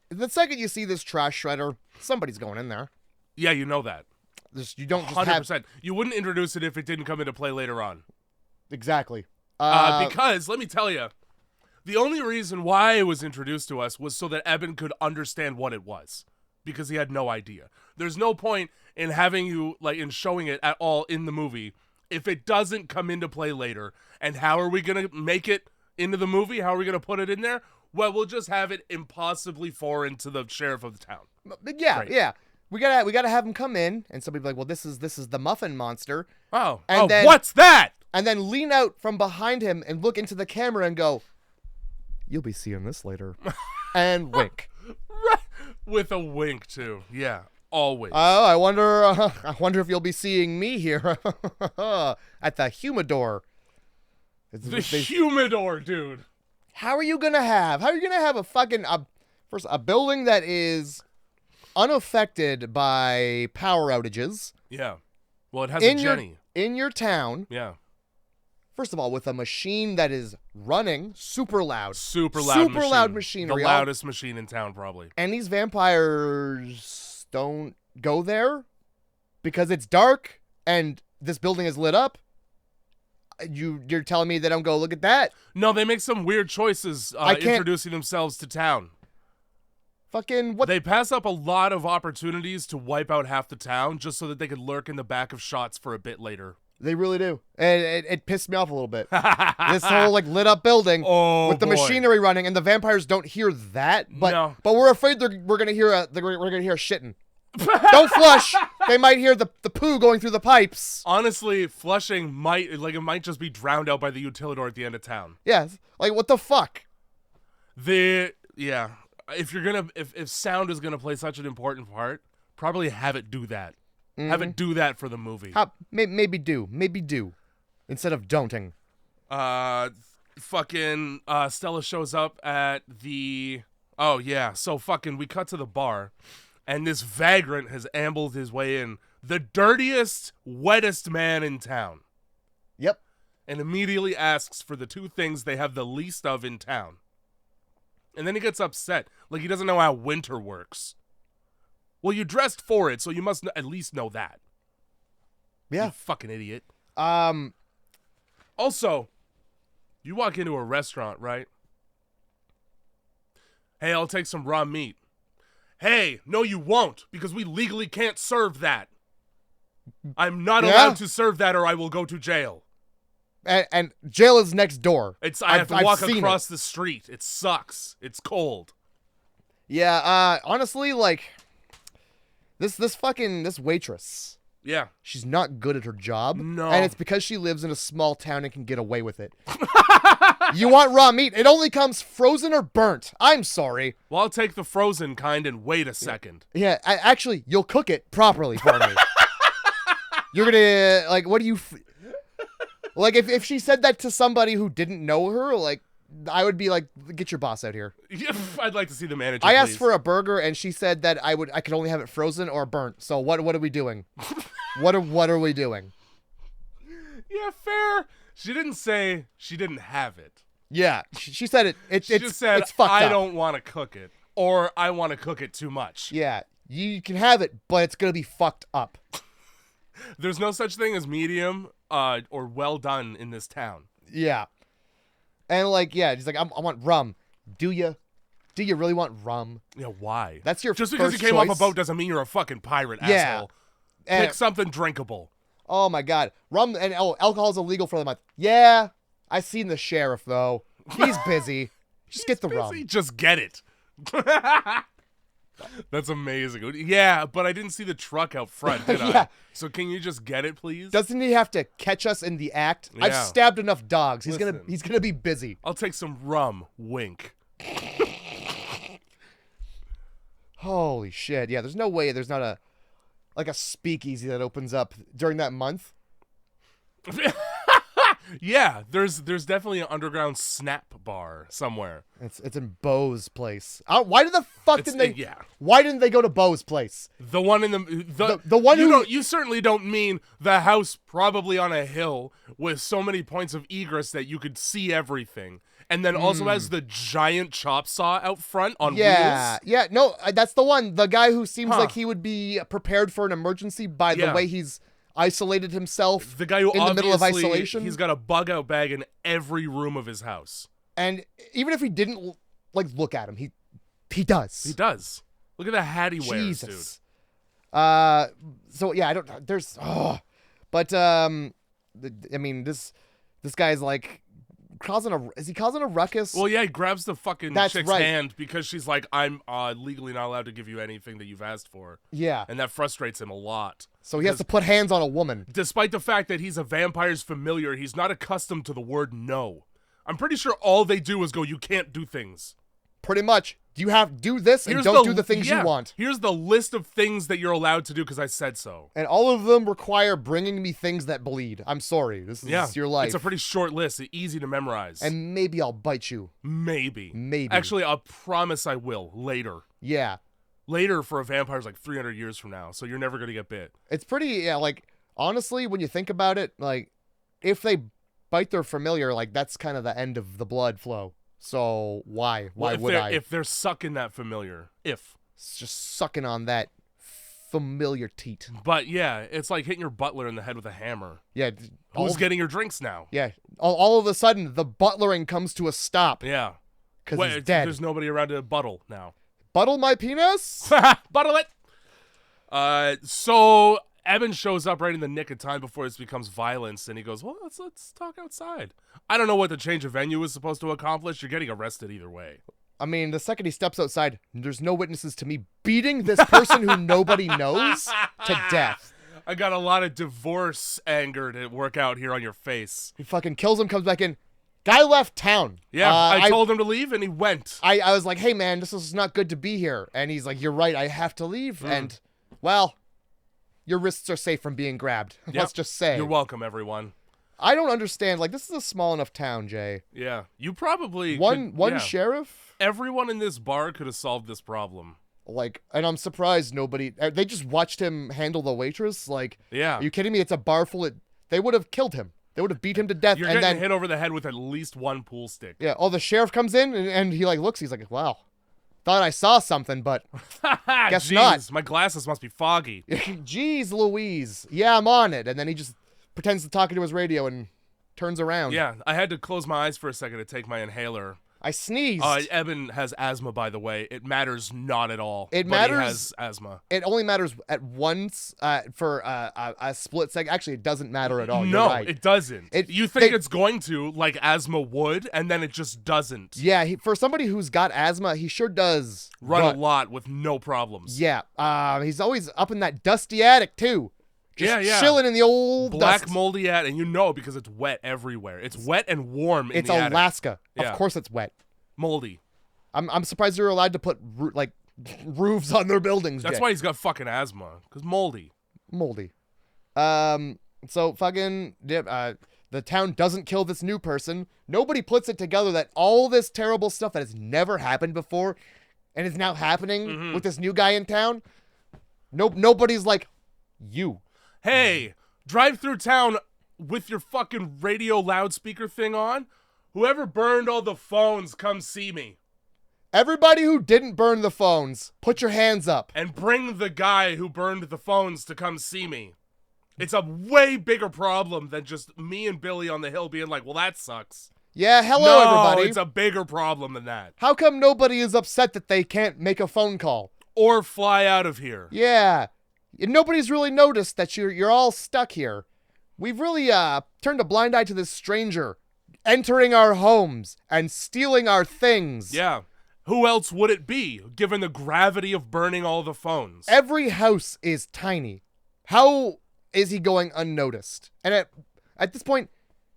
the second you see this trash shredder, somebody's going in there. Yeah, you know that. You don't just 100%. You wouldn't introduce it if it didn't come into play later on. Exactly. Because let me tell you, the only reason why it was introduced to us was so that Eben could understand what it was, because he had no idea. There's no point in having you in showing it at all in the movie if it doesn't come into play later. And how are we gonna make it into the movie? How are we gonna put it in there? Well, we'll just have it impossibly foreign to the sheriff of the town. Yeah, right. Yeah. We gotta have him come in, and somebody be like, "Well, this is the Muffin Monster." Oh, then, what's that? And then lean out from behind him and look into the camera and go, "You'll be seeing this later," and wink. With a wink too. Yeah, always. Oh, I wonder if you'll be seeing me here at the humidor. The humidor, dude. How are you gonna have a fucking a building that is unaffected by power outages? Yeah. Well, it has a Jenny. In your town. Yeah. First of all, with a machine that is running super loud. Super loud machinery. The loudest machine in town, probably. And these vampires don't go there because it's dark and this building is lit up. You're telling me they don't go look at that? No, they make some weird choices introducing themselves to town. Fucking what? They pass up a lot of opportunities to wipe out half the town just so that they could lurk in the back of shots for a bit later. They really do. And it pissed me off a little bit. This whole like lit up building with the machinery running, and the vampires don't hear that, but we're afraid we're gonna hear shitting. Don't flush. They might hear the poo going through the pipes. Honestly, flushing might just be drowned out by the utilidor at the end of town. Yeah, like what the fuck? If sound is gonna play such an important part, probably have it do that. Mm-hmm. Have it do that for the movie. Maybe do instead of don'ting. Stella shows up at the. Oh yeah, so we cut to the bar. And this vagrant has ambled his way in, the dirtiest, wettest man in town. Yep. And immediately asks for the two things they have the least of in town. And then he gets upset, like he doesn't know how winter works. Well, you dressed for it, so you must at least know that. Yeah. You fucking idiot. Also, you walk into a restaurant, right? Hey, I'll take some raw meat. Hey, no you won't, because we legally can't serve that. I'm not allowed to serve that or I will go to jail. And jail is next door. I have to walk across the street. It sucks. It's cold. Yeah, honestly, like, this waitress. Yeah. She's not good at her job. No. And it's because she lives in a small town and can get away with it. You want raw meat? It only comes frozen or burnt. I'm sorry. Well, I'll take the frozen kind and wait a second. Yeah, actually, you'll cook it properly for me. You're gonna, like, what do you... Like, if she said that to somebody who didn't know her, like, I would be like, get your boss out here. I'd like to see the manager, I asked for a burger, and she said that I could only have it frozen or burnt. So what are we doing? What are we doing? Yeah, fair. She didn't say she didn't have it. Yeah, she said it. She just said, it's fucked up. I don't want to cook it, or I want to cook it too much. Yeah, you can have it, but it's gonna be fucked up. There's no such thing as medium or well done in this town. Yeah. And like, yeah, he's like, I want rum. Do you really want rum? Yeah, why? That's your just because you came off a boat doesn't mean you're a fucking pirate, asshole. Pick something drinkable. Oh my god, rum and alcohol is illegal for the month. Yeah, I seen the sheriff though. He's busy. Just get the rum. Just get it. That's amazing. Yeah, but I didn't see the truck out front, did I? So can you just get it, please? Doesn't he have to catch us in the act? Yeah. I've stabbed enough dogs. He's gonna be busy. I'll take some rum. Wink. Holy shit! Yeah, there's no way there's not a speakeasy that opens up during that month. Yeah, there's definitely an underground snap bar somewhere. It's in Beau's place. Why did the fuck didn't they? Yeah. Why didn't they go to Beau's place? The one in the one you certainly don't mean the house probably on a hill with so many points of egress that you could see everything, and then also has the giant chop saw out front on wheels. Yeah, no, that's the one. The guy who seems like he would be prepared for an emergency by the way he's isolated himself. The guy who in the middle of isolation. He's got a bug out bag in every room of his house. And even if he didn't look at him, he does. He does. Look at the hat he wears, dude. So yeah, I don't. There's. But I mean, this guy's like is he causing a ruckus? Well, yeah, he grabs the fucking chick's hand because she's like, I'm legally not allowed to give you anything that you've asked for. Yeah. And that frustrates him a lot. So he has to put hands on a woman. Despite the fact that he's a vampire's familiar, he's not accustomed to the word no. I'm pretty sure all they do is go, you can't do things. Pretty much. You have do this and don't do the things you want. Here's the list of things that you're allowed to do because I said so. And all of them require bringing me things that bleed. I'm sorry. This is your life. It's a pretty short list. It's easy to memorize. And maybe I'll bite you. Maybe. Maybe. Actually, I'll promise I will later. Yeah. Later for a vampire's like 300 years from now, so you're never going to get bit. It's pretty, honestly, when you think about it, like, if they bite their familiar, like, that's kind of the end of the blood flow. So why? Why would I? If they're sucking that familiar. It's just sucking on that familiar teat. But yeah, it's like hitting your butler in the head with a hammer. Yeah. Who's getting your drinks now? Yeah. All of a sudden, the butlering comes to a stop. Yeah. Because he's dead. There's nobody around to buttle now. Buttle my penis? Buttle it! So Eben shows up right in the nick of time before this becomes violence, and he goes, well, let's talk outside. I don't know what the change of venue is supposed to accomplish. You're getting arrested either way. I mean, the second he steps outside, there's no witnesses to me beating this person who nobody knows to death. I got a lot of divorce anger to work out here on your face. He fucking kills him, comes back in. Guy left town. Yeah, I told him to leave, and he went. I was like, hey, man, this is not good to be here. And he's like, you're right, I have to leave. And, well, your wrists are safe from being grabbed. Yep. Let's just say. You're welcome, everyone. I don't understand. Like, this is a small enough town, Jay. Yeah, you probably One sheriff? Everyone in this bar could have solved this problem. Like, and I'm surprised nobody... They just watched him handle the waitress? Like, yeah. Are you kidding me? It's a bar full of... They would have killed him. They would have beat him to death. You're getting hit over the head with at least one pool stick. Yeah, the sheriff comes in, and he, like, looks. He's like, wow, thought I saw something, but guess not. My glasses must be foggy. Jeez Louise. Yeah, I'm on it. And then he just pretends to talk into his radio and turns around. Yeah, I had to close my eyes for a second to take my inhaler. I sneezed. Eben has asthma, by the way. It matters not at all. It matters. He has asthma. It only matters at once for a split second. Actually, it doesn't matter at all. No, You're right. It doesn't. You think it's going to, like asthma would, and then it just doesn't. Yeah, for somebody who's got asthma, he sure does run a lot with no problems. Yeah, he's always up in that dusty attic too. Just chilling in the old black dust. moldy attic, and you know because it's wet everywhere. It's wet and warm in the attic. It's Alaska. Yeah. Of course it's wet. Moldy. I'm surprised you're allowed to put like roofs on their buildings. That's why he's got fucking asthma, because moldy. Moldy. So fucking the town doesn't kill this new person. Nobody puts it together that all this terrible stuff that has never happened before and is now happening with this new guy in town. Nobody's like, you. Hey, drive through town with your fucking radio loudspeaker thing on. Whoever burned all the phones, come see me. Everybody who didn't burn the phones, put your hands up. And bring the guy who burned the phones to come see me. It's a way bigger problem than just me and Billy on the hill being like, well, that sucks. Yeah, hello, everybody. No, it's a bigger problem than that. How come nobody is upset that they can't make a phone call? Or fly out of here. Yeah. Nobody's really noticed that you're all stuck here. We've really turned a blind eye to this stranger entering our homes and stealing our things. Yeah. Who else would it be, given the gravity of burning all the phones? Every house is tiny. How is he going unnoticed? And at this point,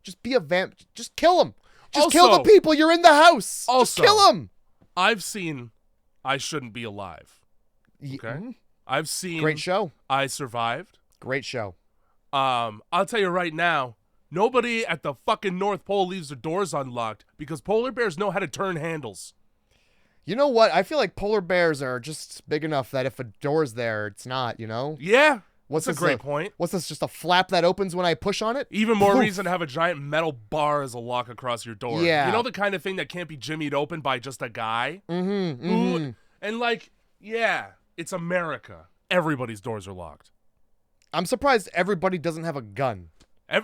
just be a vamp. Just kill him. Just kill the people. You're in the house. Just kill him. I've seen I Shouldn't Be Alive. Okay? I've seen... Great show. I Survived. Great show. I'll tell you right now, nobody at the fucking North Pole leaves their doors unlocked because polar bears know how to turn handles. You know what? I feel like polar bears are just big enough that if a door's there, it's not, you know? Yeah. That's a great point. What's this, just a flap that opens when I push on it? Even more reason to have a giant metal bar as a lock across your door. Yeah. You know the kind of thing that can't be jimmied open by just a guy? Mm-hmm. And like, yeah, it's America. Everybody's doors are locked. I'm surprised everybody doesn't have a gun.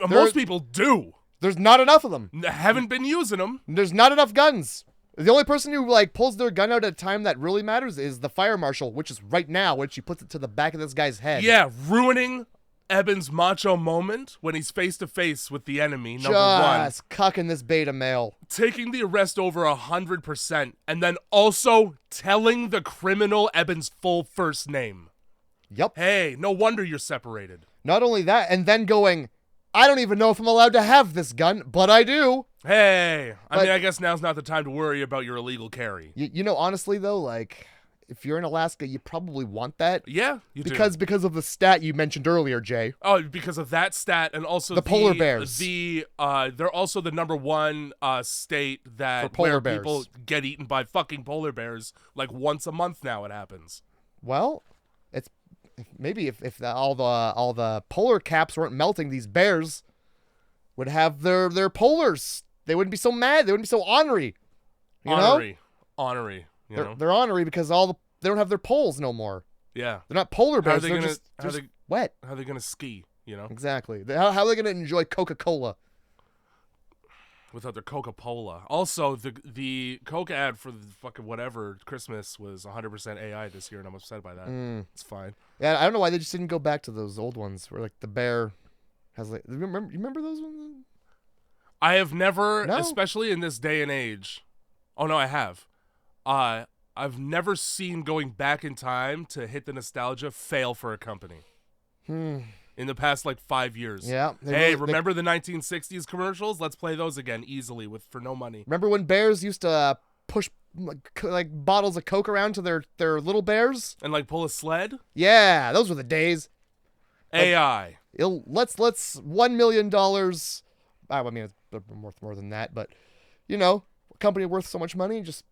Most people do. There's not enough of them. Haven't been using them. There's not enough guns. The only person who like pulls their gun out at a time that really matters is the fire marshal, which is right now when she puts it to the back of this guy's head. Yeah, ruining Eben's macho moment when he's face to face with the enemy, number one. Just cucking this beta male. Taking the arrest over 100%, and then also telling the criminal Eben's full first name. Yep. Hey, no wonder you're separated. Not only that, and then going, I don't even know if I'm allowed to have this gun, but I do. Hey, I mean, I guess now's not the time to worry about your illegal carry. You know, honestly, though, like, if you're in Alaska, you probably want that. Yeah, you do. Because of the stat you mentioned earlier, Jay. Oh, because of that stat, and also the polar bears. They're also the number one state that where bears. People get eaten by fucking polar bears. Like once a month now, it happens. Well, maybe if all the polar caps weren't melting, these bears would have their polars. They wouldn't be so mad. They wouldn't be so ornery. Ornery. They're ornery because they don't have their poles no more. Yeah. They're not polar bears. They're just wet. How are they gonna ski? Exactly. How are they gonna enjoy Coca-Cola without their Coca-Cola? Also, the Coke ad for the fucking whatever Christmas was 100% AI this year, and I'm upset by that. It's fine. Yeah, I don't know why they just didn't go back to those old ones where like the bear has like. You remember those ones? I have never, No? especially in this day and age. Oh no, I have. I've never seen going back in time to hit the nostalgia fail for a company. In the past, like 5 years. Yeah. Remember the 1960s commercials? Let's play those again easily for no money. Remember when bears used to push like bottles of Coke around to their little bears? And like pull a sled? Yeah, those were the days. AI. Let's $1 million. I mean, it's worth more than that, but a company worth so much money, just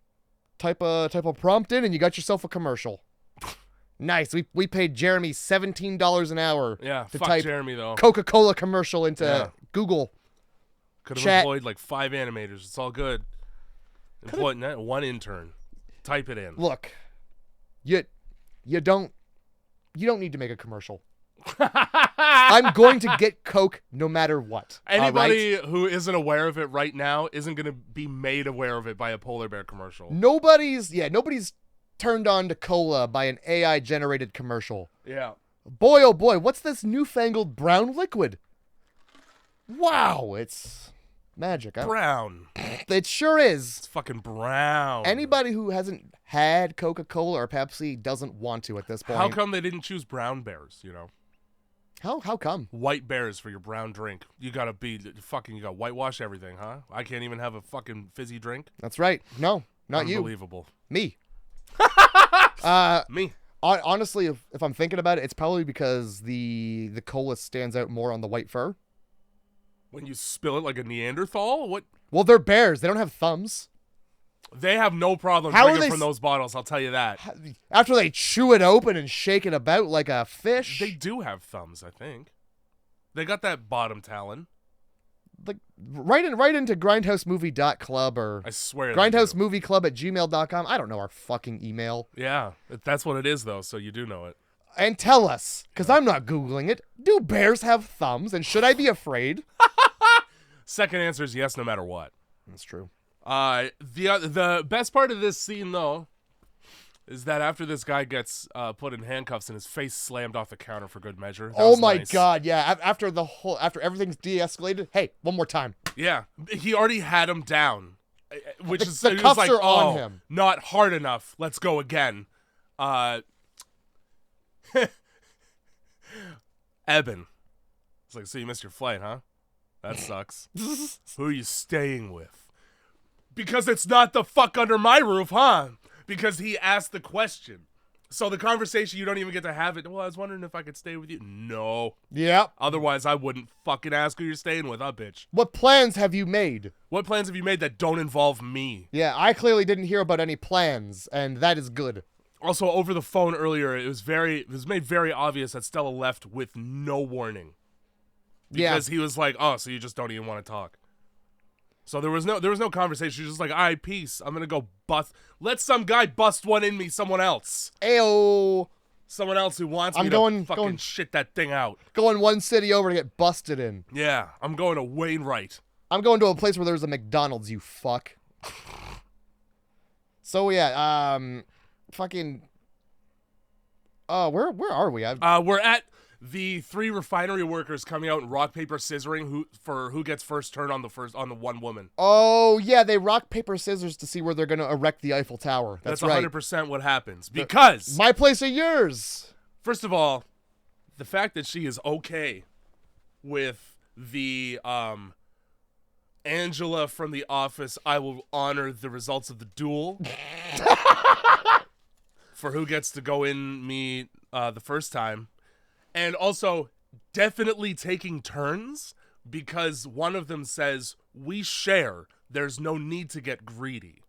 type a prompt in and you got yourself a commercial. Nice. We paid Jeremy $17 an hour. Yeah, to fuck type Jeremy though. Coca-Cola commercial into Google. Could have Chat. employed like 5 animators. It's all good. Employed one intern. Type it in. Look, you don't need to make a commercial. I'm going to get Coke no matter what. Anybody who isn't aware of it right now isn't going to be made aware of it by a polar bear commercial. Nobody's turned on to cola by an AI generated commercial. Yeah. Boy, oh boy, what's this newfangled brown liquid? Wow, it's magic. Brown. It sure is. It's fucking brown. Anybody who hasn't had Coca-Cola or Pepsi doesn't want to at this point. How come they didn't choose brown bears, How come? White bears for your brown drink. You gotta whitewash everything, huh? I can't even have a fucking fizzy drink. That's right. No, not you. Unbelievable. Me. Me. Honestly, if I'm thinking about it, it's probably because the cola stands out more on the white fur. When you spill it like a Neanderthal? What? Well, they're bears. They don't have thumbs. They have no problem How are drinking they from those bottles, I'll tell you that. After they chew it open and shake it about like a fish. They do have thumbs, I think. They got that bottom talon. Like right into grindhousemovie.club or I swear. grindhousemovieclub@gmail.com. I don't know our fucking email. Yeah, that's what it is though, so you do know it. And tell us, because I'm not Googling it, do bears have thumbs and should I be afraid? Second answer is yes, no matter what. That's true. The best part of this scene though is that after this guy gets put in handcuffs and his face slammed off the counter for good measure. Oh my God, yeah. After everything's de-escalated, hey, one more time. Yeah, he already had him down, which the is cuffs like, are on him. Not hard enough. Let's go again. Eben, it's like, so you missed your flight, huh? That sucks. Who are you staying with? Because it's not the fuck under my roof, huh? Because he asked the question. So the conversation, you don't even get to have it. Well, I was wondering if I could stay with you. No. Yep. Otherwise, I wouldn't fucking ask who you're staying with, huh, bitch? What plans have you made? What plans have you made that don't involve me? Yeah, I clearly didn't hear about any plans, and that is good. Also, over the phone earlier, it was made very obvious that Stella left with no warning. Because he was like, oh, so you just don't even want to talk. So there was no conversation. She was just like, all right, peace. I'm going to go let some guy bust one in me, someone else. Ayo. Someone else who wants me to fucking shit that thing out. Going one city over to get busted in. Yeah, I'm going to Wainwright. I'm going to a place where there's a McDonald's, you fuck. So yeah, fucking. Oh, where are we? We're at the 3 refinery workers coming out and rock paper scissoring who gets first turn on the one woman. Oh yeah, they rock paper scissors to see where they're gonna erect the Eiffel Tower. That's right. 100% what happens because my place or yours. First of all, the fact that she is okay with the Angela from The Office, I will honor the results of the duel for who gets to go in me the first time. And also, definitely taking turns, because one of them says, we share, there's no need to get greedy.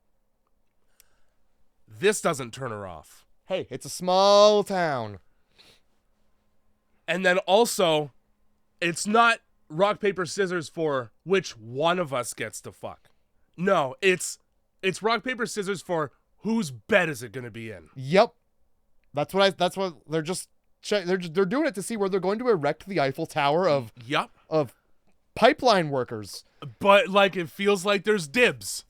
This doesn't turn her off. Hey, it's a small town. And then also, it's not rock, paper, scissors for which one of us gets to fuck. No, it's rock, paper, scissors for whose bed is it going to be in. Yep. That's what they're just they're doing it to see where they're going to erect the Eiffel Tower of pipeline workers. But like it feels like there's dibs.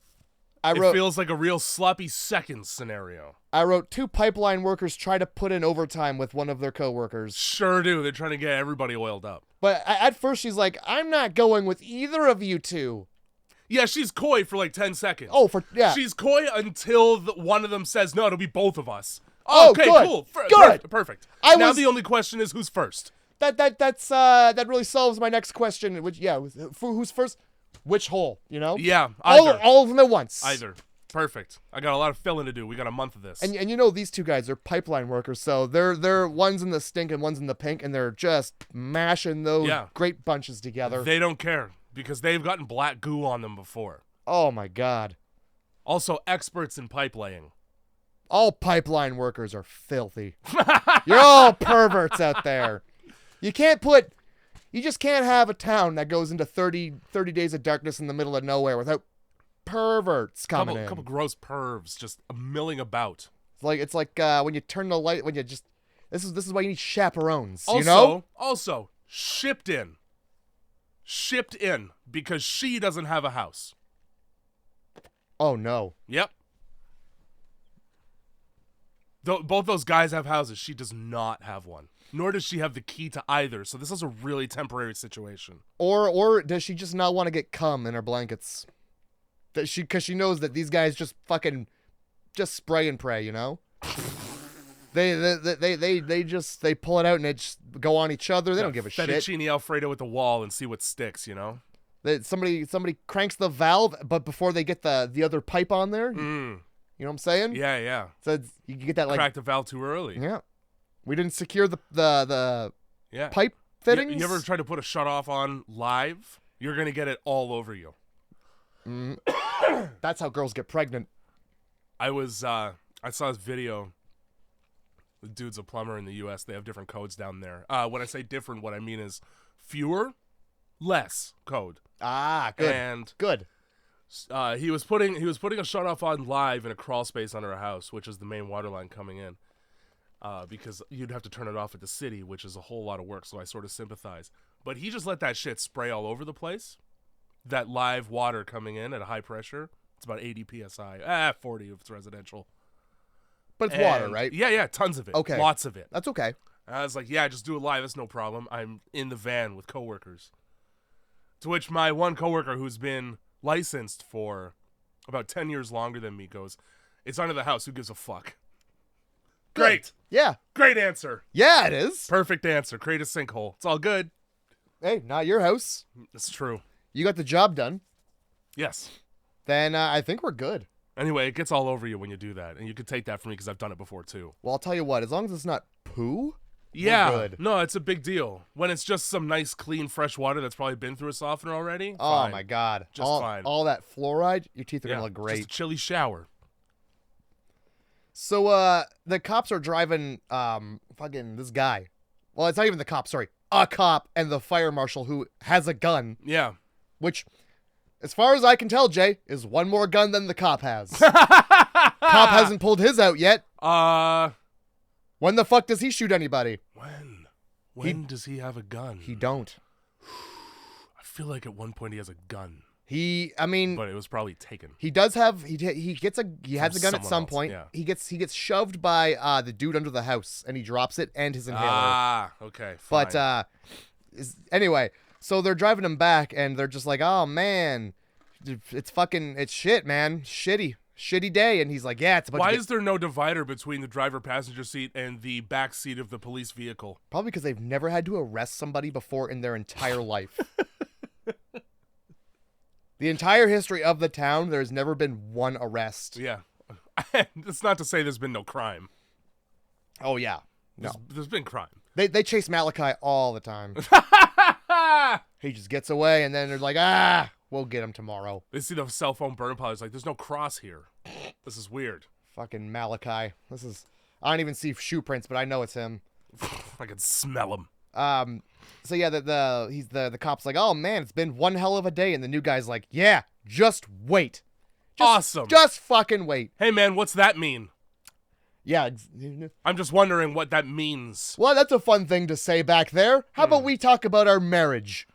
It feels like a real sloppy seconds scenario. I wrote 2 pipeline workers try to put in overtime with one of their coworkers. Sure do. They're trying to get everybody oiled up. But at first she's like, I'm not going with either of you 2. Yeah, she's coy for like 10 seconds. Oh, yeah. She's coy until one of them says, no, it'll be both of us. Oh, okay, good. Cool. Good. Perfect. Now the only question is who's first. That really solves my next question. Which, who's first? Which hole? You know? Yeah. All of them at once. Either. Perfect. I got a lot of filling to do. We got a month of this. And you know these 2 guys are pipeline workers, so they're one's in the stink and one's in the pink, and they're just mashing those great bunches together. They don't care because they've gotten black goo on them before. Oh my God. Also, experts in pipe laying. All pipeline workers are filthy. You're all perverts out there. You just can't have a town that goes into 30 days of darkness in the middle of nowhere without perverts coming in. Couple gross pervs just milling about. It's like when you turn the light, this is why you need chaperones, you know? Also, shipped in because she doesn't have a house. Oh no. Yep. Both those guys have houses. She does not have one. Nor does she have the key to either. So this is a really temporary situation. Or does she just not want to get cum in her blankets? Because she knows that these guys just fucking spray and pray, you know? They pull it out and they just go on each other. They don't give a shit. Fettuccine Alfredo at the wall and see what sticks, you know? Somebody cranks the valve, but before they get the other pipe on there. You know what I'm saying? Yeah. So you get that like crack the valve too early. Yeah. We didn't secure the pipe fittings. You ever try to put a shut off on live? You're gonna get it all over you. That's how girls get pregnant. I saw this video. The dude's a plumber in the U.S. They have different codes down there. When I say different, what I mean is fewer, less code. Ah, good. And good. He was putting a shut off on live in a crawl space under a house, which is the main water line coming in. Because you'd have to turn it off at the city, which is a whole lot of work. So I sort of sympathize. But he just let that shit spray all over the place. That live water coming in at a high pressure. It's about 80 psi. 40 if it's residential. But it's water, right? Yeah, tons of it. Okay. Lots of it. That's okay. I was like, yeah, just do it live. That's no problem. I'm in the van with coworkers. To which my one coworker who's been licensed for about 10 years longer than me goes, it's under the house. Who gives a fuck? Good. Great. Yeah. Great answer. Yeah, it is. Perfect answer. Create a sinkhole. It's all good. Hey, not your house. It's true. You got the job done. Yes. Then I think we're good. Anyway, it gets all over you when you do that. And you can take that from me because I've done it before too. Well, I'll tell you what. As long as it's not poo, yeah. we're good. No, it's a big deal. When it's just some nice, clean, fresh water that's probably been through a softener already. Oh, fine. my God. Just fine. All that fluoride, your teeth are going to look great. Just a chilly shower. So, the cops are driving, fucking this guy. Well, it's not even the cop, sorry. A cop and the fire marshal who has a gun. Yeah. Which, as far as I can tell, Jay, is one more gun than the cop has. Cop hasn't pulled his out yet. When the fuck does he shoot anybody? When does he have a gun? He don't. I feel like at one point he has a gun. But it was probably taken. He does have he has a gun at some point. Yeah. He gets shoved by the dude under the house and he drops it and his inhaler. Okay. Fine. But anyway, so they're driving him back and they're just like, "Oh man, it's shit, man. Shitty day." And he's like, "Yeah, it's about Why is there no divider between the driver passenger seat and the back seat of the police vehicle?" Probably because they've never had to arrest somebody before in their entire life. The entire history of the town, there's never been one arrest. Yeah. It's not to say there's been no crime. Oh, yeah. No. There's been crime. They chase Malachi all the time. He just gets away, and then they're like, we'll get him tomorrow. They see the cell phone burn pile. It's like, there's no cross here. This is weird. Fucking Malachi. I don't even see shoe prints, but I know it's him. I can smell him. So yeah, the cop's like, oh man, it's been one hell of a day, and the new guy's like, yeah, just wait. Awesome. Just fucking wait. Hey man, what's that mean? Yeah. I'm just wondering what that means. Well, that's a fun thing to say back there. How about we talk about our marriage?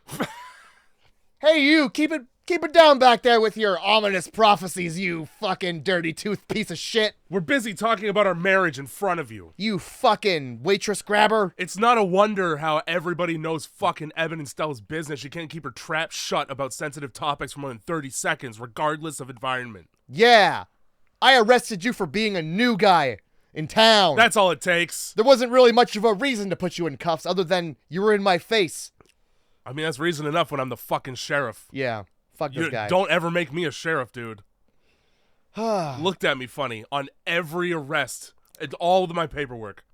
Hey, you, keep it down back there with your ominous prophecies, you fucking dirty tooth piece of shit. We're busy talking about our marriage in front of you. You fucking waitress grabber. It's not a wonder how everybody knows fucking Eben and Stella's business. She can't keep her trap shut about sensitive topics for more than 30 seconds, regardless of environment. Yeah. I arrested you for being a new guy in town. That's all it takes. There wasn't really much of a reason to put you in cuffs other than you were in my face. I mean, that's reason enough when I'm the fucking sheriff. Yeah. Fuck this guy. Don't ever make me a sheriff, dude. Looked at me funny on every arrest. All of my paperwork.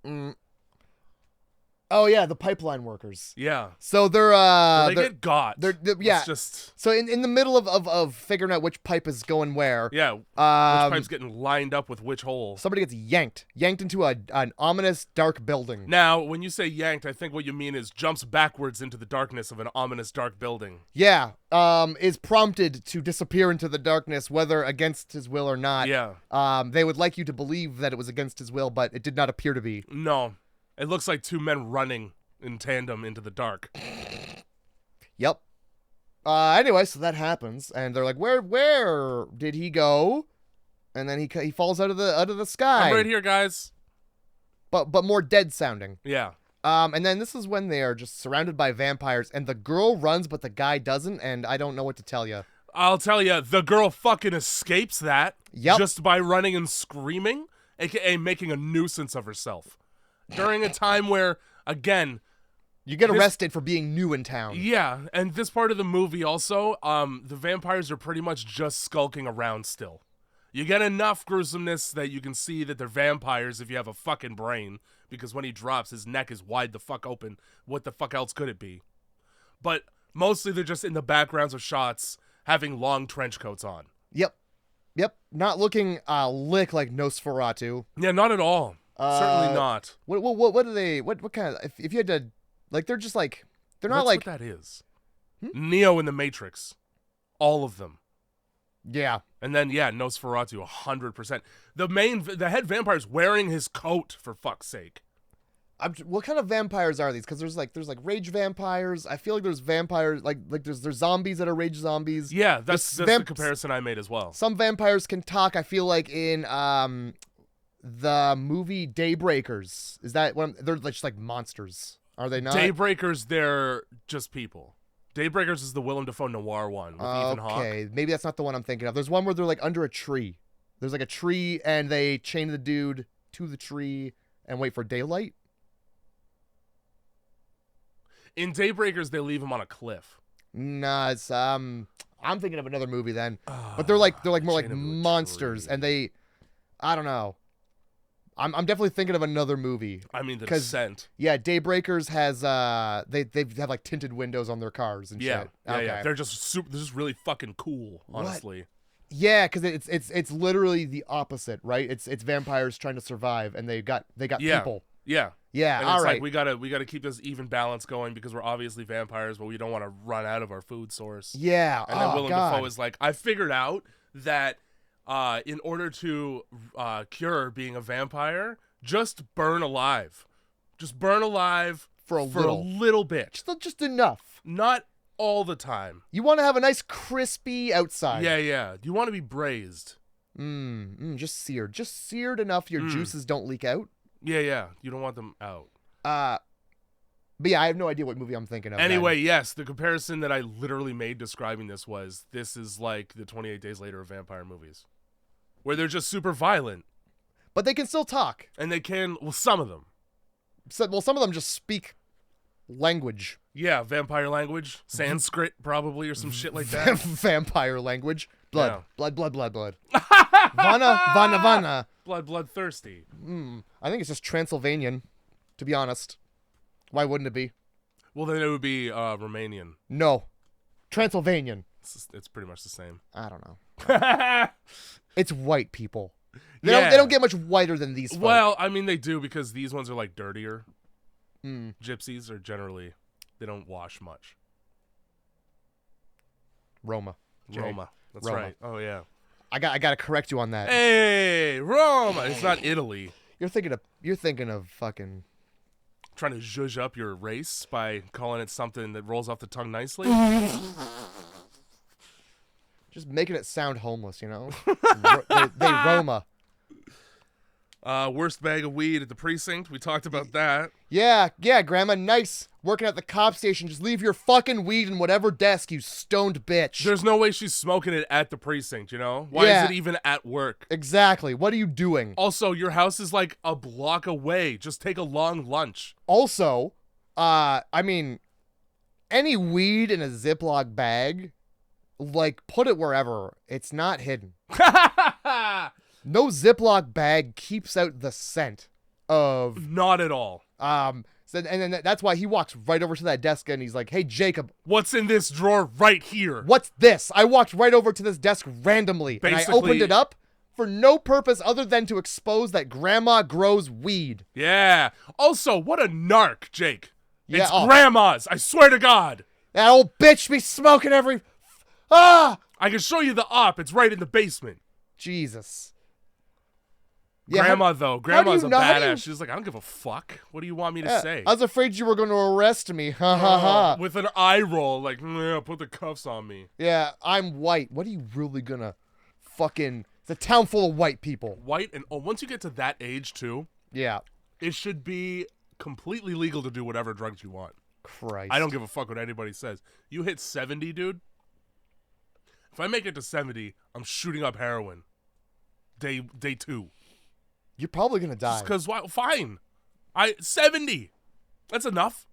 Oh yeah, the pipeline workers. Yeah. So they're they get got. Yeah. It's just so in the middle of figuring out which pipe is going where. Yeah. Which pipe's getting lined up with which hole. Somebody gets yanked into an ominous dark building. Now, when you say yanked, I think what you mean is jumps backwards into the darkness of an ominous dark building. Yeah. Is prompted to disappear into the darkness, whether against his will or not. Yeah. They would like you to believe that it was against his will, but it did not appear to be. No. It looks like two men running in tandem into the dark. Yep. Anyway, so that happens, and they're like, "Where did he go?" And then he falls out of the sky. I'm right here, guys. But more dead sounding. Yeah. And then this is when they are just surrounded by vampires, and the girl runs, but the guy doesn't, and I don't know what to tell you. I'll tell you, the girl fucking escapes that. Yep. Just by running and screaming, aka making a nuisance of herself. During a time where, again, you get arrested for being new in town. Yeah, and this part of the movie also, the vampires are pretty much just skulking around still. You get enough gruesomeness that you can see that they're vampires if you have a fucking brain, because when he drops, his neck is wide the fuck open. What the fuck else could it be? But mostly they're just in the backgrounds of shots, having long trench coats on. Yep. Not looking a lick like Nosferatu. Yeah, not at all. Certainly not. What do they? What kind of? If you had to, like, they're just like they're not like what that is. Neo in the Matrix, all of them. Yeah. And then Nosferatu 100%. The head vampire's wearing his coat, for fuck's sake. What kind of vampires are these? Because there's rage vampires. I feel like there's vampires like there's zombies that are rage zombies. Yeah, that's the comparison I made as well. Some vampires can talk. I feel like in the movie Daybreakers. Is that one? They're just like monsters, are they not? Daybreakers, they're just people. Daybreakers is the Willem Dafoe noir one with Ethan Hawke. Okay, maybe that's not the one I'm thinking of. There's one where they're like under a tree. There's like a tree and they chain the dude to the tree and wait for daylight. In Daybreakers, they leave him on a cliff. Nah, it's I'm thinking of another movie then. But they're like more like monsters, and I don't know. I'm definitely thinking of another movie. I mean, The Descent. Yeah, Daybreakers has they have like tinted windows on their cars and shit. Yeah. They're just really fucking cool, honestly. What? Yeah, because it's literally the opposite, right? It's vampires trying to survive, and they got people. Yeah. Yeah, and all it's right. Like we gotta keep this even balance going because we're obviously vampires, but we don't want to run out of our food source. Yeah. And then Willem Dafoe is like, I figured out that in order to cure being a vampire, just burn alive. Just burn alive for a little bit. Just enough. Not all the time. You want to have a nice crispy outside. Yeah. You want to be braised. Just seared. Just seared enough your juices don't leak out. Yeah. You don't want them out. But yeah, I have no idea what movie I'm thinking of. Anyway, yes, the comparison that I literally made describing this is like the 28 Days Later of vampire movies. Where they're just super violent. But they can still talk. And they can, some of them. Some of them just speak language. Yeah, vampire language. Sanskrit, probably, or some shit like that. Vampire language. Blood. Yeah. Blood. Vana. Blood thirsty. I think it's just Transylvanian, to be honest. Why wouldn't it be? Well, then it would be Romanian. No. Transylvanian. It's pretty much the same. I don't know. It's white people. They don't get much whiter than these folks. Well, I mean, they do because these ones are like dirtier. Gypsies are generally, they don't wash much. Roma. Jay. Roma. That's Roma. right. Oh, yeah. I got to correct you on that. Hey, Roma. It's not Italy. You're thinking of fucking Trying to zhuzh up your race by calling it something that rolls off the tongue nicely. just making it sound homeless, you know? they Roma. Worst bag of weed at the precinct. We talked about that. Yeah, Grandma, nice. Working at the cop station. Just leave your fucking weed in whatever desk, you stoned bitch. There's no way she's smoking it at the precinct, you know? Why is it even at work? Exactly. What are you doing? Also, your house is like a block away. Just take a long lunch. Also, I mean, any weed in a Ziploc bag, like, put it wherever. It's not hidden. No Ziploc bag keeps out the scent of... Not at all. And then that's why he walks right over to that desk and he's like, hey, Jacob. What's in this drawer right here? What's this? I walked right over to this desk randomly. And I opened it up for no purpose other than to expose that Grandma grows weed. Yeah. Also, what a narc, Jake. Yeah, it's Grandma's. I swear to God. That old bitch be smoking every... Ah! I can show you the op. It's right in the basement. Jesus. Yeah, Grandma's a badass. She's like, I don't give a fuck. What do you want me to say? I was afraid you were going to arrest me. Ha ha ha. With an eye roll, like, put the cuffs on me. Yeah, I'm white. What are you really going to fucking... It's a town full of white people. White, and once you get to that age, too. Yeah. It should be completely legal to do whatever drugs you want. Christ. I don't give a fuck what anybody says. You hit 70, dude. If I make it to 70, I'm shooting up heroin. Day 2. You're probably going to die. Because, fine. 70. That's enough.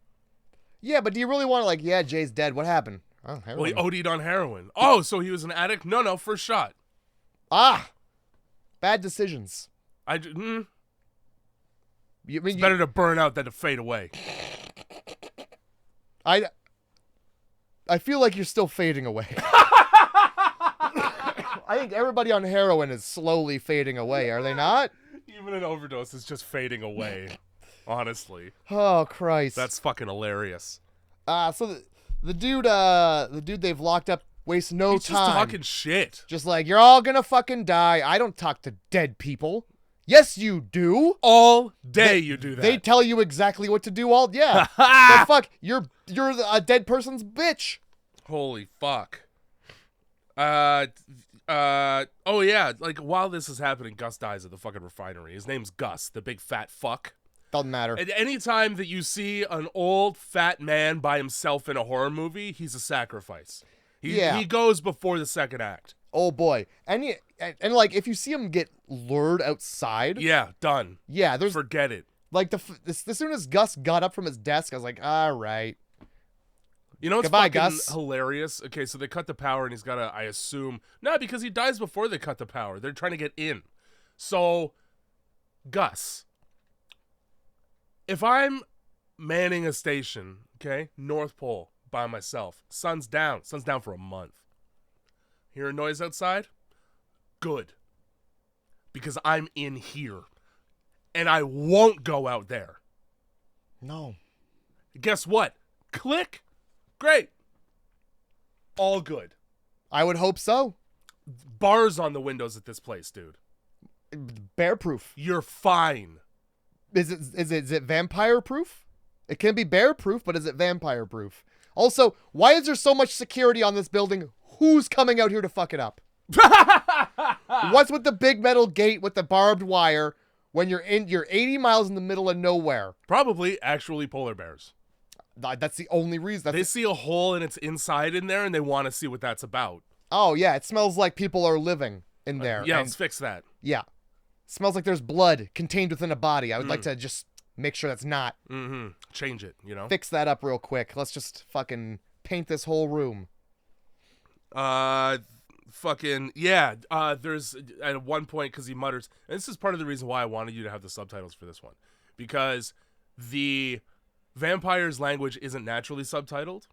Yeah, but do you really want to, like, yeah, Jay's dead. What happened? Oh, heroin. Well, he OD'd on heroin. Oh, so he was an addict? No, first shot. Ah. Bad decisions. It's better to burn out than to fade away. I feel like you're still fading away. I think everybody on heroin is slowly fading away, are they not? Even an overdose is just fading away, honestly. Oh, Christ. That's fucking hilarious. So the dude they've locked up wastes no time. He's just talking shit. Just like, you're all gonna fucking die. I don't talk to dead people. Yes, you do. All day you do that. They tell you exactly what to do all... Yeah. But fuck, you're a dead person's bitch. Holy fuck. Oh yeah, like while this is happening, Gus dies at the fucking refinery. His name's Gus, the big fat fuck. Doesn't matter. And any time that you see an old fat man by himself in a horror movie, he's a sacrifice. He goes before the second act. Oh boy. And like if you see him get lured outside, yeah, done. Yeah, forget it. Like as soon as Gus got up from his desk, I was like, all right. You know what's Goodbye, fucking Gus. hilarious? Okay, so they cut the power and he's got to, I assume... No, because he dies before they cut the power. They're trying to get in. So, Gus, if I'm manning a station, okay, North Pole, by myself, sun's down for a month. Hear a noise outside? Good. Because I'm in here. And I won't go out there. No. Guess what? Click. Great. All good. I would hope so. Bars on the windows at this place, dude. Bear proof. You're fine. Is it vampire proof? It can be bear proof, but is it vampire proof? Also, why is there so much security on this building? Who's coming out here to fuck it up? What's with the big metal gate with the barbed wire when you're 80 miles in the middle of nowhere? Probably actually polar bears. That's the only reason. They see a hole and it's inside in there and they want to see what that's about. Oh, yeah. It smells like people are living in there. Yeah, let's fix that. Yeah. It smells like there's blood contained within a body. I would like to just make sure that's not. Mm-hmm. Change it, you know? Fix that up real quick. Let's just fucking paint this whole room. There's at one point, because he mutters, and this is part of the reason why I wanted you to have the subtitles for this one, because the vampire's language isn't naturally subtitled.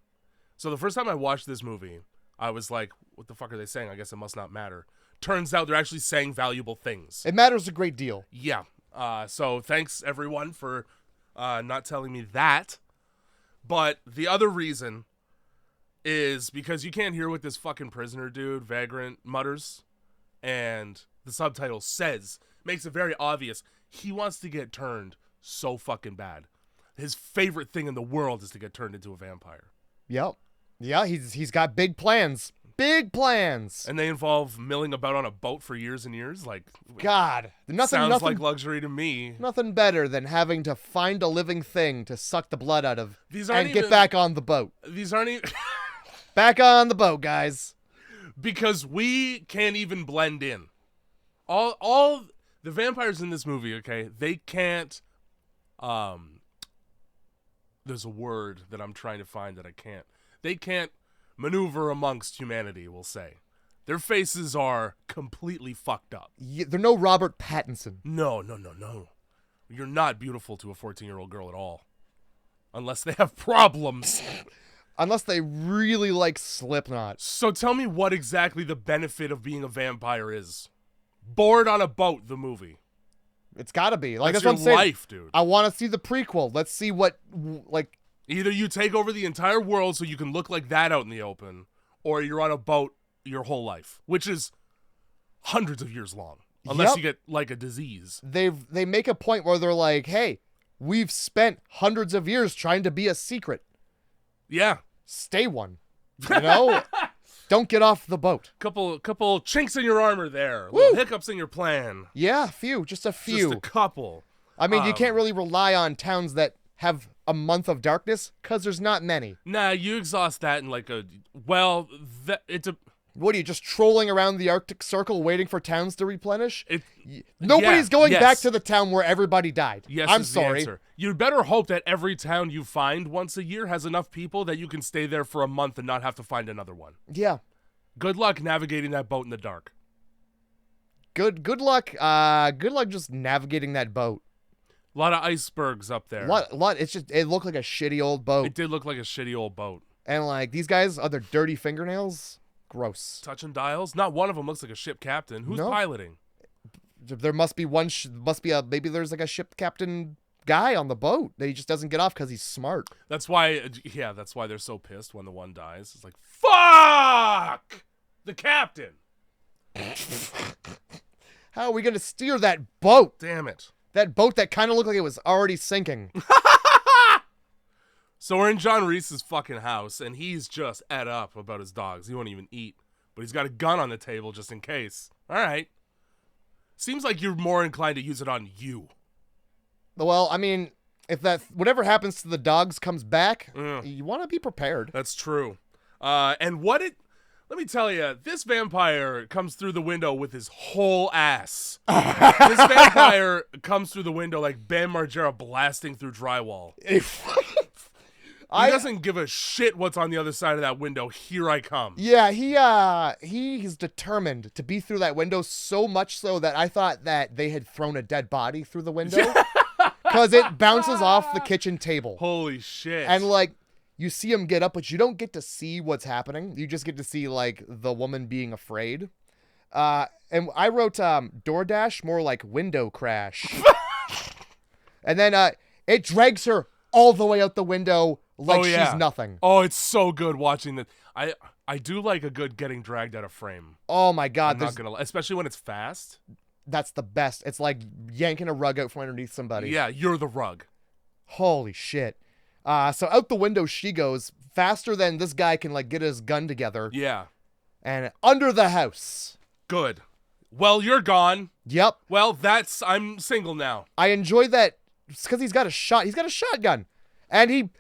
So the first time I watched this movie, I was like, what the fuck are they saying? I guess it must not matter. Turns out they're actually saying valuable things. It matters a great deal. Yeah. So thanks everyone for not telling me that. But the other reason is because you can't hear what this fucking prisoner dude, Vagrant, mutters. And the subtitle makes it very obvious, he wants to get turned so fucking bad. His favorite thing in the world is to get turned into a vampire. Yep. Yeah, he's got big plans. Big plans. And they involve milling about on a boat for years and years. Like, God. Sounds like luxury to me. Nothing better than having to find a living thing to suck the blood out of and get even, back on the boat. These aren't even... Back on the boat, guys. Because we can't even blend in. All the vampires in this movie, okay, they can't... There's a word that I'm trying to find that I can't. They can't maneuver amongst humanity, we'll say. Their faces are completely fucked up. Yeah, they're no Robert Pattinson. No. You're not beautiful to a 14-year-old girl at all. Unless they have problems. Unless they really like Slipknot. So tell me what exactly the benefit of being a vampire is. Bored on a boat, the movie. It's gotta be. Like, that's what I'm saying. Life, dude. I want to see the prequel. Let's see what, like... Either you take over the entire world so you can look like that out in the open, or you're on a boat your whole life, which is hundreds of years long. Unless you get, like, a disease. They make a point where they're like, hey, we've spent hundreds of years trying to be a secret. Yeah. Stay one. You know? Don't get off the boat. Couple chinks in your armor there. Little hiccups in your plan. Yeah, a few. Just a few. Just a couple. I mean, you can't really rely on towns that have a month of darkness, because there's not many. Nah, you exhaust that in like What are you, just trolling around the Arctic Circle waiting for towns to replenish? Nobody's going back to the town where everybody died. Yes, I'm sorry. You'd better hope that every town you find once a year has enough people that you can stay there for a month and not have to find another one. Yeah. Good luck navigating that boat in the dark. Good luck. Good luck just navigating that boat. A lot of icebergs up there. It looked like a shitty old boat. It did look like a shitty old boat. And like these guys, their dirty fingernails, gross. Touching dials. Not one of them looks like a ship captain. Who's piloting? There must be one. Maybe there's like a ship captain guy on the boat that he just doesn't get off because he's smart. That's why. Yeah, that's why they're so pissed when the one dies. It's like, fuck the captain. How are we gonna steer that boat? Damn it. That boat that kind of looked like it was already sinking. So we're in John Reese's fucking house, and he's just ed up about his dogs. He won't even eat. But he's got a gun on the table just in case. All right. Seems like you're more inclined to use it on you. Well, I mean, if whatever happens to the dogs comes back, you want to be prepared. That's true. Let me tell you, this vampire comes through the window with his whole ass. This vampire comes through the window like Bam Margera blasting through drywall. He doesn't give a shit what's on the other side of that window. Here I come. Yeah, he's determined to be through that window, so much so that I thought that they had thrown a dead body through the window. Because it bounces off the kitchen table. Holy shit. And like, you see him get up, but you don't get to see what's happening. You just get to see, like, the woman being afraid. And I wrote DoorDash, more like window crash. And then it drags her all the way out the window like she's nothing. Oh, it's so good watching that. I do like a good getting dragged out of frame. Oh, my God. I'm not gonna lie. Especially when it's fast. That's the best. It's like yanking a rug out from underneath somebody. Yeah, you're the rug. Holy shit. So out the window she goes, faster than this guy can, like, get his gun together. Yeah. And under the house. Good. Well, you're gone. Yep. Well, I'm single now. I enjoy that because he's got a shotgun. And he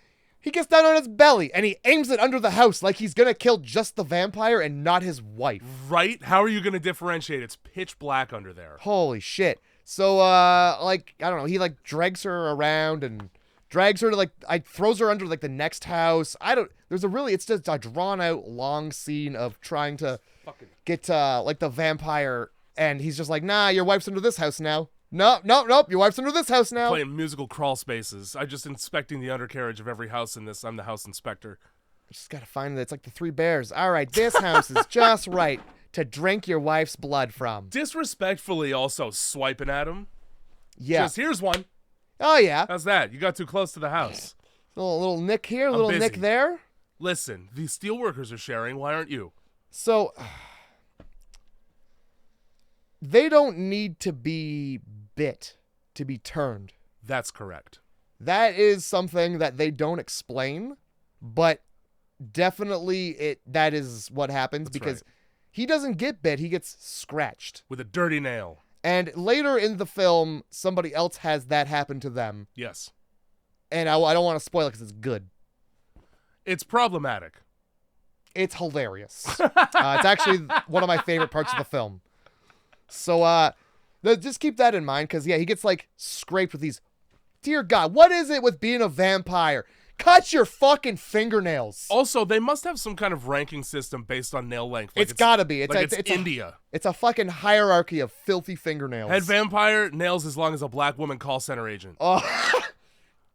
gets down on his belly and he aims it under the house like he's gonna kill just the vampire and not his wife. Right? How are you gonna differentiate? It's pitch black under there. Holy shit. So, like, I don't know, he, like, drags her around and drags her to, throws her under, like, the next house. It's just a drawn-out, long scene of trying to get, like, the vampire, and he's just like, nah, your wife's under this house now. Nope, your wife's under this house now. Playing musical crawl spaces. I'm just inspecting the undercarriage of every house in this. I'm the house inspector. I just gotta find it. It's like the Three Bears. All right, this house is just right to drink your wife's blood from. Disrespectfully also swiping at him. Yeah. Just, here's one. Oh, yeah. How's that? You got too close to the house. A little nick here, a little busy. nick there. Listen, these steelworkers are sharing. Why aren't you? So, they don't need to be bit to be turned. That's correct. That is something that they don't explain, but definitely that is what happens. That's because right. He doesn't get bit, he gets scratched. With a dirty nail. And later in the film, somebody else has that happen to them. Yes. And I don't want to spoil it because it's good. It's problematic. It's hilarious. It's actually one of my favorite parts of the film. So just keep that in mind because, yeah, he gets, like, scraped with these. Dear God, what is it with being a vampire? Cut your fucking fingernails. Also, they must have some kind of ranking system based on nail length. Like it's gotta be. It's India. It's a fucking hierarchy of filthy fingernails. Head vampire, nails as long as a black woman call center agent. Oh,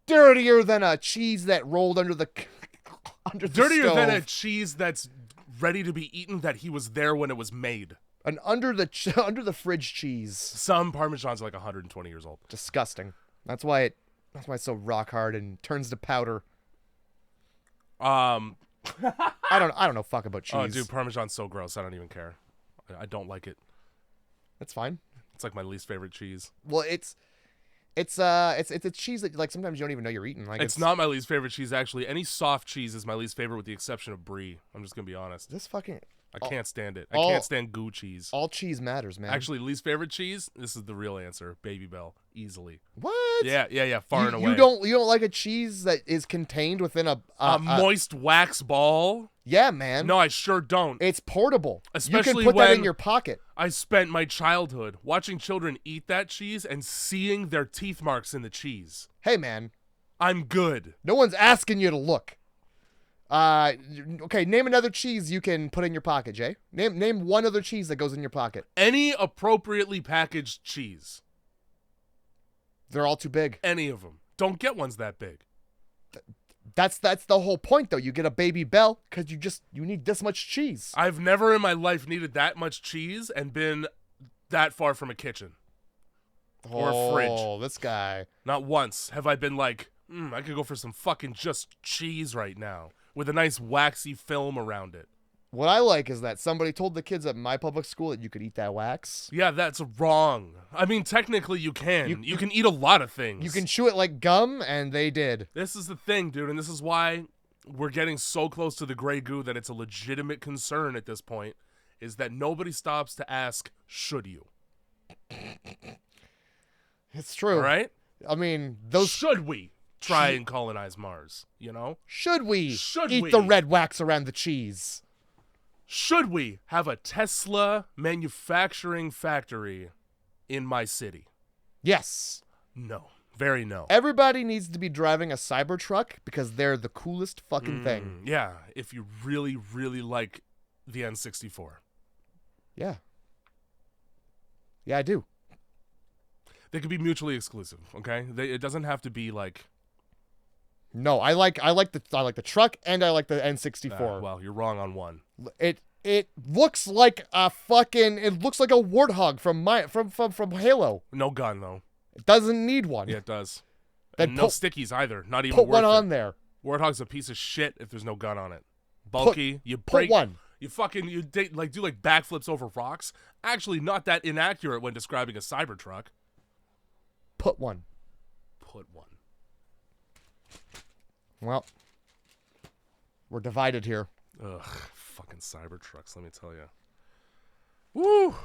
dirtier than a cheese that rolled under the Dirtier stove. than a cheese that's ready to be eaten that he was there when it was made. An under the fridge cheese. Some Parmesans are like 120 years old. Disgusting. That's why it's so rock hard and turns to powder. I don't know fuck about cheese. Oh, dude, Parmesan's so gross. I don't even care. I don't like it. That's fine. It's like my least favorite cheese. Well, it's a cheese that, like, sometimes you don't even know you're eating. Like, it's not my least favorite cheese, actually. Any soft cheese is my least favorite with the exception of brie. I'm just gonna be honest. This fucking I can't stand it. I can't stand goo cheese. All cheese matters, man. Actually, least favorite cheese, this is the real answer. Baby Bell. Easily. What? Yeah, far and away. You don't like a cheese that is contained within a moist wax ball? Yeah, man. No, I sure don't. It's portable. Especially you can put when that in your pocket. I spent my childhood watching children eat that cheese and seeing their teeth marks in the cheese. Hey, man. I'm good. No one's asking you to look. Okay, name another cheese you can put in your pocket, Jay. Name one other cheese that goes in your pocket. Any appropriately packaged cheese. They're all too big. Any of them. Don't get ones that big. That's the whole point, though. You get a Baby Bell because you need this much cheese. I've never in my life needed that much cheese and been that far from a kitchen. Or a fridge. Oh, this guy. Not once have I been like, I could go for some fucking just cheese right now with a nice waxy film around it. What I like is that somebody told the kids at my public school that you could eat that wax. Yeah, that's wrong. I mean, technically you can. You can eat a lot of things. You can chew it like gum, and they did. This is the thing, dude, and this is why we're getting so close to the gray goo that it's a legitimate concern at this point, is that nobody stops to ask, should you? It's true. All right? I mean, Should we try and colonize Mars, you know? Should we eat we? the red wax around the cheese? Should we have a Tesla manufacturing factory in my city? Yes. No. Very no. Everybody needs to be driving a Cybertruck because they're the coolest fucking thing. Yeah, if you really, really like the N64. Yeah. Yeah, I do. They could be mutually exclusive, okay? It doesn't have to be like... No, I like the truck and I like the N64. Well, you're wrong on one. It looks like a warthog from Halo. No gun though. It doesn't need one. Yeah, it does. Then And no stickies either. Not even put worth one it. on there. Warthog's a piece of shit if there's no gun on it. Bulky. You break. Put one. You fucking do backflips over rocks. Actually, not that inaccurate when describing a Cybertruck. Put one. Put one. Well, we're divided here. Ugh, fucking Cybertrucks, let me tell you. Woo!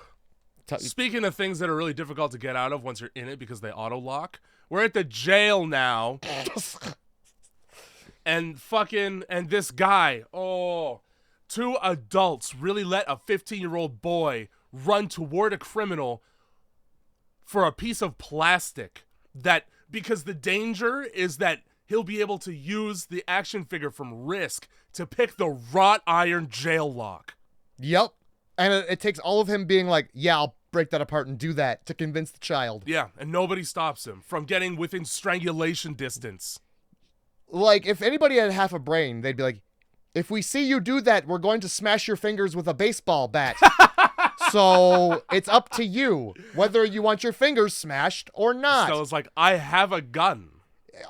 Speaking of things that are really difficult to get out of once you're in it because they auto-lock, we're at the jail now. and this guy, two adults really let a 15-year-old boy run toward a criminal for a piece of plastic because the danger is that he'll be able to use the action figure from Risk to pick the wrought iron jail lock. Yep. And it takes all of him being like, yeah, I'll break that apart and do that to convince the child. Yeah, and nobody stops him from getting within strangulation distance. Like, if anybody had half a brain, they'd be like, if we see you do that, we're going to smash your fingers with a baseball bat. So it's up to you whether you want your fingers smashed or not. Stella's like, I have a gun.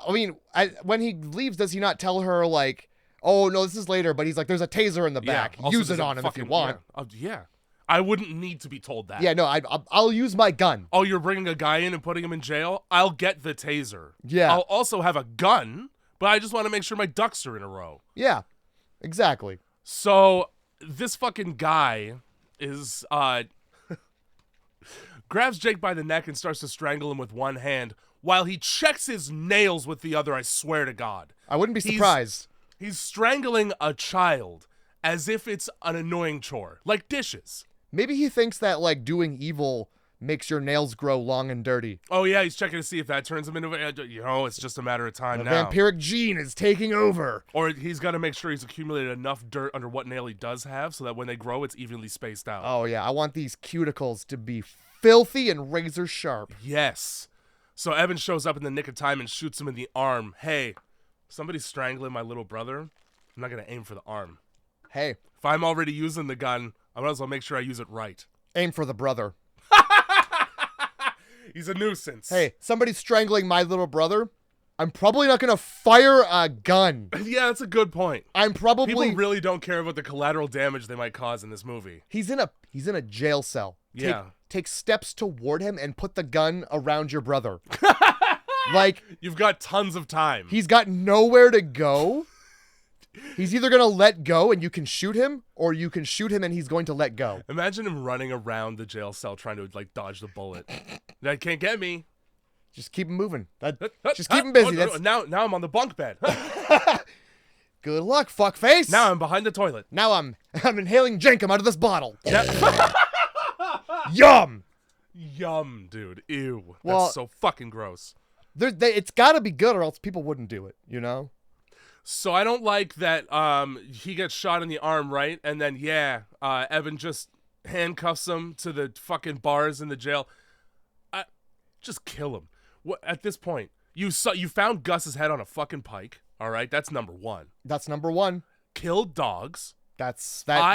I mean, when he leaves, does he not tell her, like, oh, no, this is later, but he's like, there's a taser in the back. Also, Use it on him if you want. Yeah. I wouldn't need to be told that. Yeah, no, I'll use my gun. Oh, you're bringing a guy in and putting him in jail? I'll get the taser. Yeah. I'll also have a gun, but I just want to make sure my ducks are in a row. Yeah, exactly. So this fucking guy is grabs Jake by the neck and starts to strangle him with one hand while he checks his nails with the other, I swear to God. I wouldn't be surprised. He's strangling a child as if it's an annoying chore, like dishes. Maybe he thinks that, like, doing evil makes your nails grow long and dirty. Oh, yeah, he's checking to see if that turns him into, it's just a matter of time The now. vampiric gene is taking over. Or he's got to make sure he's accumulated enough dirt under what nail he does have so that when they grow, it's evenly spaced out. Oh, yeah, I want these cuticles to be filthy and razor sharp. Yes. So Evan shows up in the nick of time and shoots him in the arm. Hey, somebody's strangling my little brother. I'm not going to aim for the arm. Hey. If I'm already using the gun, I might as well make sure I use it right. Aim for the brother. He's a nuisance. Hey, somebody's strangling my little brother. I'm probably not going to fire a gun. Yeah, that's a good point. I'm probably... People really don't care about the collateral damage they might cause in this movie. He's in a jail cell. Yeah. Take steps toward him and put the gun around your brother. Like... You've got tons of time. He's got nowhere to go. He's either going to let go and you can shoot him, or you can shoot him and he's going to let go. Imagine him running around the jail cell trying to, like, dodge the bullet. That can't get me. Just keep him moving. Just keep him busy. Now I'm on the bunk bed. Good luck, fuckface. Now I'm behind the toilet. Now I'm inhaling jankum out of this bottle. Yep. Yum. Yum, dude. Ew. Well, that's so fucking gross. It's got to be good or else people wouldn't do it, you know? So I don't like that he gets shot in the arm, right? And then, Evan just handcuffs him to the fucking bars in the jail. Just kill him. At this point, you found Gus's head on a fucking pike, all right? That's number one. That's number one. Killed dogs. That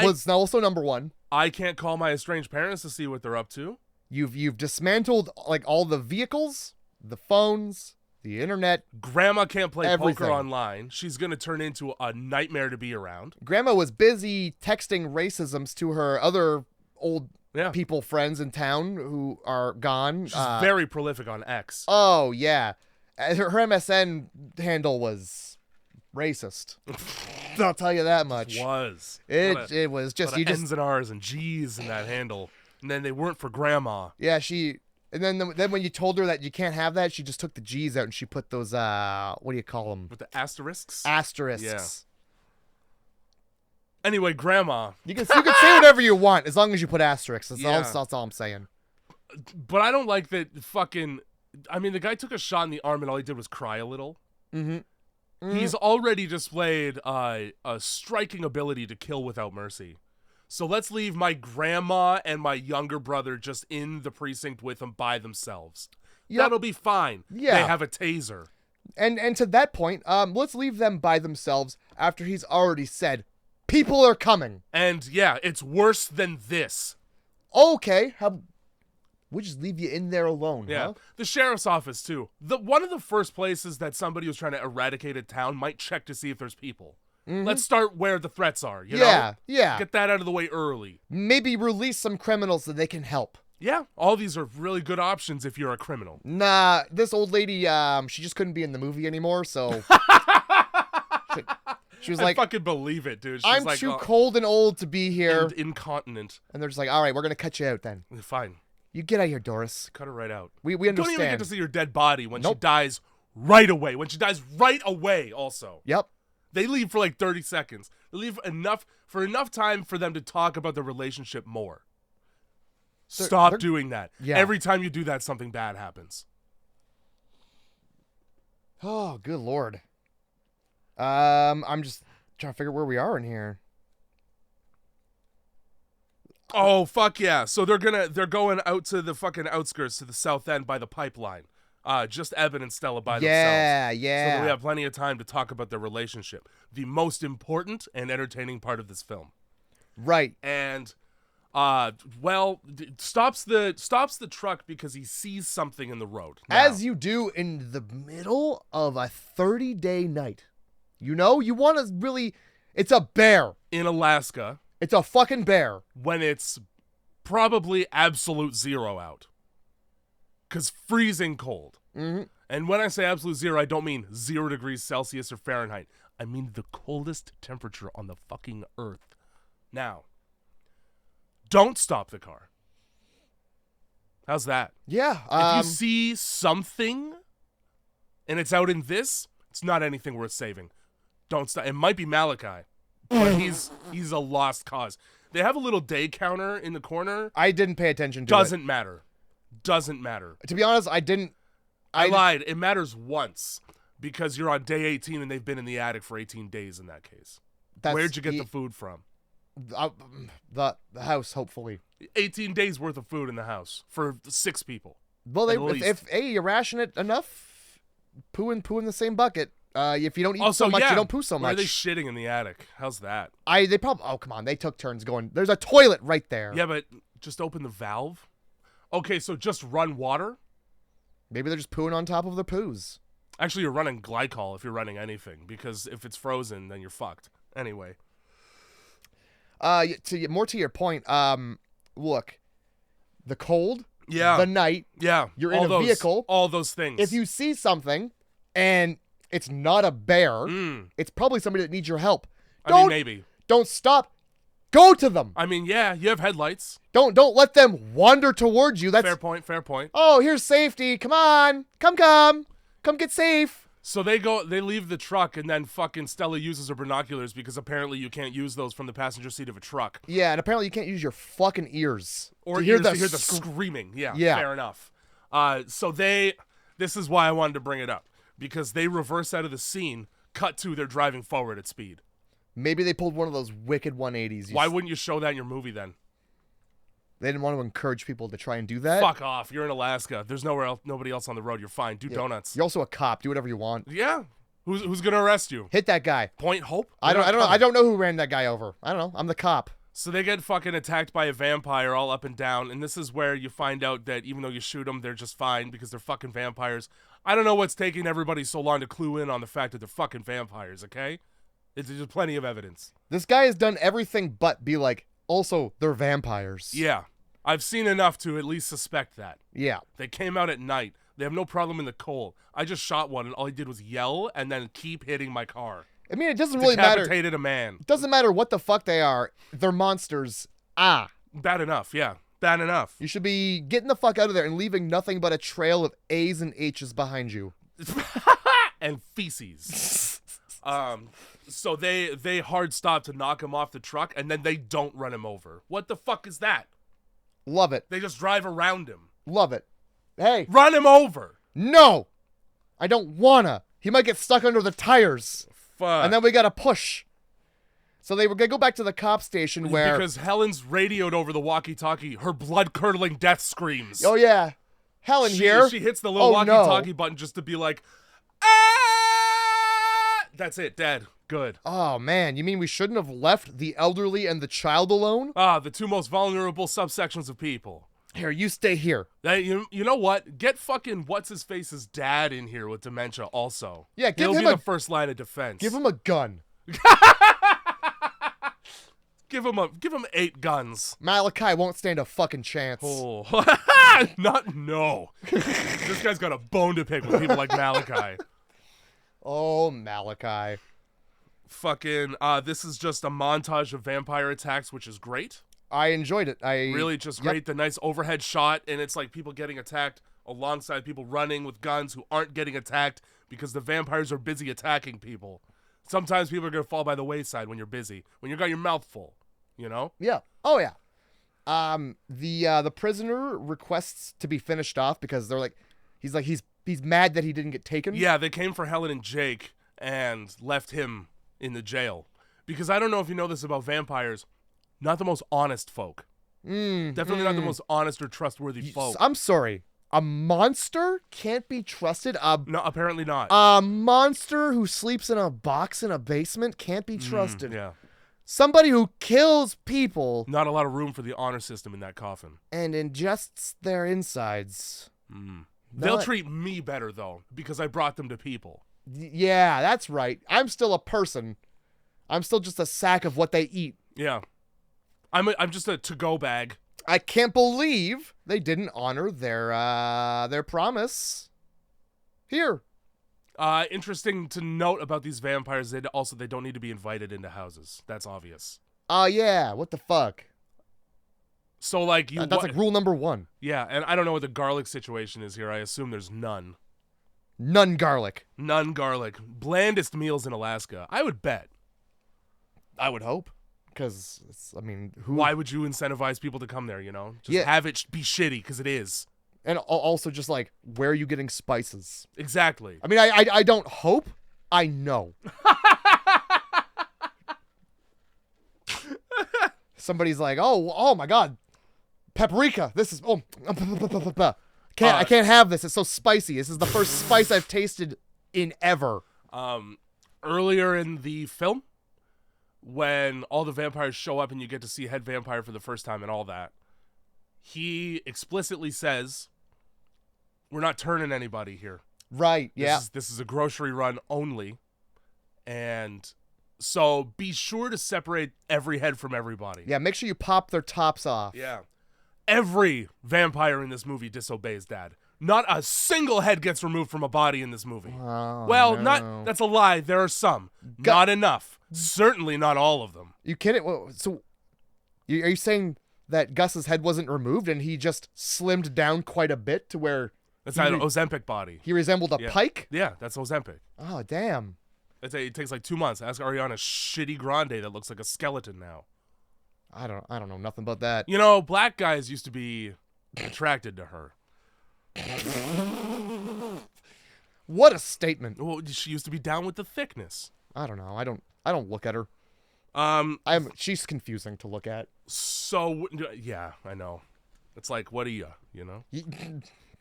was also number one. I can't call my estranged parents to see what they're up to. You've dismantled, like, all the vehicles, the phones, the internet. Grandma can't play everything. Poker online. She's going to turn into a nightmare to be around. Grandma was busy texting racisms to her other old people friends in town who are gone. She's very prolific on X. Oh, yeah. Her MSN handle was racist. I'll tell you that much. It was. It was just... N's and R's and G's in that handle. And then they weren't for Grandma. Yeah, And then when you told her that you can't have that, she just took the G's out and she put those, what do you call them? With the asterisks? Asterisks. Yeah. Anyway, Grandma. You can say whatever you want as long as you put asterisks. That's all I'm saying. But I don't like that fucking... I mean, the guy took a shot in the arm and all he did was cry a little. Mm-hmm. Mm-hmm. He's already displayed a striking ability to kill without mercy. So let's leave my grandma and my younger brother just in the precinct with them by themselves. Yep. That'll be fine. Yeah. They have a taser. And to that point, let's leave them by themselves after he's already said, people are coming. And yeah, it's worse than this. Okay. We'll just leave you in there alone, yeah. Huh? The sheriff's office, too. One of the first places that somebody who's trying to eradicate a town might check to see if there's people. Mm-hmm. Let's start where the threats are, you know? Yeah. Get that out of the way early. Maybe release some criminals so they can help. Yeah, all these are really good options if you're a criminal. Nah, this old lady, she just couldn't be in the movie anymore, so... she was like... I fucking believe it, dude. She's I'm like, too cold and old to be here. And incontinent. And they're just like, all right, we're going to cut you out then. Fine. You get out of here, Doris. Cut her right out. We understand. Don't even get to see your dead body when she dies right away. When she dies right away, also. Yep. They leave for like 30 seconds. They leave enough time for them to talk about the relationship more. Stop doing that. Yeah. Every time you do that, something bad happens. Oh, good Lord. I'm just trying to figure out where we are in here. Oh, fuck yeah. So they're going out to the fucking outskirts, to the south end by the pipeline. Just Eben and Stella by themselves. Yeah. So we have plenty of time to talk about their relationship. The most important and entertaining part of this film. Right. And Stops the truck because he sees something in the road. As you do in the middle of a 30-day night. You know, you want to really... It's a bear. In Alaska. It's a fucking bear. When it's probably absolute zero out. Because freezing cold. Mm-hmm. And when I say absolute zero, I don't mean 0 degrees Celsius or Fahrenheit. I mean the coldest temperature on the fucking earth. Now... Don't stop the car. How's that? Yeah. If you see something and it's out in this, it's not anything worth saving. Don't stop. It might be Malachi, but he's a lost cause. They have a little day counter in the corner. I didn't pay attention to Doesn't matter. Doesn't matter. To be honest, I didn't. I lied. It matters once because you're on day 18 and they've been in the attic for 18 days in that case. Where'd you get the food from? The house, hopefully. 18 days worth of food in the house for 6 people. Well, if you ration it enough, poo in the same bucket. If you don't eat so much, you don't poo so much. Why are they shitting in the attic? How's that? They probably. Oh, come on, they took turns going. There's a toilet right there. Yeah, but just open the valve. Okay, so just run water. Maybe they're just pooing on top of their poos. Actually, you're running glycol if you're running anything, because if it's frozen, then you're fucked. Anyway. More to your point, look, the cold, the night, you're in a vehicle, all those things. If you see something and it's not a bear, it's probably somebody that needs your help. Maybe. Don't stop. Go to them. I mean, yeah, you have headlights. Don't let them wander towards you. That's fair point. Oh, here's safety. Come on. Come get safe. So they leave the truck, and then fucking Stella uses her binoculars because apparently you can't use those from the passenger seat of a truck. Yeah, and apparently you can't use your fucking ears. Or to hear the screaming. Yeah, fair enough. This is why I wanted to bring it up. Because they reverse out of the scene, cut to they're driving forward at speed. Maybe they pulled one of those wicked 180s. Why wouldn't you show that in your movie then? They didn't want to encourage people to try and do that. Fuck off. You're in Alaska. There's nobody else on the road. You're fine. Do donuts. You're also a cop. Do whatever you want. Yeah. Who's going to arrest you? Hit that guy. Point Hope? I don't know who ran that guy over. I don't know. I'm the cop. So they get fucking attacked by a vampire all up and down, and this is where you find out that even though you shoot them, they're just fine because they're fucking vampires. I don't know what's taking everybody so long to clue in on the fact that they're fucking vampires, okay? There's plenty of evidence. This guy has done everything but be like, also, they're vampires. Yeah. I've seen enough to at least suspect that. Yeah. They came out at night. They have no problem in the cold. I just shot one, and all he did was yell and then keep hitting my car. I mean, it doesn't really matter. Decapitated a man. It doesn't matter what the fuck they are. They're monsters. Bad enough, yeah. Bad enough. You should be getting the fuck out of there and leaving nothing but a trail of A's and H's behind you. And feces. So they hard stop to knock him off the truck, and then they don't run him over. What the fuck is that? Love it. They just drive around him. Love it. Hey. Run him over. No. I don't wanna. He might get stuck under the tires. Fuck. And then we gotta push. So they were gonna go back to the cop station where... Because Helen's radioed over the walkie-talkie her blood-curdling death screams. Oh, yeah. Helen here. She hits the little walkie-talkie button just to be like, ah! That's it. Dead. Good. Oh, man. You mean we shouldn't have left the elderly and the child alone? The two most vulnerable subsections of people. Here, you stay here. You know what? Get fucking what's-his-face's dad in here with dementia also. Yeah, He'll be the first line of defense. Give him a gun. Give him 8 guns. Malachi won't stand a fucking chance. Oh. No. This guy's got a bone to pick with people like Malachi. Oh, Malachi. Fucking, this is just a montage of vampire attacks, which is great. I enjoyed it. Really just great. The nice overhead shot, and it's like people getting attacked alongside people running with guns who aren't getting attacked because the vampires are busy attacking people. Sometimes people are going to fall by the wayside when you're busy, when you got your mouth full, you know? Yeah. Oh, yeah. The prisoner requests to be finished off because they're like, he's mad that he didn't get taken. Yeah, they came for Helen and Jake and left him in the jail. Because I don't know if you know this about vampires, not the most honest folk. Definitely not the most honest or trustworthy folk. I'm sorry. A monster can't be trusted? No, apparently not. A monster who sleeps in a box in a basement can't be trusted. Yeah. Somebody who kills people Not a lot of room for the honor system in that coffin. and ingests their insides. They'll treat me better, though, because I brought them to people. Yeah, that's right. I'm still a person. I'm still just a sack of what they eat. Yeah. I'm just a to-go bag. I can't believe they didn't honor their promise. Here. Interesting to note about these vampires, they don't need to be invited into houses. That's obvious. Yeah, what the fuck? So, like, That's like rule number 1. Yeah, and I don't know what the garlic situation is here. I assume there's none. None garlic. None garlic. Blandest meals in Alaska. I would bet. I would hope. Because, I mean, why would you incentivize people to come there, you know? Just have it be shitty, because it is. And also just like, where are you getting spices? Exactly. I mean, I don't hope. I know. Somebody's like, oh my God. Paprika. This is, I can't have this. It's so spicy. This is the first spice I've tasted in ever. Earlier in the film, when all the vampires show up and you get to see head vampire for the first time and all that, he explicitly says, we're not turning anybody here. Right, yeah. This is a grocery run only. And so be sure to separate every head from everybody. Yeah, make sure you pop their tops off. Yeah. Every vampire in this movie disobeys Dad. Not a single head gets removed from a body in this movie. Oh, no. That's a lie. There are some. Not enough. Certainly not all of them. You kidding? So, are you saying that Gus's head wasn't removed and he just slimmed down quite a bit to where... That's an Ozempic body. He resembled a pike? Yeah, that's Ozempic. Oh, damn. It takes like 2 months. Ask Ariana Shitty Grande that looks like a skeleton now. I don't know nothing about that. You know, black guys used to be attracted to her. What a statement. Well, she used to be down with the thickness. I don't know. I don't look at her. She's confusing to look at. So yeah, I know. It's like, what are you know?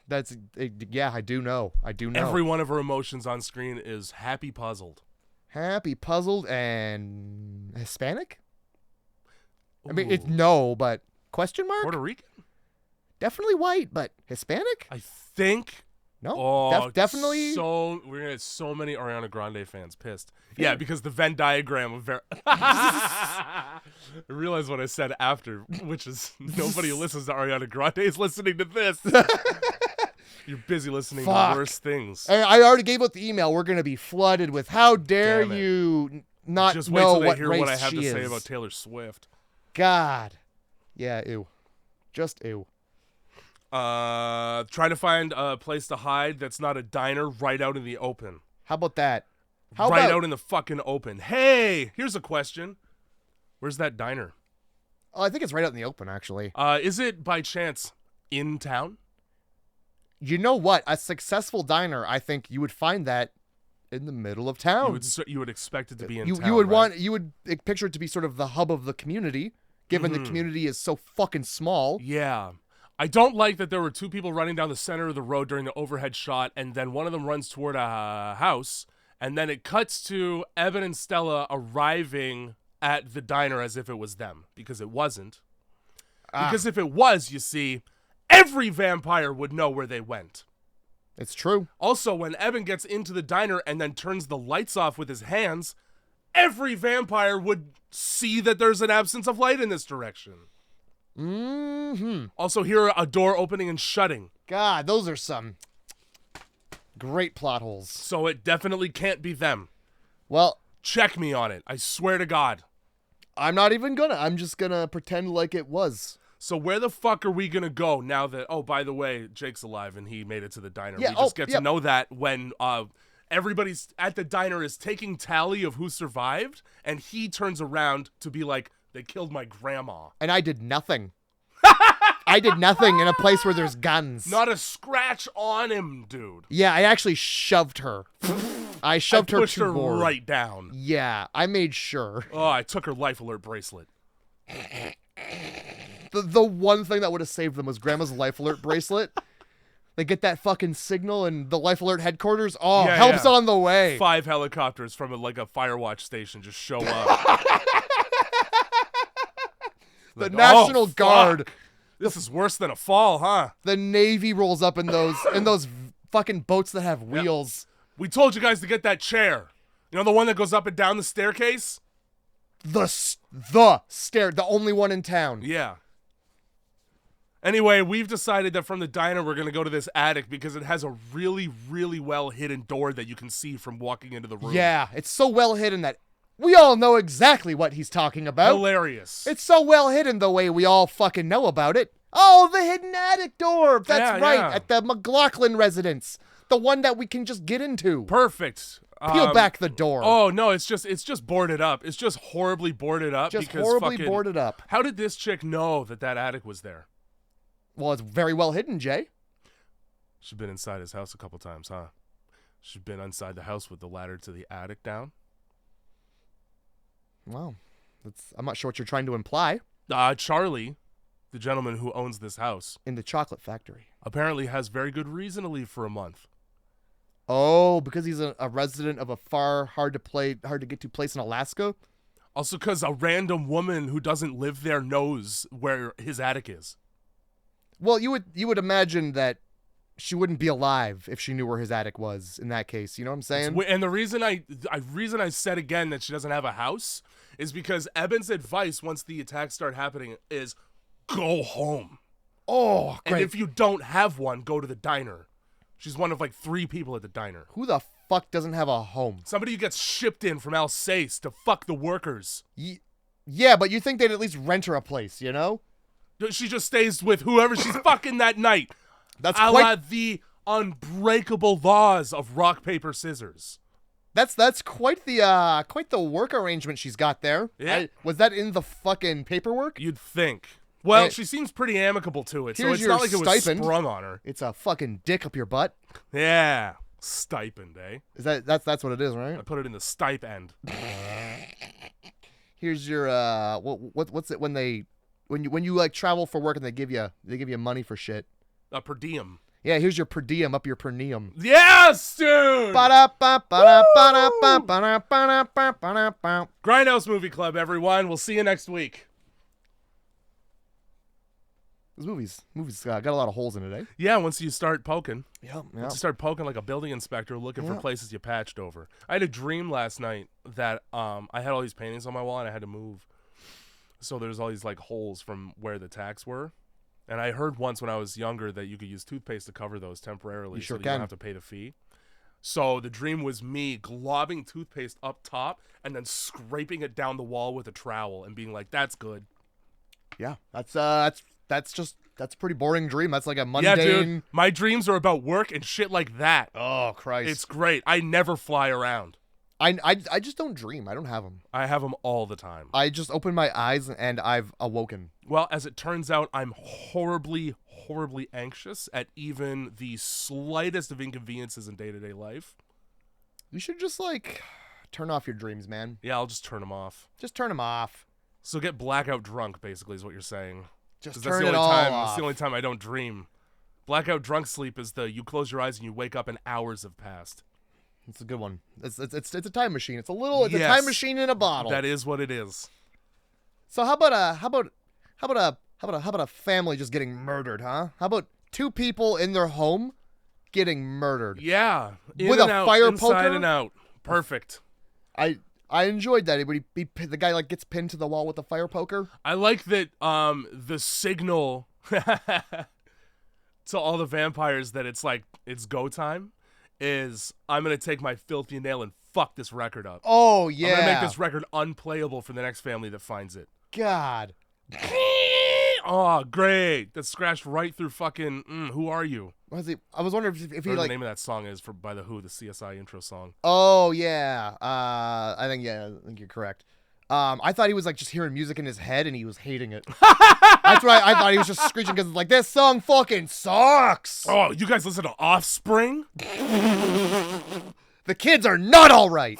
Yeah, I do know. Every one of her emotions on screen is happy, puzzled. Happy, puzzled, and Hispanic? Ooh. I mean, it's no, but question mark? Puerto Rican? Definitely white, but Hispanic? I think. No, Oh, definitely. So we're gonna get so many Ariana Grande fans pissed. Yeah, because the Venn diagram of I realized what I said after, which is nobody who listens to Ariana Grande is listening to this. You're busy listening to worse things. I already gave out the email. We're gonna be flooded with how dare you not Just wait know till they what hear race what I have she to is. say about Taylor Swift. God. Yeah, ew. Just ew. Trying to find a place to hide that's not a diner right out in the open. How about that? Out in the fucking open. Hey, here's a question. Where's that diner? Oh, I think it's right out in the open, actually. Is it by chance in town? You know what? A successful diner, I think you would find that in the middle of town. You would expect it to be in town. You would picture it to be sort of the hub of the community, given the community is so fucking small. Yeah. I don't like that there were two people running down the center of the road during the overhead shot, and then one of them runs toward a house, and then it cuts to Eben and Stella arriving at the diner as if it was them, because it wasn't. Because if it was, you see, every vampire would know where they went. It's true. Also, when Eben gets into the diner and then turns the lights off with his hands, every vampire would see that there's an absence of light in this direction. Mm-hmm. Also, hear a door opening and shutting. God, those are some great plot holes. So it definitely can't be them. Well, check me on it. I swear to God. I'm not even gonna. I'm just gonna pretend like it was. So where the fuck are we gonna go now that, oh, by the way, Jake's alive and he made it to the diner. Yeah, we just get to know that when everybody's at the diner is taking tally of who survived, and he turns around to be like, they killed my grandma. And I did nothing. I did nothing in a place where there's guns. Not a scratch on him, dude. Yeah, I actually shoved her. I shoved her pushed to her board. right down. Yeah, I made sure. Oh, I took her life alert bracelet. The one thing that would have saved them was Grandma's life alert bracelet. They get that fucking signal and the life alert headquarters. Oh, help's on the way. 5 helicopters from a Firewatch station just show up. The National Guard. Fuck. This is worse than a fall, huh? The Navy rolls up in those fucking boats that have wheels. Yep. We told you guys to get that chair. You know the one that goes up and down the staircase? The stair, the only one in town. Yeah. Anyway, we've decided that from the diner we're going to go to this attic because it has a really, really well hidden door that you can see from walking into the room. Yeah, it's so well hidden that we all know exactly what he's talking about. Hilarious. It's so well hidden the way we all fucking know about it. Oh, the hidden attic door. That's right, at the McLaughlin residence. The one that we can just get into. Perfect. Peel back the door. Oh, no, it's just boarded up. It's just horribly boarded up. Just horribly boarded up. How did this chick know that attic was there? Well, it's very well hidden, Jay. She's been inside his house a couple times, huh? She's been inside the house with the ladder to the attic down. Wow. I'm not sure what you're trying to imply. Charlie, the gentleman who owns this house. In the chocolate factory. Apparently has very good reason to leave for a month. Oh, because he's a resident of a far, hard to get to place in Alaska? Also because a random woman who doesn't live there knows where his attic is. Well, you would imagine that she wouldn't be alive if she knew where his attic was in that case. You know what I'm saying? And the reason I said again that she doesn't have a house is because Eben's advice once the attacks start happening is go home. Oh, great. And if you don't have one, go to the diner. She's one of like 3 people at the diner. Who the fuck doesn't have a home? Somebody who gets shipped in from Alsace to fuck the workers. Yeah, but you think they'd at least rent her a place, you know? She just stays with whoever she's fucking that night. That's quite the unbreakable laws of rock, paper, scissors. That's quite the work arrangement she's got there. Yeah. Was that in the fucking paperwork? You'd think. Well, she seems pretty amicable to it, so it's not like it was sprung on her. It's a fucking dick up your butt. Yeah. Stipend, eh? That's what it is, right? I put it in the stipend. Here's your what's it when you like travel for work and they give you money for shit. A per diem. Yeah, here's your per diem up your per diem. Yes, dude! Grindhouse Movie Club, everyone. We'll see you next week. This movie's got a lot of holes in it, eh? Yeah, once you start poking. Yeah. Once you start poking like a building inspector looking for places you patched over. I had a dream last night that I had all these paintings on my wall and I had to move. So there's all these like holes from where the tacks were. And I heard once when I was younger that you could use toothpaste to cover those temporarily so that you don't have to pay the fee. So the dream was me globbing toothpaste up top and then scraping it down the wall with a trowel and being like, that's good. Yeah, that's a pretty boring dream. That's like a mundane. Yeah, dude. My dreams are about work and shit like that. Oh, Christ. It's great. I never fly around. I just don't dream. I don't have them. I have them all the time. I just open my eyes and I've awoken. Well, as it turns out, I'm horribly, horribly anxious at even the slightest of inconveniences in day-to-day life. You should just like turn off your dreams, man. Yeah, I'll just turn them off. Just turn them off. So get blackout drunk, basically, is what you're saying. Just turn it all off. That's the only time I don't dream. Blackout drunk sleep is you close your eyes and you wake up and hours have passed. It's a good one. It's a time machine. It's a time machine in a bottle. That is what it is. So how about a family just getting murdered, huh? How about 2 people in their home getting murdered? Yeah, with a fire poker. Inside and out. Perfect. I enjoyed that. The guy like gets pinned to the wall with a fire poker. I like that. The signal to all the vampires that it's go time. Is I'm going to take my filthy nail and fuck this record up. Oh, yeah. I'm going to make this record unplayable for the next family that finds it. God. Oh, great. That scratched right through fucking, Who Are You? I was wondering if he like... the name of that song is by The Who, the CSI intro song. Oh, yeah. I think you're correct. I thought he was like just hearing music in his head and he was hating it. That's right. I thought he was just screeching because like this song fucking sucks. Oh, you guys listen to Offspring? The kids are not all right.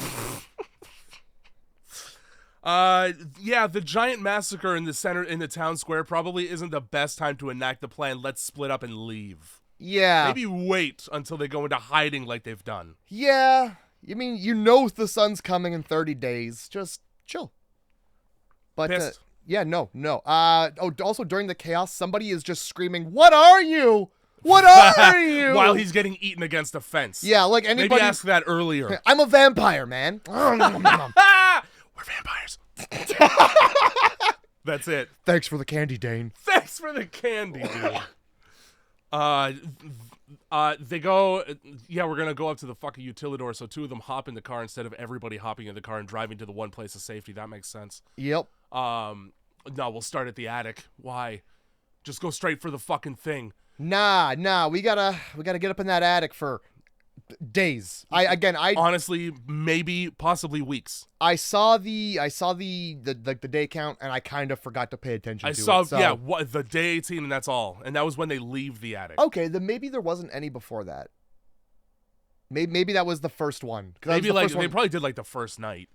Yeah, the giant massacre in the town square probably isn't the best time to enact the plan. Let's split up and leave. Yeah. Maybe wait until they go into hiding like they've done. Yeah. You mean the sun's coming in 30 days. Just chill. But Yeah, no. Also during the chaos, somebody is just screaming, "What are you? What are you?" While he's getting eaten against a fence. Yeah, like anybody. Maybe ask that earlier. I'm a vampire, man. We're vampires. That's it. Thanks for the candy, Dane. Thanks for the candy, dude. They go, we're gonna go up to the fucking utilidor, so 2 of them hop in the car instead of everybody hopping in the car and driving to the one place of safety. That makes sense. Yep. No, we'll start at the attic. Why? Just go straight for the fucking thing. Nah, we gotta get up in that attic for days. I honestly, maybe, possibly weeks. I saw the day count, and I kind of forgot to pay attention to it. The day 18, and that's all. And that was when they leave the attic. Okay, then maybe there wasn't any before that. Maybe that was the first one. Maybe like they probably did like the first night.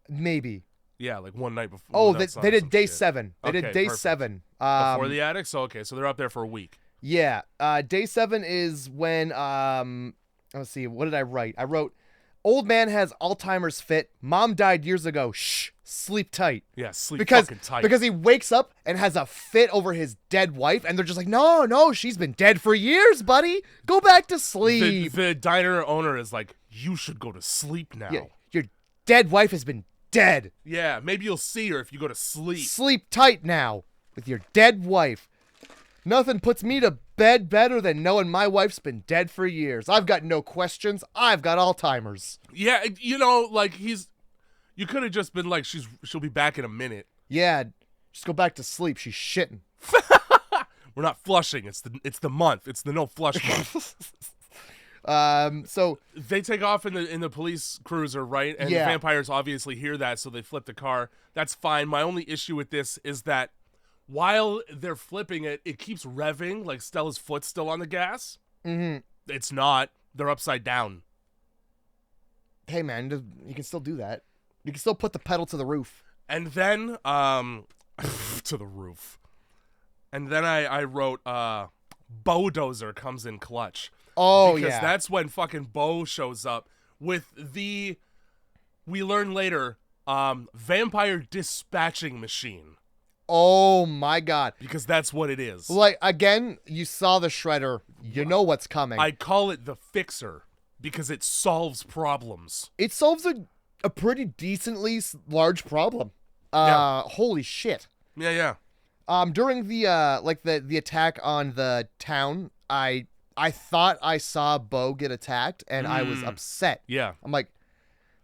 Maybe. Yeah, like one night before. Oh, they did day 7. They did day perfect. 7. Before the attic? So they're up there for a week. Yeah. Day 7 is when, let's see, what did I write? I wrote, old man has Alzheimer's fit. Mom died years ago. Shh, sleep tight. Yeah, fucking tight. Because he wakes up and has a fit over his dead wife, and they're just like, no, she's been dead for years, buddy. Go back to sleep. The diner owner is like, you should go to sleep now. Yeah, your dead wife has been dead. Yeah, maybe you'll see her if you go to sleep. Sleep tight now with your dead wife. Nothing puts me to bed better than knowing my wife's been dead for years. I've got no questions. I've got Alzheimer's. Yeah, like you could have just been like, she'll be back in a minute. Yeah, just go back to sleep. She's shitting. We're not flushing. It's the month. It's the no flush month. So they take off in the police cruiser, right? And the vampires obviously hear that, so they flip the car. That's fine. My only issue with this is that while they're flipping it, it keeps revving, like Stella's foot's still on the gas. Mm-hmm. It's not. They're upside down. Hey, man, you can still do that. You can still put the pedal to the roof. And then, to the roof. And then I wrote, Bowdozer comes in clutch. Oh, because yeah. That's when fucking Bo shows up with we learn later, vampire dispatching machine. Oh my god. Because that's what it is. Like, again, you saw the shredder. You know what's coming. I call it the fixer because it solves problems. It solves a pretty decently large problem. Holy shit. Yeah. During the the attack on the town, I thought I saw Bo get attacked, and I was upset. Yeah. I'm like,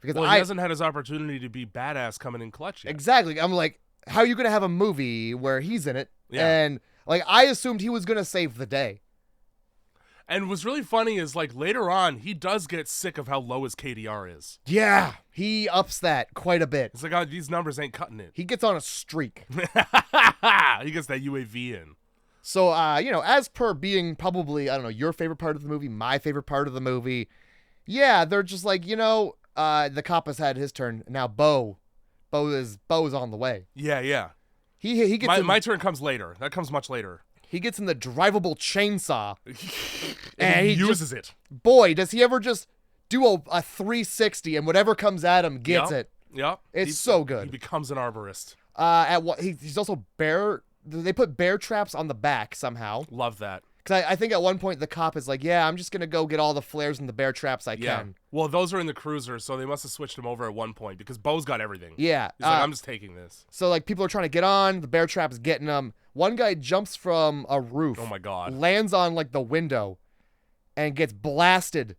because he hasn't had his opportunity to be badass coming in clutch yet. Exactly. I'm like, how are you going to have a movie where he's in it? Yeah. And, like, I assumed he was going to save the day. And what's really funny is, like, later on, he does get sick of how low his KDR is. Yeah. He ups that quite a bit. It's like, oh, these numbers ain't cutting it. He gets on a streak. He gets that UAV in. So, as per being probably, I don't know, your favorite part of the movie, my favorite part of the movie, yeah, they're just like, the cop has had his turn. Now Bo is on the way. Yeah. He gets my turn comes later. That comes much later. He gets in the drivable chainsaw. and he uses it. Boy, does he ever just do a 360 and whatever comes at him gets it. Yep. It's so good. He becomes an arborist. He's also they put bear traps on the back somehow. Love that. Because I think at one point the cop is like, yeah, I'm just going to go get all the flares and the bear traps I can. Well, those are in the cruiser, so they must have switched them over at one point because Bo's got everything. Yeah. He's like, I'm just taking this. So, like, people are trying to get on. The bear trap's getting them. One guy jumps from a roof. Oh, my God. Lands on, like, the window and gets blasted.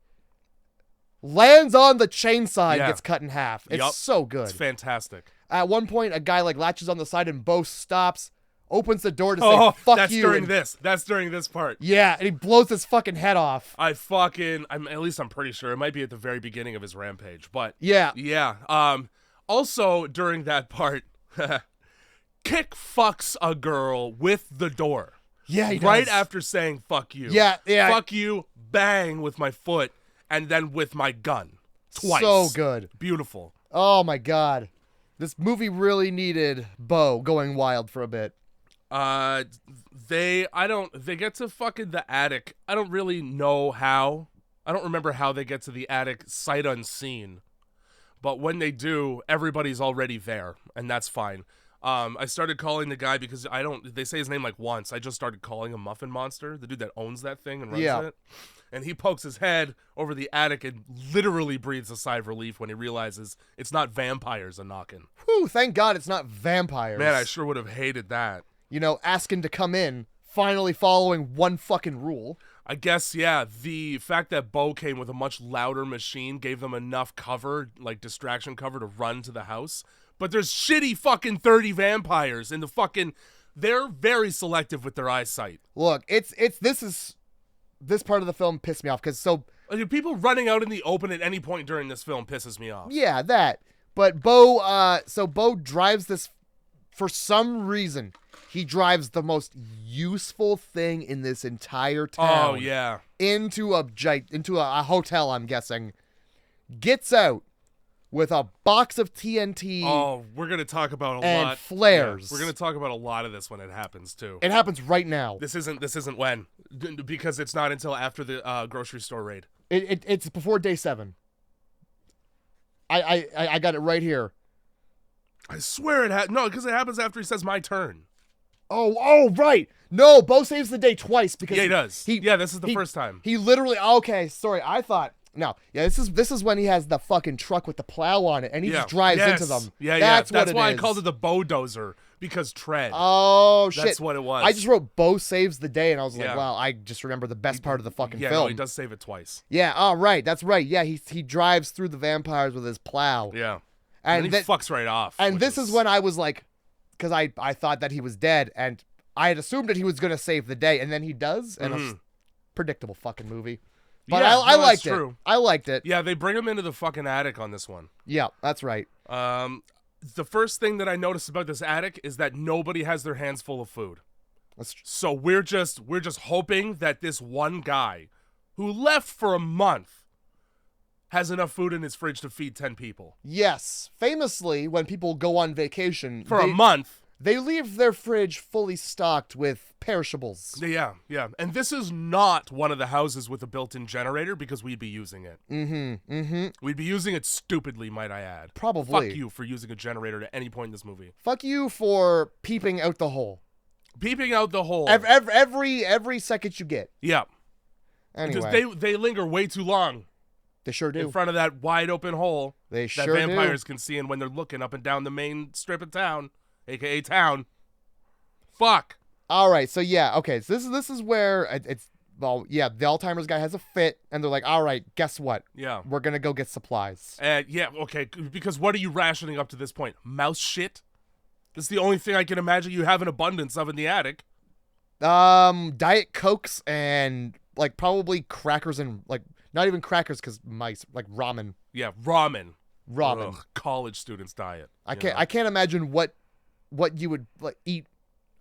Lands on the chainsaw and gets cut in half. It's so good. It's fantastic. At one point, a guy, like, latches on the side and Bo stops. Opens the door to say, fuck that's you. That's during this part. Yeah, and he blows his fucking head off. I'm pretty sure. It might be at the very beginning of his rampage, but... Yeah. Yeah. Also, during that part, Kick fucks a girl with the door. Yeah, he does. Right after saying, fuck you. Yeah. Fuck you, bang, with my foot, and then with my gun. Twice. So good. Beautiful. Oh, my God. This movie really needed Bo going wild for a bit. They get to fucking the attic. I don't really know how. I don't remember how they get to the attic sight unseen. But when they do, everybody's already there, and that's fine. I started calling the guy because they say his name like once. I just started calling him Muffin Monster, the dude that owns that thing and runs it. And he pokes his head over the attic and literally breathes a sigh of relief when he realizes it's not vampires a-knocking. Whew, thank God it's not vampires. Man, I sure would have hated that. You know, asking to come in, finally following one fucking rule. I guess, yeah, the fact that Bo came with a much louder machine gave them enough cover, like distraction cover, to run to the house. But there's shitty fucking 30 vampires in the fucking... They're very selective with their eyesight. Look, this part of the film pissed me off because people running out in the open at any point during this film pisses me off. Yeah, that. But Bo drives this, for some reason, he drives the most useful thing in this entire town. Oh, yeah. Into a hotel, I'm guessing. Gets out with a box of TNT. Oh, we're going to talk about a lot. And flares. Yeah, we're going to talk about a lot of this when it happens, too. It happens right now. This isn't when. Because it's not until after the grocery store raid. It's before day 7. I got it right here. I swear no, because it happens after he says my turn. Oh, right. No, Bo saves the day twice because he does. This is the first time. He literally. Okay, sorry. I thought. No, yeah. This is when he has the fucking truck with the plow on it, and he just drives into them. Yeah, That's why I called it the Bodozer, because tread. Oh shit, that's what it was. I just wrote Bo saves the day, and I was like, wow, I just remember the best part of the fucking film. No, he does save it twice. Yeah. Oh, right. That's right. Yeah, he drives through the vampires with his plow. Yeah. And he fucks right off. And this is when I was like, because I thought that he was dead, and I had assumed that he was going to save the day, and then he does, and it's a predictable fucking movie. But I liked it. True. I liked it. Yeah, they bring him into the fucking attic on this one. Yeah, that's right. The first thing that I noticed about this attic is that nobody has their hands full of food. So we're just hoping that this one guy who left for a month has enough food in his fridge to feed 10 people. Yes. Famously, when people go on vacation... For a month. They leave their fridge fully stocked with perishables. Yeah. And this is not one of the houses with a built-in generator because we'd be using it. We'd be using it stupidly, might I add. Probably. Fuck you for using a generator at any point in this movie. Fuck you for peeping out the hole. Peeping out the hole. Every second you get. Yeah. Anyway. Because they linger way too long. They sure do. In front of that wide open hole that vampires can see in when they're looking up and down the main strip of town, aka town. Fuck. All right, so yeah, okay, so this is where the Alzheimer's guy has a fit, and they're like, all right, guess what? Yeah. We're gonna go get supplies. Okay, because what are you rationing up to this point? Mouse shit? This is the only thing I can imagine you have an abundance of in the attic. Diet Cokes and like probably crackers and like not even crackers because mice, like ramen. Yeah, ramen. Ugh, college students' diet. I can't imagine what you would like eat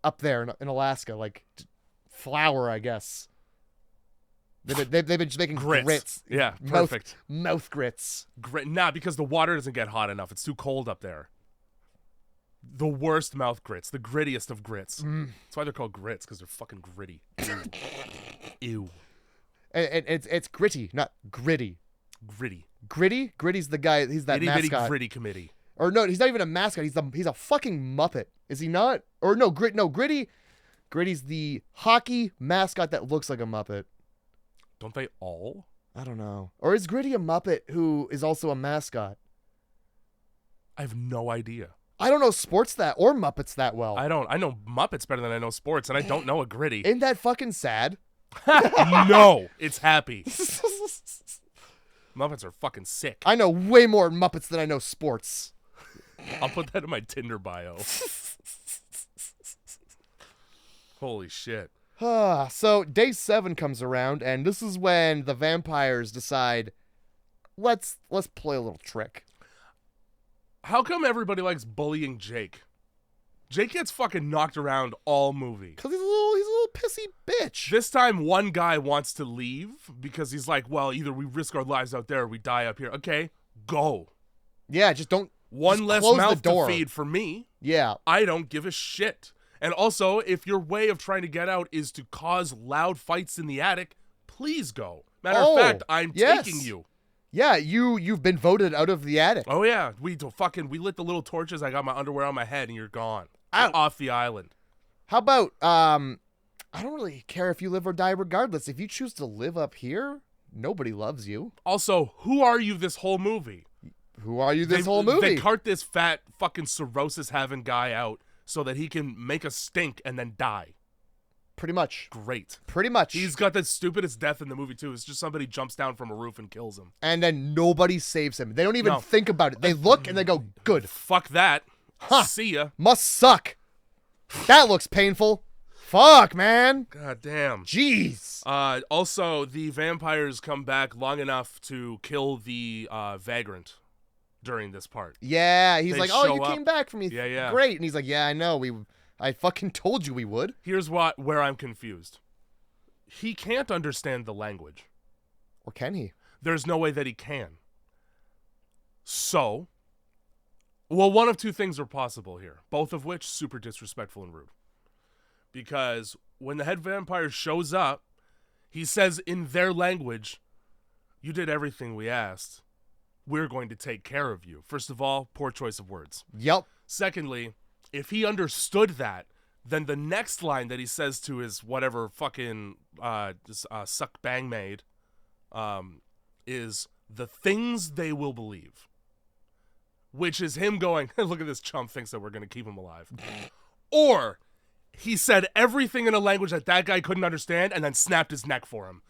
up there in Alaska, like flour, I guess. They've been just making grits. Yeah, perfect. Mouth grits. Nah, because the water doesn't get hot enough. It's too cold up there. The worst mouth grits, the grittiest of grits. That's why they're called grits, because they're fucking gritty. Ew. And it's gritty, not gritty. Gritty? Gritty's the guy. He's that mascot. Gritty committee. Or no, he's not even a mascot. He's a fucking Muppet. Is he not? Or no, Gritty's the hockey mascot that looks like a Muppet. Don't they all? I don't know. Or is Gritty a Muppet who is also a mascot? I have no idea. I don't know sports or Muppets that well. I know Muppets better than I know sports, and I don't know a Gritty. Isn't that fucking sad? No, it's happy. Muppets are fucking sick. I know way more Muppets than I know sports. I'll put that in my Tinder bio. Holy shit. So day 7 comes around, and this is when the vampires decide, let's play a little trick. How come everybody likes bullying Jake? Jake gets fucking knocked around all movie. Because he's a little pissy bitch. This time, one guy wants to leave because he's like, well, either we risk our lives out there or we die up here. Okay, go. Yeah, just don't. One less mouth to feed for me. Yeah. I don't give a shit. And also, if your way of trying to get out is to cause loud fights in the attic, please go. Matter of fact, I'm taking you. Yeah, you've been voted out of the attic. Oh yeah, we lit the little torches. I got my underwear on my head, and you're gone. Ow. You're off the island. How about I don't really care if you live or die regardless. If you choose to live up here, nobody loves you. Also, who are you this whole movie? Who are you this whole movie? They cart this fat fucking cirrhosis having guy out so that he can make a stink and then die. Pretty much. Great. Pretty much. He's got the stupidest death in the movie too. It's just somebody jumps down from a roof and kills him. And then nobody saves him. They don't even think about it. They look and they go, good. Fuck that. Huh. See ya. Must suck. That looks painful. Fuck, man. God damn. Jeez. Also, the vampires come back long enough to kill the vagrant during this part. Yeah, he's They like, oh, show you up. came back from me. Yeah. Great. And he's like, yeah, I know. I fucking told you we would. Here's where I'm confused. He can't understand the language. Or can he? There's no way that he can. So, well, one of two things are possible here, both of which super disrespectful and rude. Because when the head vampire shows up, he says in their language, you did everything we asked. We're going to take care of you. First of all, poor choice of words. Yep. Secondly, if he understood that, then the next line that he says to his whatever fucking suck bang maid is the things they will believe. Which is him going, look at this chump thinks that we're going to keep him alive. Or he said everything in a language that guy couldn't understand and then snapped his neck for him.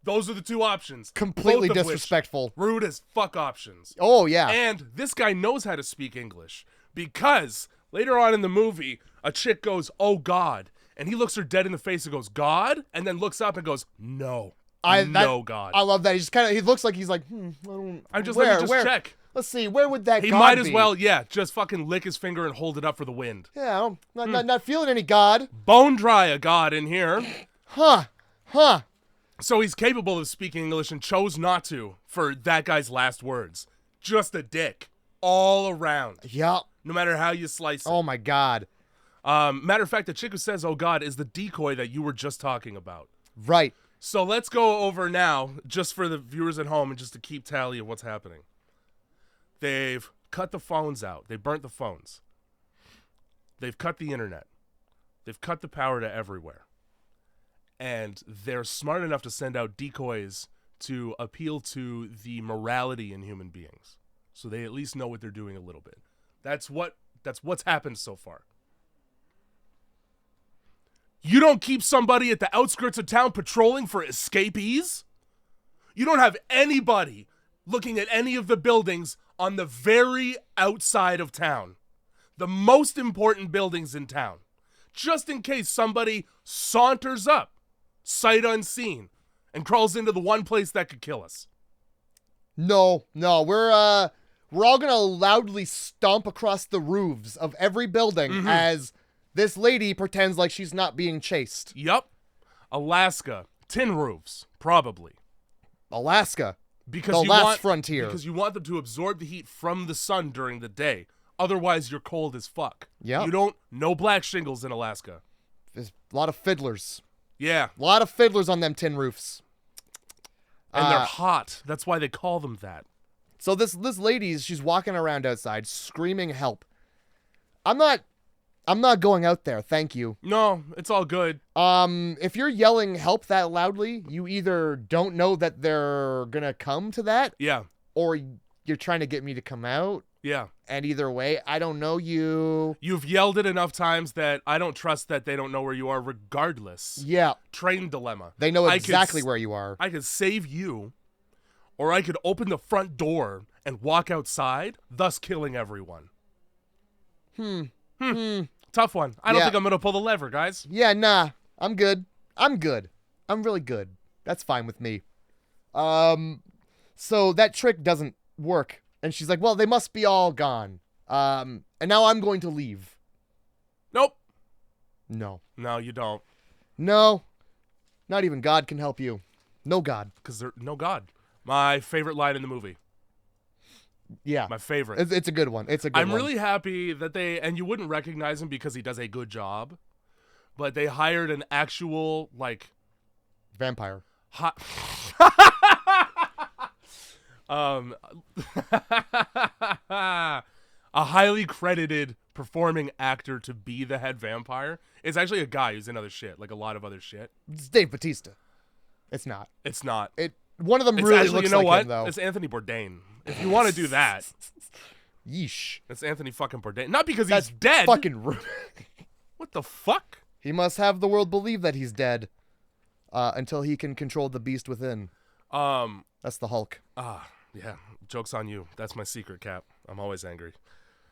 Those are the two options. Completely both of which disrespectful. Rude as fuck options. Oh, yeah. And this guy knows how to speak English because later on in the movie, a chick goes, oh, God. And he looks her dead in the face and goes, God? And then looks up and goes, no. No, God. I love that. He looks like he's like, I'm just let me just check. Let's see, where would that He God might as be? well, just fucking lick his finger and hold it up for the wind. Yeah, not feeling any God. Bone dry a God in here. Huh. So he's capable of speaking English and chose not to for that guy's last words. Just a dick. All around. Yep. No matter how you slice it. Oh, my God. Matter of fact, the chick who says, oh, God, is the decoy that you were just talking about. Right. So let's go over now, just for the viewers at home and just to keep tally of what's happening. They've cut the phones out. They burnt the phones. They've cut the internet. They've cut the power to everywhere. And they're smart enough to send out decoys to appeal to the morality in human beings. So they at least know what they're doing a little bit. That's what's happened so far. You don't keep somebody at the outskirts of town patrolling for escapees? You don't have anybody looking at any of the buildings on the very outside of town. The most important buildings in town. Just in case somebody saunters up, sight unseen, and crawls into the one place that could kill us. No, we're all gonna loudly stomp across the roofs of every building as this lady pretends like she's not being chased. Yup. Alaska. Tin roofs. Probably. Alaska. Because the you last want, frontier. Because you want them to absorb the heat from the sun during the day. Otherwise, you're cold as fuck. Yep. No black shingles in Alaska. There's a lot of fiddlers. Yeah. A lot of fiddlers on them tin roofs. And they're hot. That's why they call them that. So this lady, she's walking around outside screaming help. I'm not going out there, thank you. No, it's all good. If you're yelling help that loudly, you either don't know that they're gonna come to that, Yeah. or you're trying to get me to come out. Yeah. And either way, I don't know you. You've yelled it enough times that I don't trust that they don't know where you are regardless. Yeah. Train dilemma. They know exactly where you are. I could save you, or I could open the front door and walk outside, thus killing everyone. Tough one. I don't think I'm going to pull the lever, guys. Yeah, nah. I'm good. I'm really good. That's fine with me. So that trick doesn't work. And she's like, well, they must be all gone. And now I'm going to leave. Nope. No. No, you don't. No. Not even God can help you. No God. Because there's no God. My favorite line in the movie. Yeah. My favorite. It's a good one. I'm really happy that and you wouldn't recognize him because he does a good job, but they hired an actual, vampire. A highly credited performing actor to be the head vampire. It's actually a guy who's in other shit, like a lot of other shit. It's Dave Bautista. It's not. It's not. One of them It's really actually, looks you know like what? him, though. It's Anthony Bourdain. If you want to do that, Yeesh. it's Anthony fucking Bourdain. Not because That's he's dead. fucking rude. What the fuck? He must have the world believe that he's dead until he can control the beast within. That's the Hulk. Yeah. Joke's on you. That's my secret, Cap. I'm always angry.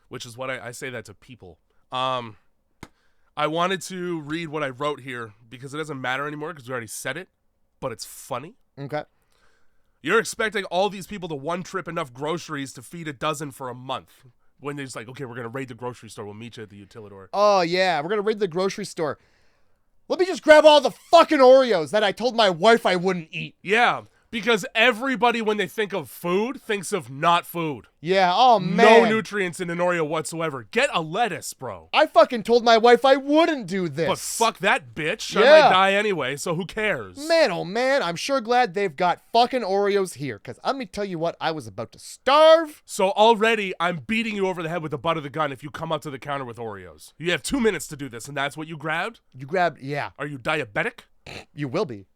Which is what I say that to people. I wanted to read what I wrote here because it doesn't matter anymore because we already said it, but it's funny. Okay. You're expecting all these people to one-trip enough groceries to feed a dozen for a month. When they're just like, okay, we're going to raid the grocery store. We'll meet you at the utilidor. Oh, yeah. We're going to raid the grocery store. Let me just grab all the fucking Oreos that I told my wife I wouldn't eat. Yeah, because everybody, when they think of food, thinks of not food. Yeah, oh, man. No nutrients in an Oreo whatsoever. Get a lettuce, bro. I fucking told my wife I wouldn't do this. But fuck that bitch. Yeah. I might die anyway, so who cares? Man, oh man, I'm sure glad they've got fucking Oreos here, because let me tell you what, I was about to starve. So already, I'm beating you over the head with the butt of the gun if you come up to the counter with Oreos. You have 2 minutes to do this, and that's what you grabbed? You grabbed, yeah. Are you diabetic? You will be.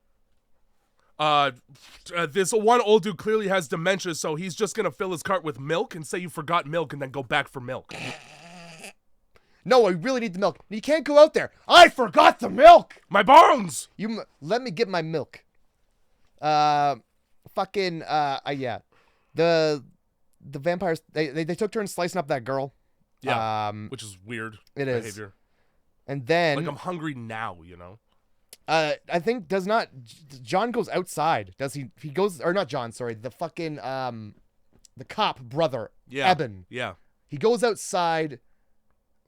This one old dude clearly has dementia, so he's just gonna fill his cart with milk and say you forgot milk and then go back for milk. No, I really need the milk. You can't go out there. I forgot the milk. My bones! Let me get my milk. Yeah. The vampires, they took turns slicing up that girl. Yeah, which is weird behavior. Is. And then... Like, I'm hungry now, you know? I think John goes outside. Does he goes, or not John, sorry, the fucking, the cop brother, Eben. Yeah. He goes outside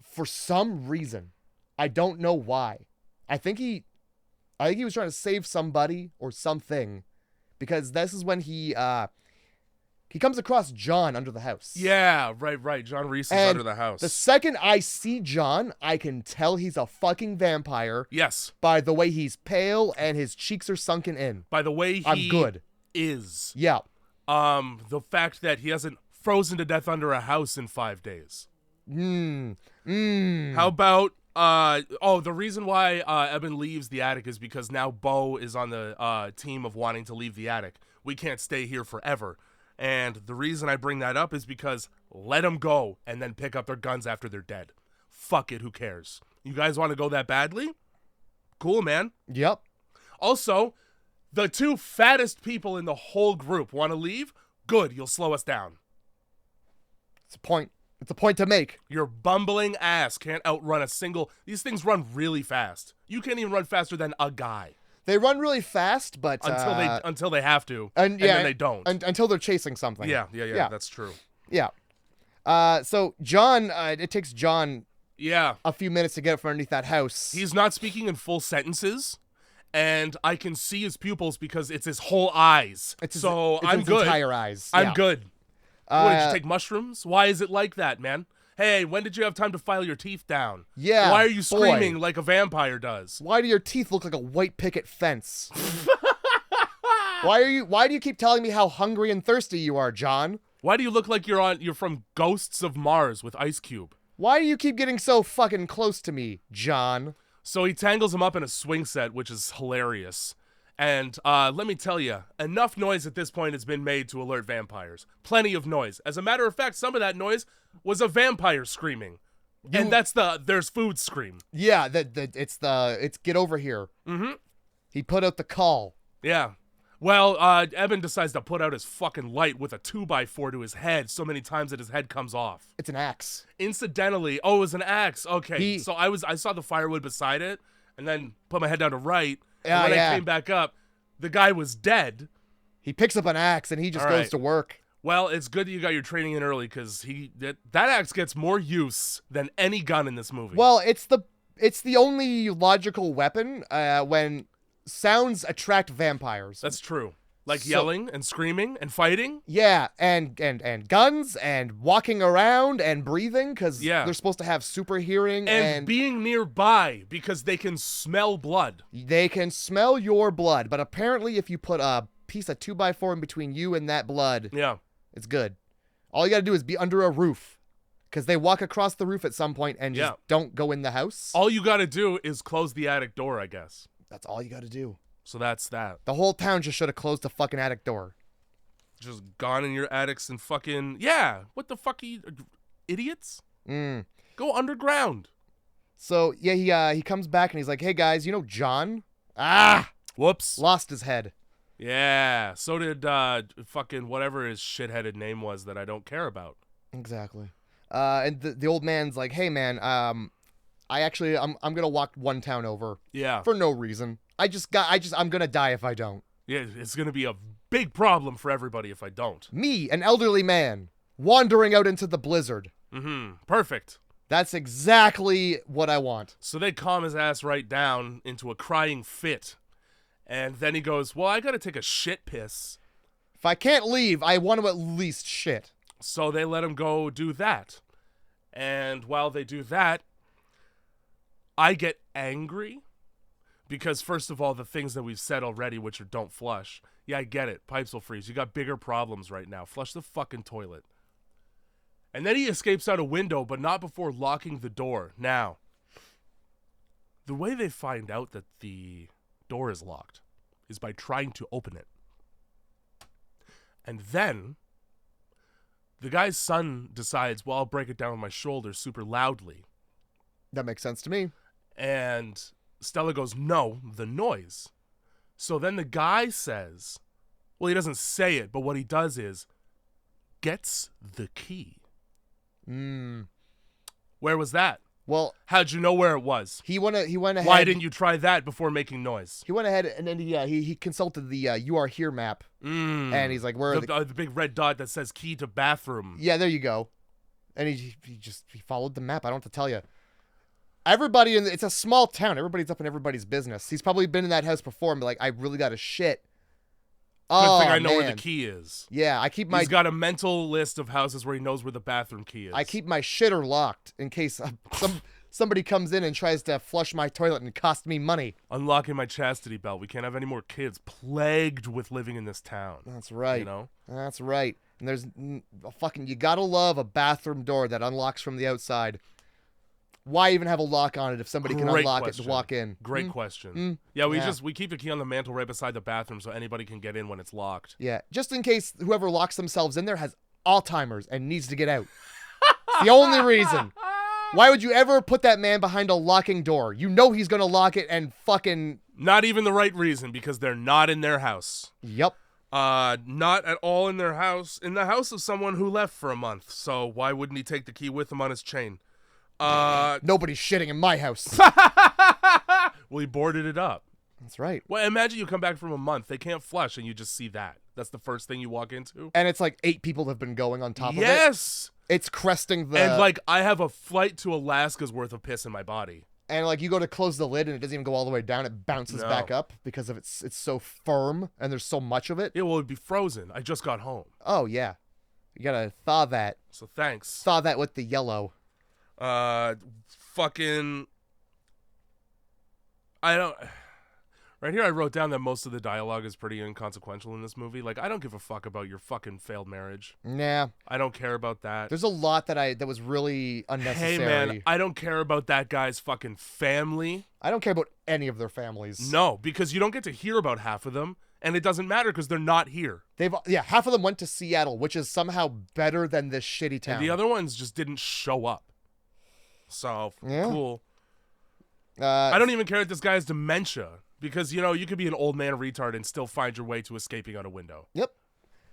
for some reason. I don't know why. I think he was trying to save somebody or something, because this is when he comes across John under the house. Yeah, right. John Reese is under the house. The second I see John, I can tell he's a fucking vampire. Yes. By the way he's pale and his cheeks are sunken in. By the way he I'm good. is. Yeah. The fact that he hasn't frozen to death under a house in 5 days. How about the reason why Eben leaves the attic is because now Bo is on the team of wanting to leave the attic. We can't stay here forever. And the reason I bring that up is because let them go and then pick up their guns after they're dead. Fuck it, who cares? You guys want to go that badly? Cool, man. Yep. Also, the two fattest people in the whole group want to leave? Good, you'll slow us down. It's a point. It's a point to make. Your bumbling ass can't outrun a single... These things run really fast. You can't even run faster than a guy. They run really fast, but until they have to, and then they don't. Until they're chasing something. Yeah, that's true. Yeah. So John, it takes John a few minutes to get from underneath that house. He's not speaking in full sentences, and I can see his pupils because it's his whole eyes. It's his good. Entire eyes. I'm good. What, did you take mushrooms? Why is it like that, man? Hey, when did you have time to file your teeth down? Yeah. Why are you screaming like a vampire does? Why do your teeth look like a white picket fence? Why do you keep telling me how hungry and thirsty you are, John? Why do you look like you're from Ghosts of Mars with Ice Cube? Why do you keep getting so fucking close to me, John? So he tangles him up in a swing set, which is hilarious. And let me tell you, enough noise at this point has been made to alert vampires. Plenty of noise. As a matter of fact, some of that noise was a vampire screaming. And that's there's food scream. Yeah, it's get over here. Mm-hmm. He put out the call. Yeah. Well, Eben decides to put out his fucking light with a 2x4 to his head so many times that his head comes off. It's an axe. Incidentally, it was an axe. Okay, so I saw the firewood beside it, and then put my head down to right. And when I came back up, the guy was dead. He picks up an axe and he just goes to work. Well, it's good that you got your training in early because that axe gets more use than any gun in this movie. Well, it's the only logical weapon when sounds attract vampires. That's true. Like yelling and screaming and fighting. Yeah, and guns and walking around and breathing because they're supposed to have super hearing and being nearby because they can smell blood. They can smell your blood, but apparently if you put a piece of 2x4 in between you and that blood. Yeah. It's good. All you got to do is be under a roof. Because they walk across the roof at some point and just don't go in the house. All you got to do is close the attic door, I guess. That's all you got to do. So that's that. The whole town just should have closed the fucking attic door. Just gone in your attics and fucking... Yeah. What the fuck are you... Idiots? Go underground. So, yeah, he comes back and he's like, hey, guys, you know John? Ah! Whoops. Lost his head. Yeah. So did fucking whatever his shitheaded name was that I don't care about. Exactly. And the old man's like, hey, man, I'm going to walk one town over. Yeah. For no reason. I'm going to die if I don't. Yeah, it's going to be a big problem for everybody if I don't. Me, an elderly man, wandering out into the blizzard. Perfect. That's exactly what I want. So they calm his ass right down into a crying fit. And then he goes, well, I got to take a shit piss. If I can't leave, I want to at least shit. So they let him go do that. And while they do that, I get angry. Because first of all, the things that we've said already, which are don't flush. Yeah, I get it. Pipes will freeze. You got bigger problems right now. Flush the fucking toilet. And then he escapes out a window, but not before locking the door. Now, the way they find out that the door is locked is by trying to open it. And then the guy's son decides, well, I'll break it down with my shoulder super loudly. That makes sense to me. And Stella goes, no, the noise. So then the guy says, well, he doesn't say it, but what he does is gets the key. Where was that? Well, how'd you know where it was? He went ahead. Why didn't you try that before making noise? He went ahead and then he consulted the "You Are Here" map, and he's like, "Where are the big red dot that says key to bathroom?" Yeah, there you go. And he followed the map. I don't have to tell you. Everybody it's a small town. Everybody's up in everybody's business. He's probably been in that house before and be like, "I really got to shit." Good thing I know where the key is. Yeah, He's got a mental list of houses where he knows where the bathroom key is. I keep my shitter locked in case somebody comes in and tries to flush my toilet and cost me money. Unlocking my chastity belt. We can't have any more kids plagued with living in this town. That's right. You know? That's right. And there's you gotta love a bathroom door that unlocks from the outside. Why even have a lock on it if somebody can unlock it to walk in? Great question. Yeah, we keep the key on the mantle right beside the bathroom so anybody can get in when it's locked. Yeah, just in case whoever locks themselves in there has Alzheimer's and needs to get out. It's the only reason. Why would you ever put that man behind a locking door? You know he's gonna lock it and fucking... Not even the right reason, because they're not in their house. Yep. Not at all in their house. In the house of someone who left for a month. So why wouldn't he take the key with him on his chain? Nobody's shitting in my house. Well, he boarded it up. That's right. Well, imagine you come back from a month. They can't flush, and you just see that. That's the first thing you walk into. And it's like 8 people have been going on top of it. Yes! It's cresting the... And, like, I have a flight to Alaska's worth of piss in my body. And, like, you go to close the lid, and it doesn't even go all the way down. It bounces back up because of it's so firm, and there's so much of it. Yeah, well, it'd be frozen. I just got home. Oh, yeah. You gotta thaw that. So thanks. Thaw that with the yellow. Fucking... I don't... Right here I wrote down that most of the dialogue is pretty inconsequential in this movie. Like, I don't give a fuck about your fucking failed marriage. Nah. I don't care about that. There's a lot that was really unnecessary. Hey, man, I don't care about that guy's fucking family. I don't care about any of their families. No, because you don't get to hear about half of them, and it doesn't matter because they're not here. Half of them went to Seattle, which is somehow better than this shitty town. And the other ones just didn't show up. So, cool. I don't even care that this guy has dementia. Because, you know, you could be an old man retard and still find your way to escaping out a window. Yep.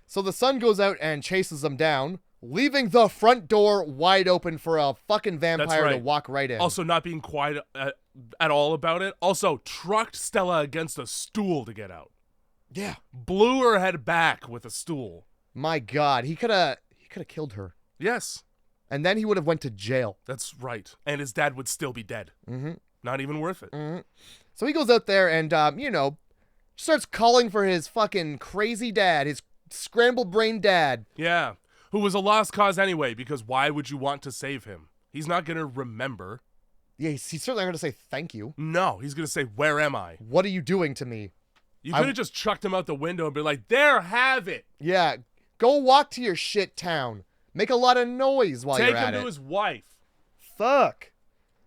So the son goes out and chases them down, leaving the front door wide open for a fucking vampire to walk right in. Also not being quiet at all about it. Also trucked Stella against a stool to get out. Yeah. Blew her head back with a stool. My God. He could have killed her. Yes. And then he would have went to jail. That's right. And his dad would still be dead. Mm-hmm. Not even worth it. Mm-hmm. So he goes out there and, starts calling for his fucking crazy dad, his scrambled brain dad. Yeah, who was a lost cause anyway, because why would you want to save him? He's not going to remember. Yeah, he's certainly not going to say thank you. No, he's going to say, where am I? What are you doing to me? You could have just chucked him out the window and be like, there, have it. Yeah. Go walk to your shit town. Make a lot of noise while you're at it. Take him to his wife. Fuck.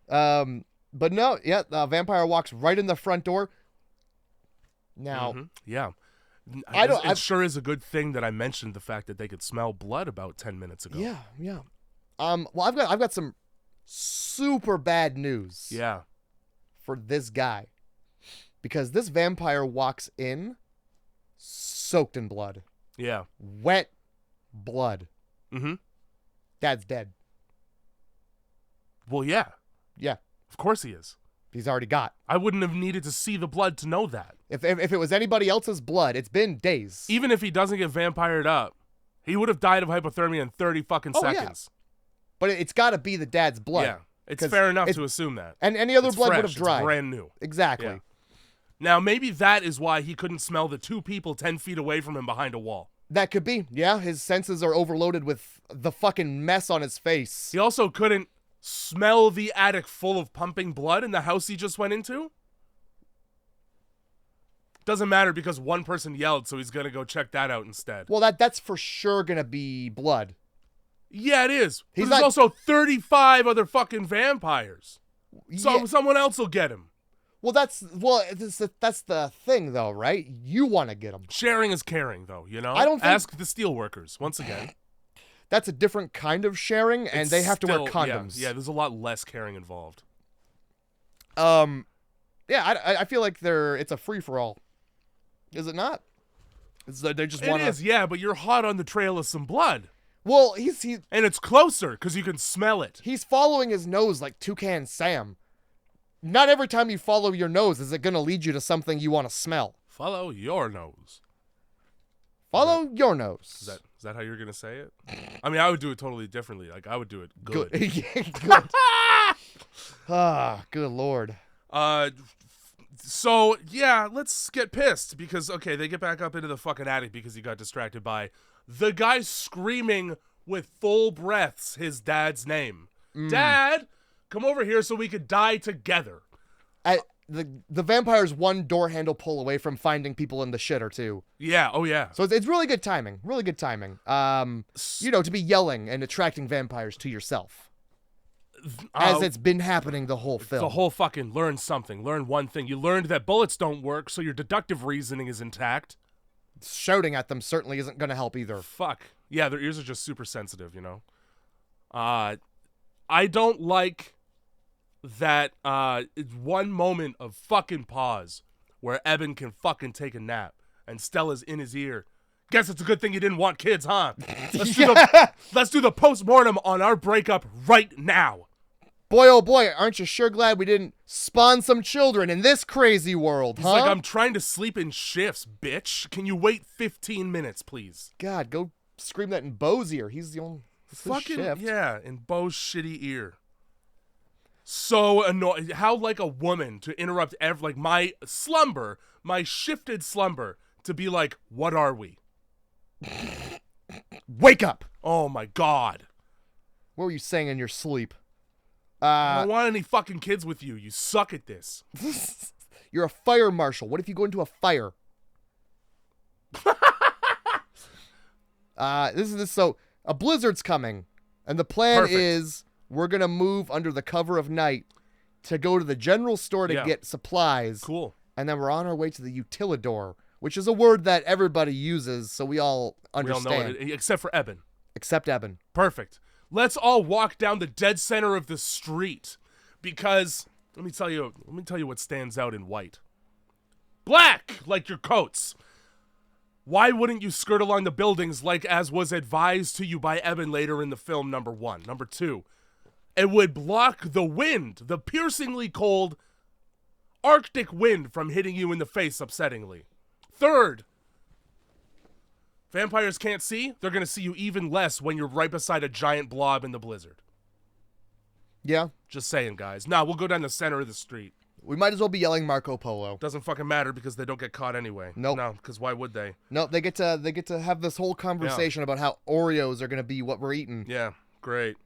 But no, yeah, the vampire walks right in the front door. Now, yeah. It sure is a good thing that I mentioned the fact that they could smell blood about 10 minutes ago. Yeah. Well, I've got some super bad news. Yeah. For this guy. Because this vampire walks in soaked in blood. Yeah. Wet blood. Mm-hmm. Dad's dead. Well, yeah. Yeah. Of course he is. He's already got. I wouldn't have needed to see the blood to know that. If it was anybody else's blood, it's been days. Even if he doesn't get vampired up, he would have died of hypothermia in 30 fucking seconds. Yeah. But it's got to be the dad's blood. Yeah. It's fair enough to assume that. And any other blood fresh. would have dried. It's brand new. Exactly. Yeah. Now, maybe that is why he couldn't smell the two people 10 feet away from him behind a wall. That could be. Yeah, his senses are overloaded with the fucking mess on his face. He also couldn't smell the attic full of pumping blood in the house he just went into. Doesn't matter because one person yelled, so he's going to go check that out instead. Well, that's for sure going to be blood. Yeah, it is. There's also 35 other fucking vampires. So Yeah. someone else will get him. Well, that's the thing, though, right? You want to get them. Sharing is caring, though, you know? I don't think- Ask the steelworkers, once again. That's a different kind of sharing, and they have to wear condoms. Yeah, there's a lot less caring involved. Yeah, I feel like it's a free-for-all. Is it not? They just want to... It is, yeah, but you're hot on the trail of some blood. Well, And it's closer, because you can smell it. he's following his nose like Toucan Sam. Not every time you follow your nose is it going to lead you to something you want to smell. Follow your nose. Follow your nose. Is that how you're going to say it? I mean, I would do it totally differently. Like, I would do it good. Good. Good Lord. So, yeah, let's get pissed because, okay, they get back up into the fucking attic because he got distracted by the guy screaming with full breaths his dad's name. Dad, come over here so we could die together. The vampire's one door handle pull away from finding people in the shitter, too. Yeah, oh yeah. So it's really good timing. Really good timing. To be yelling and attracting vampires to yourself. As it's been happening the whole film. The whole fucking learn something. Learn one thing. You learned that bullets don't work, so your deductive reasoning is intact. Shouting at them certainly isn't going to help either. Fuck. Yeah, their ears are just super sensitive, you know? I don't like that one moment of fucking pause where Eben can fucking take a nap and Stella's in his ear. Guess it's a good thing you didn't want kids, huh? Let's do the post-mortem on our breakup right now. Boy, oh boy, aren't you sure glad we didn't spawn some children in this crazy world, huh? It's like I'm trying to sleep in shifts, bitch. Can you wait 15 minutes, please? God, go scream that in Bo's ear. He's the only fucking shift. Yeah, in Bo's shitty ear. So annoying. How like a woman to interrupt my slumber, my shifted slumber, to be like, what are we? Wake up! Oh my God. What were you saying in your sleep? I don't want any fucking kids with you. You suck at this. You're a fire marshal. What if you go into a fire? So a blizzard's coming, and the plan is we're gonna move under the cover of night to go to the general store to get supplies. Cool. And then we're on our way to the utilidor, which is a word that everybody uses, so we all understand. We all know it, except for Eben. Except Eben. Perfect. Let's all walk down the dead center of the street, because let me tell you what stands out in white. Black, like your coats. Why wouldn't you skirt along the buildings like as was advised to you by Eben later in the film, number 1? Number 2, it would block the wind, the piercingly cold Arctic wind from hitting you in the face upsettingly. 3rd, vampires can't see. They're going to see you even less when you're right beside a giant blob in the blizzard. Yeah. Just saying, guys. Nah, we'll go down the center of the street. We might as well be yelling Marco Polo. Doesn't fucking matter because they don't get caught anyway. Nope. No, because why would they? Nope, they get to have this whole conversation about how Oreos are going to be what we're eating. Yeah, great.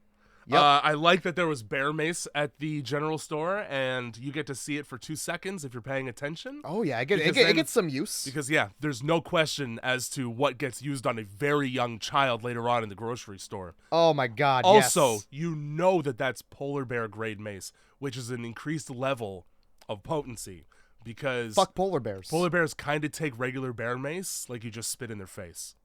Yep. I like that there was bear mace at the general store, and you get to see it for 2 seconds if you're paying attention. Oh yeah, it Because gets some use. Because, yeah, there's no question as to what gets used on a very young child later on in the grocery store. Oh my god, Also, yes. you know that that's polar bear grade mace, which is an increased level of potency. Because Fuck polar bears. polar bears kind of take regular bear mace like you just spit in their face.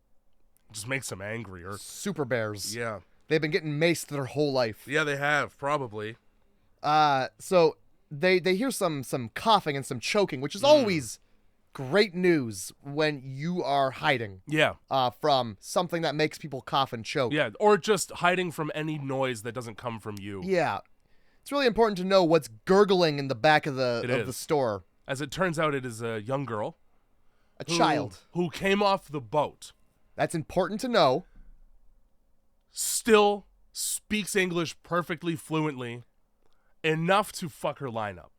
It just makes them angrier. Super bears. Yeah. They've been getting maced their whole life. Yeah, they have, probably. So they hear some coughing and some choking, which is always great news when you are hiding. Yeah. From something that makes people cough and choke. Yeah, or just hiding from any noise that doesn't come from you. Yeah. It's really important to know what's gurgling in the back of the is. store. As it turns out, it is a young girl. A child. Who came off the boat. That's important to know. Still speaks English perfectly fluently. Enough to fuck her line up.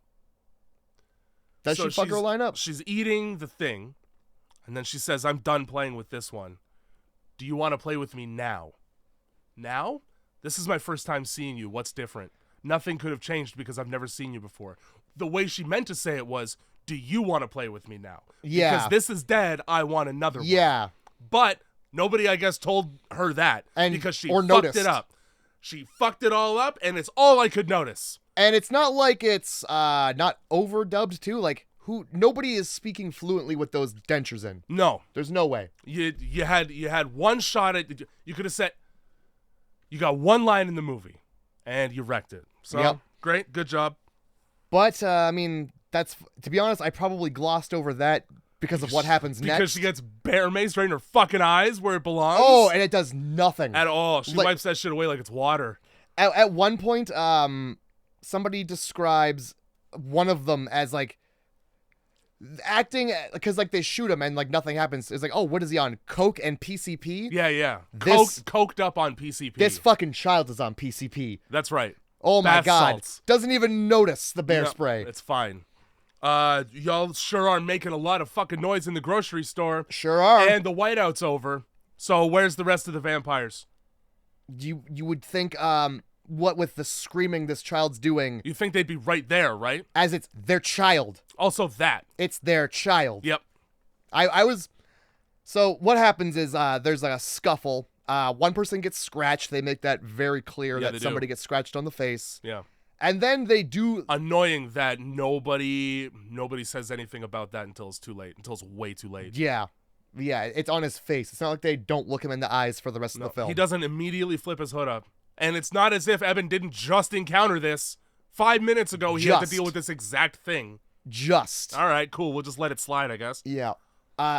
Does she fuck her line up? She's eating the thing. And then she says, I'm done playing with this one. Do you want to play with me now? Now? This is my first time seeing you. What's different? Nothing could have changed because I've never seen you before. The way she meant to say it was, do you want to play with me now? Yeah. Because this is dead, I want another one. Yeah. But nobody, I guess, told her that. Because she fucked noticed it up. She fucked it all up, and it's all I could notice. And it's not like it's not overdubbed too. Like nobody is speaking fluently with those dentures in. No. There's no way. You had one shot at, you could have said, you got one line in the movie, and you wrecked it. So, Yep. Great, good job. But I mean, that's, to be honest, I probably glossed over that because of what happens next. Because she gets bear mace right in her fucking eyes where it belongs. Oh, and it does nothing At all. She Like- wipes that shit away like it's water. At one point, somebody describes one of them as like acting, because like they shoot him and like nothing happens. It's like, oh, what is he on? Coke and PCP? Yeah. This- Coked up on PCP. This fucking child is on PCP. That's right. Oh my Bath god. salts. Doesn't even notice the bear No, spray. It's fine. Y'all sure are making a lot of fucking noise in the grocery store. Sure are. And the whiteout's over. So where's the rest of the vampires? You would think, what with the screaming this child's doing, You think they'd be right there, right? as it's their child. Also that. It's their child. Yep. So what happens is there's like a scuffle. One person gets scratched. They make that very clear Yeah, they that do. somebody gets scratched on the face. Yeah. And then they do. Annoying that nobody says anything about that until it's too late. Until it's way too late. Yeah, it's on his face. It's not like they don't look him in the eyes for the rest of the film. He doesn't immediately flip his hood up. And it's not as if Eben didn't just encounter this. 5 minutes ago, he had to Just. deal with this exact thing. Just. All right, cool. We'll just let it slide, I guess. Yeah.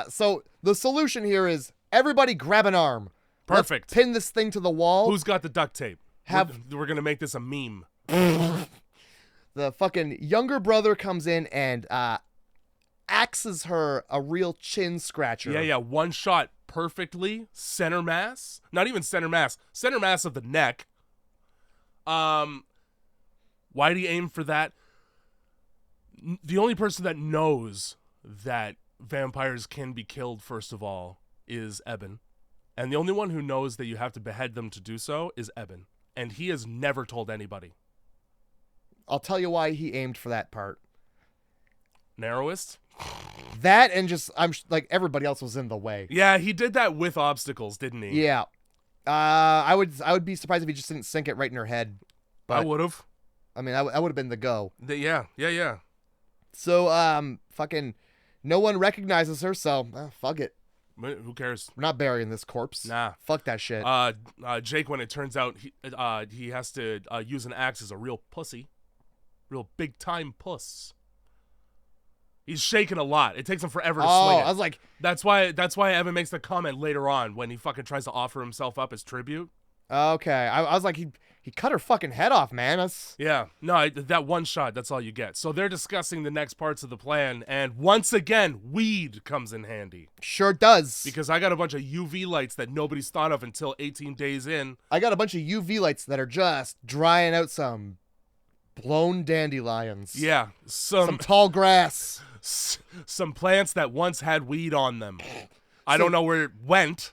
So the solution here is everybody grab an arm. Perfect. Let's pin this thing to the wall. Who's got the duct tape? We're going to make this a meme. The fucking younger brother comes in and axes her a real chin scratcher. Yeah. One shot perfectly. Center mass. Not even center mass. Center mass of the neck. Why'd he aim for that? The only person that knows that vampires can be killed, first of all, is Eben. And the only one who knows that you have to behead them to do so is Eben. And he has never told anybody. I'll tell you why he aimed for that part. Narrowest? That and just like everybody else was in the way. Yeah, he did that with obstacles, didn't he? Yeah. I would be surprised if he just didn't sink it right in her head. I would have. I mean, that would have been the go. Yeah. So, fucking no one recognizes her, so fuck it. Who cares? We're not burying this corpse. Nah. Fuck that shit. Jake, when it turns out he has to use an axe, is a real pussy. Real big time puss. He's shaking a lot. It takes him forever to swing it. I was like, That's why Evan makes the comment later on when he fucking tries to offer himself up as tribute. okay. I was like, he cut her fucking head off, man. That's Yeah. No, that one shot, that's all you get. So they're discussing the next parts of the plan, and once again, weed comes in handy. sure does. Because I got a bunch of UV lights that nobody's thought of until 18 days in. I got a bunch of UV lights that are just drying out some blown dandelions. Yeah. Some tall grass. Some plants that once had weed on them. I don't know where it went.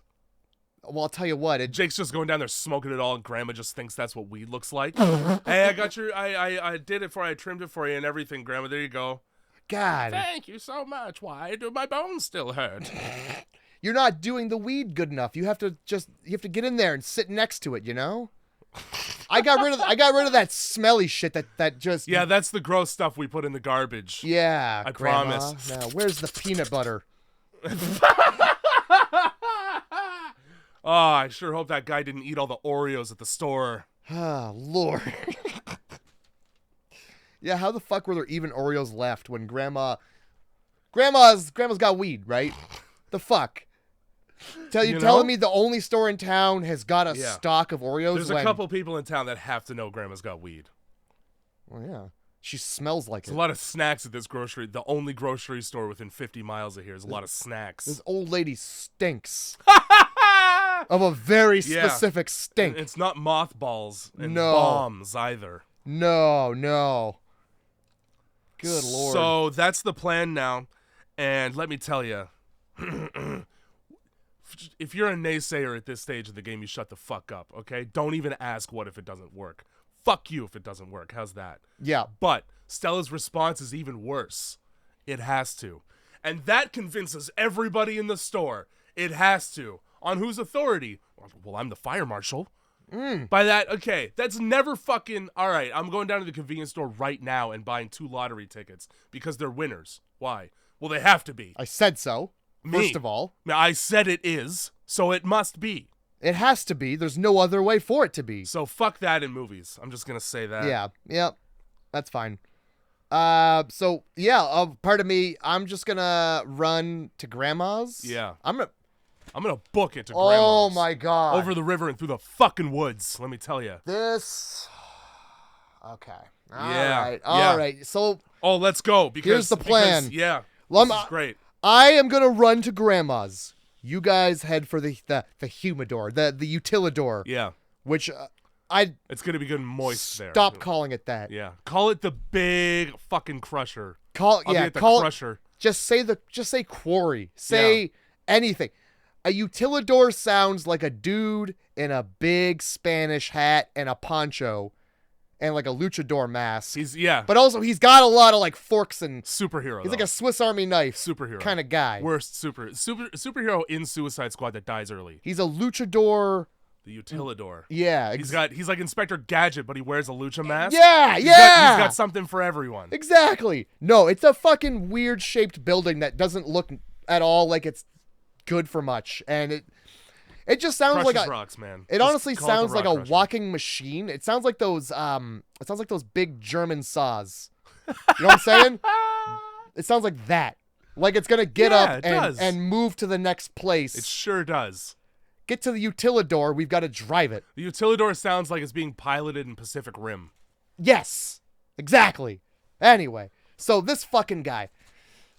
Well, I'll tell you what. Jake's just going down there smoking it all, and Grandma just thinks that's what weed looks like. Hey, I got your, I did it for you. I trimmed it for you and everything, Grandma. There you go. God. Thank you so much. Why do my bones still hurt? You're not doing the weed good enough. You have to get in there and sit next to it, you know? I got rid of that smelly shit that just. Yeah, that's the gross stuff we put in the garbage. Yeah, I Grandma. promise. Now, where's the peanut butter? Oh, I sure hope that guy didn't eat all the Oreos at the store. Ah, Lord. Yeah, how the fuck were there even Oreos left when Grandma's got weed, right? The fuck? Telling me the only store in town has got a stock of Oreos? There's a couple people in town that have to know Grandma's got weed. Well, yeah. She smells like There's a lot of snacks at this grocery. The only grocery store within 50 miles of here is a lot of snacks. This old lady stinks. Of a very specific stink. It's not mothballs and bombs either. No. Good Lord. So that's the plan now. And let me tell you, if you're a naysayer at this stage of the game, you shut the fuck up, okay? Don't even ask what if it doesn't work. Fuck you if it doesn't work. How's that? Yeah. But Stella's response is even worse. It has to. And that convinces everybody in the store. It has to. On whose authority? Well, I'm the fire marshal. By that, okay, that's never fucking... All right, I'm going down to the convenience store right now and buying 2 lottery tickets because they're winners. Why? Well, they have to be. I said so, first of all. I said it is, so it must be. It has to be. There's no other way for it to be. So fuck that in movies. I'm just going to say that. Yeah, that's fine. Part of me, I'm just going to run to Grandma's. Yeah. I'm going to book it to Grandma's. Oh my God. Over the river and through the fucking woods, let me tell you. This... Okay. All right. So... Oh, let's go. Here's the plan. This is great. I am going to run to Grandma's. You guys head for the humidor, the utilidor. Yeah. Which it's going to be good and moist there. Stop calling it that. Yeah. Call it the big fucking crusher. Call it the crusher. Just say quarry. Say anything. A utilidor sounds like a dude in a big Spanish hat and a poncho and like a luchador mask. But also he's got a lot of like forks and superhero. He's like a Swiss Army knife superhero kind of guy. Worst superhero in Suicide Squad that dies early. He's a luchador. The utilidor. Yeah. He's like Inspector Gadget, but he wears a lucha mask. Yeah. He's got something for everyone. Exactly. No, it's a fucking weird shaped building that doesn't look at all like it's good for much, and it just sounds like a rocks, man. It honestly sounds like a crusher. walking machine. It sounds like those big German saws. You know what I'm saying? It sounds like that. Like it's gonna get up and move to the next place. It sure does. Get to the utilidor. We've got to drive it. The utilidor sounds like it's being piloted in Pacific Rim. Yes, exactly. Anyway, so this fucking guy.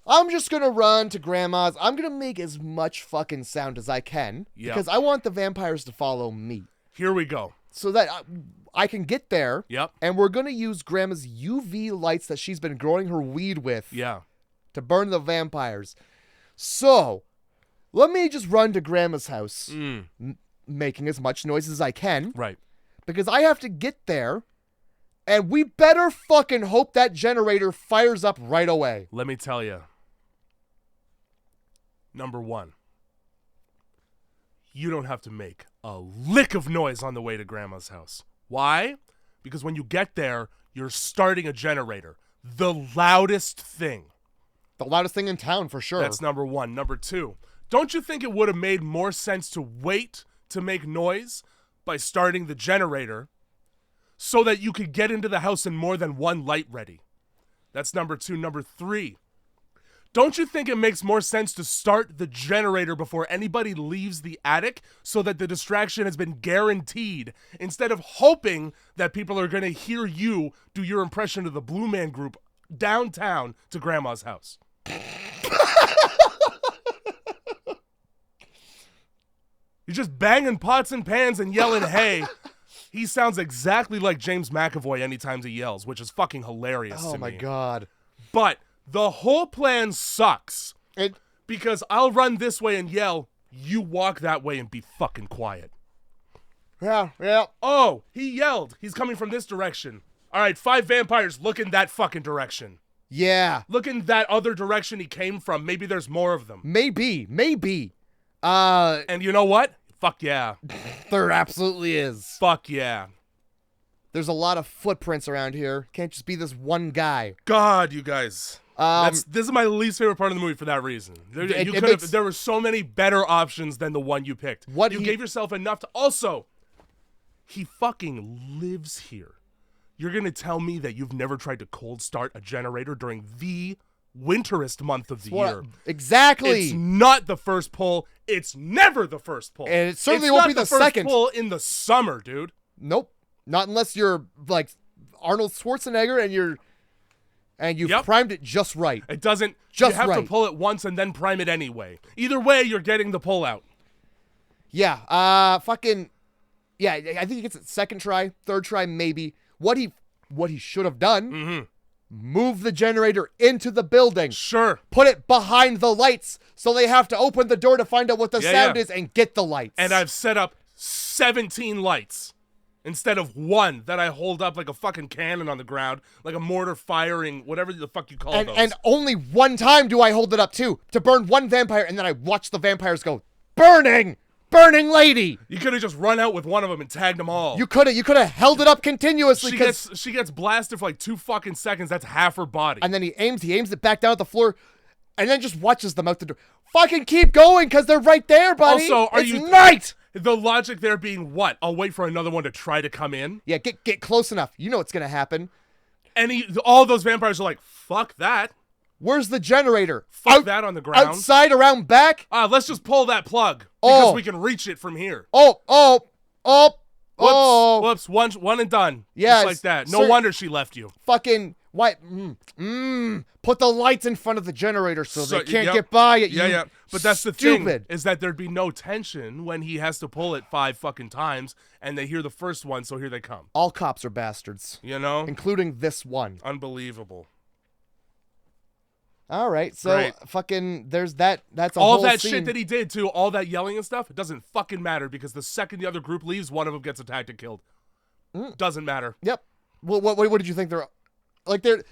I'm just going to run to Grandma's. I'm going to make as much fucking sound as I can. Yep. Because I want the vampires to follow me. Here we go. So that I can get there. Yep. And we're going to use Grandma's UV lights that she's been growing her weed with. Yeah. To burn the vampires. So, let me just run to Grandma's house. Making as much noise as I can. Right. Because I have to get there. And we better fucking hope that generator fires up right away. Let me tell you. Number 1, you don't have to make a lick of noise on the way to Grandma's house. Why? Because when you get there, you're starting a generator. The loudest thing. The loudest thing in town, for sure. That's number 1. Number 2, don't you think it would have made more sense to wait to make noise by starting the generator so that you could get into the house and more than one light ready? That's number 2. Number 3, don't you think it makes more sense to start the generator before anybody leaves the attic so that the distraction has been guaranteed instead of hoping that people are going to hear you do your impression of the Blue Man Group downtown to Grandma's house? You're just banging pots and pans and yelling, hey. He sounds exactly like James McAvoy anytime he yells, which is fucking hilarious to me. Oh my God. But the whole plan sucks. Because I'll run this way and yell, You walk that way and be fucking quiet. Yeah, yeah. Oh, he yelled. He's coming from this direction. All right, 5 vampires, look in that fucking direction. Yeah. Look in that other direction he came from. Maybe there's more of them. Maybe. And you know what? Fuck yeah. There absolutely is. Fuck yeah. There's a lot of footprints around here. Can't just be this one guy. God, you guys. This is my least favorite part of the movie for that reason. There were so many better options than the one you picked. You gave yourself enough to... Also, he fucking lives here. You're going to tell me that you've never tried to cold start a generator during the winterest month of the year. Exactly. It's not the first pull. It's never the first pull. And it certainly won't be the second. First pull in the summer, dude. Nope. Not unless you're like Arnold Schwarzenegger and you've primed it just right. It doesn't. Just you have right. to pull it once and then prime it anyway. Either way, you're getting the pull out. Yeah. I think he gets it second try, third try, maybe. What he should have done, move the generator into the building. Sure. Put it behind the lights so they have to open the door to find out what the sound is and get the lights. And I've set up 17 lights instead of one that I hold up like a fucking cannon on the ground, like a mortar firing, whatever the fuck you call those. And only one time do I hold it up too, to burn one vampire, and then I watch the vampires go, burning! Burning lady! You could have just run out with one of them and tagged them all. You could have held it up continuously. She gets blasted for like 2 fucking seconds. That's half her body. And then he aims it back down at the floor, and then just watches them out the door. Fucking keep going, because they're right there, buddy. Also, it's night! The logic there being what? I'll wait for another one to try to come in? Yeah, get close enough. You know what's going to happen. And all those vampires are like, fuck that. Where's the generator? Fuck that on the ground. Outside, around back? Let's just pull that plug. Because we can reach it from here. Whoops, one and done. Yeah. Just like that. No wonder she left you. Fucking, what? Put the lights in front of the generator so they can't get by it. Yeah. But that's the thing, is that there'd be no tension when he has to pull it 5 fucking times, and they hear the first one, so here they come. All cops are bastards. You know? Including this one. Unbelievable. All right, so Great. Fucking there's that. That's all whole that scene. shit that he did too. All that yelling and stuff. It doesn't fucking matter because the second the other group leaves, one of them gets attacked and killed. Doesn't matter. Yep. Well, what did you think they're like? The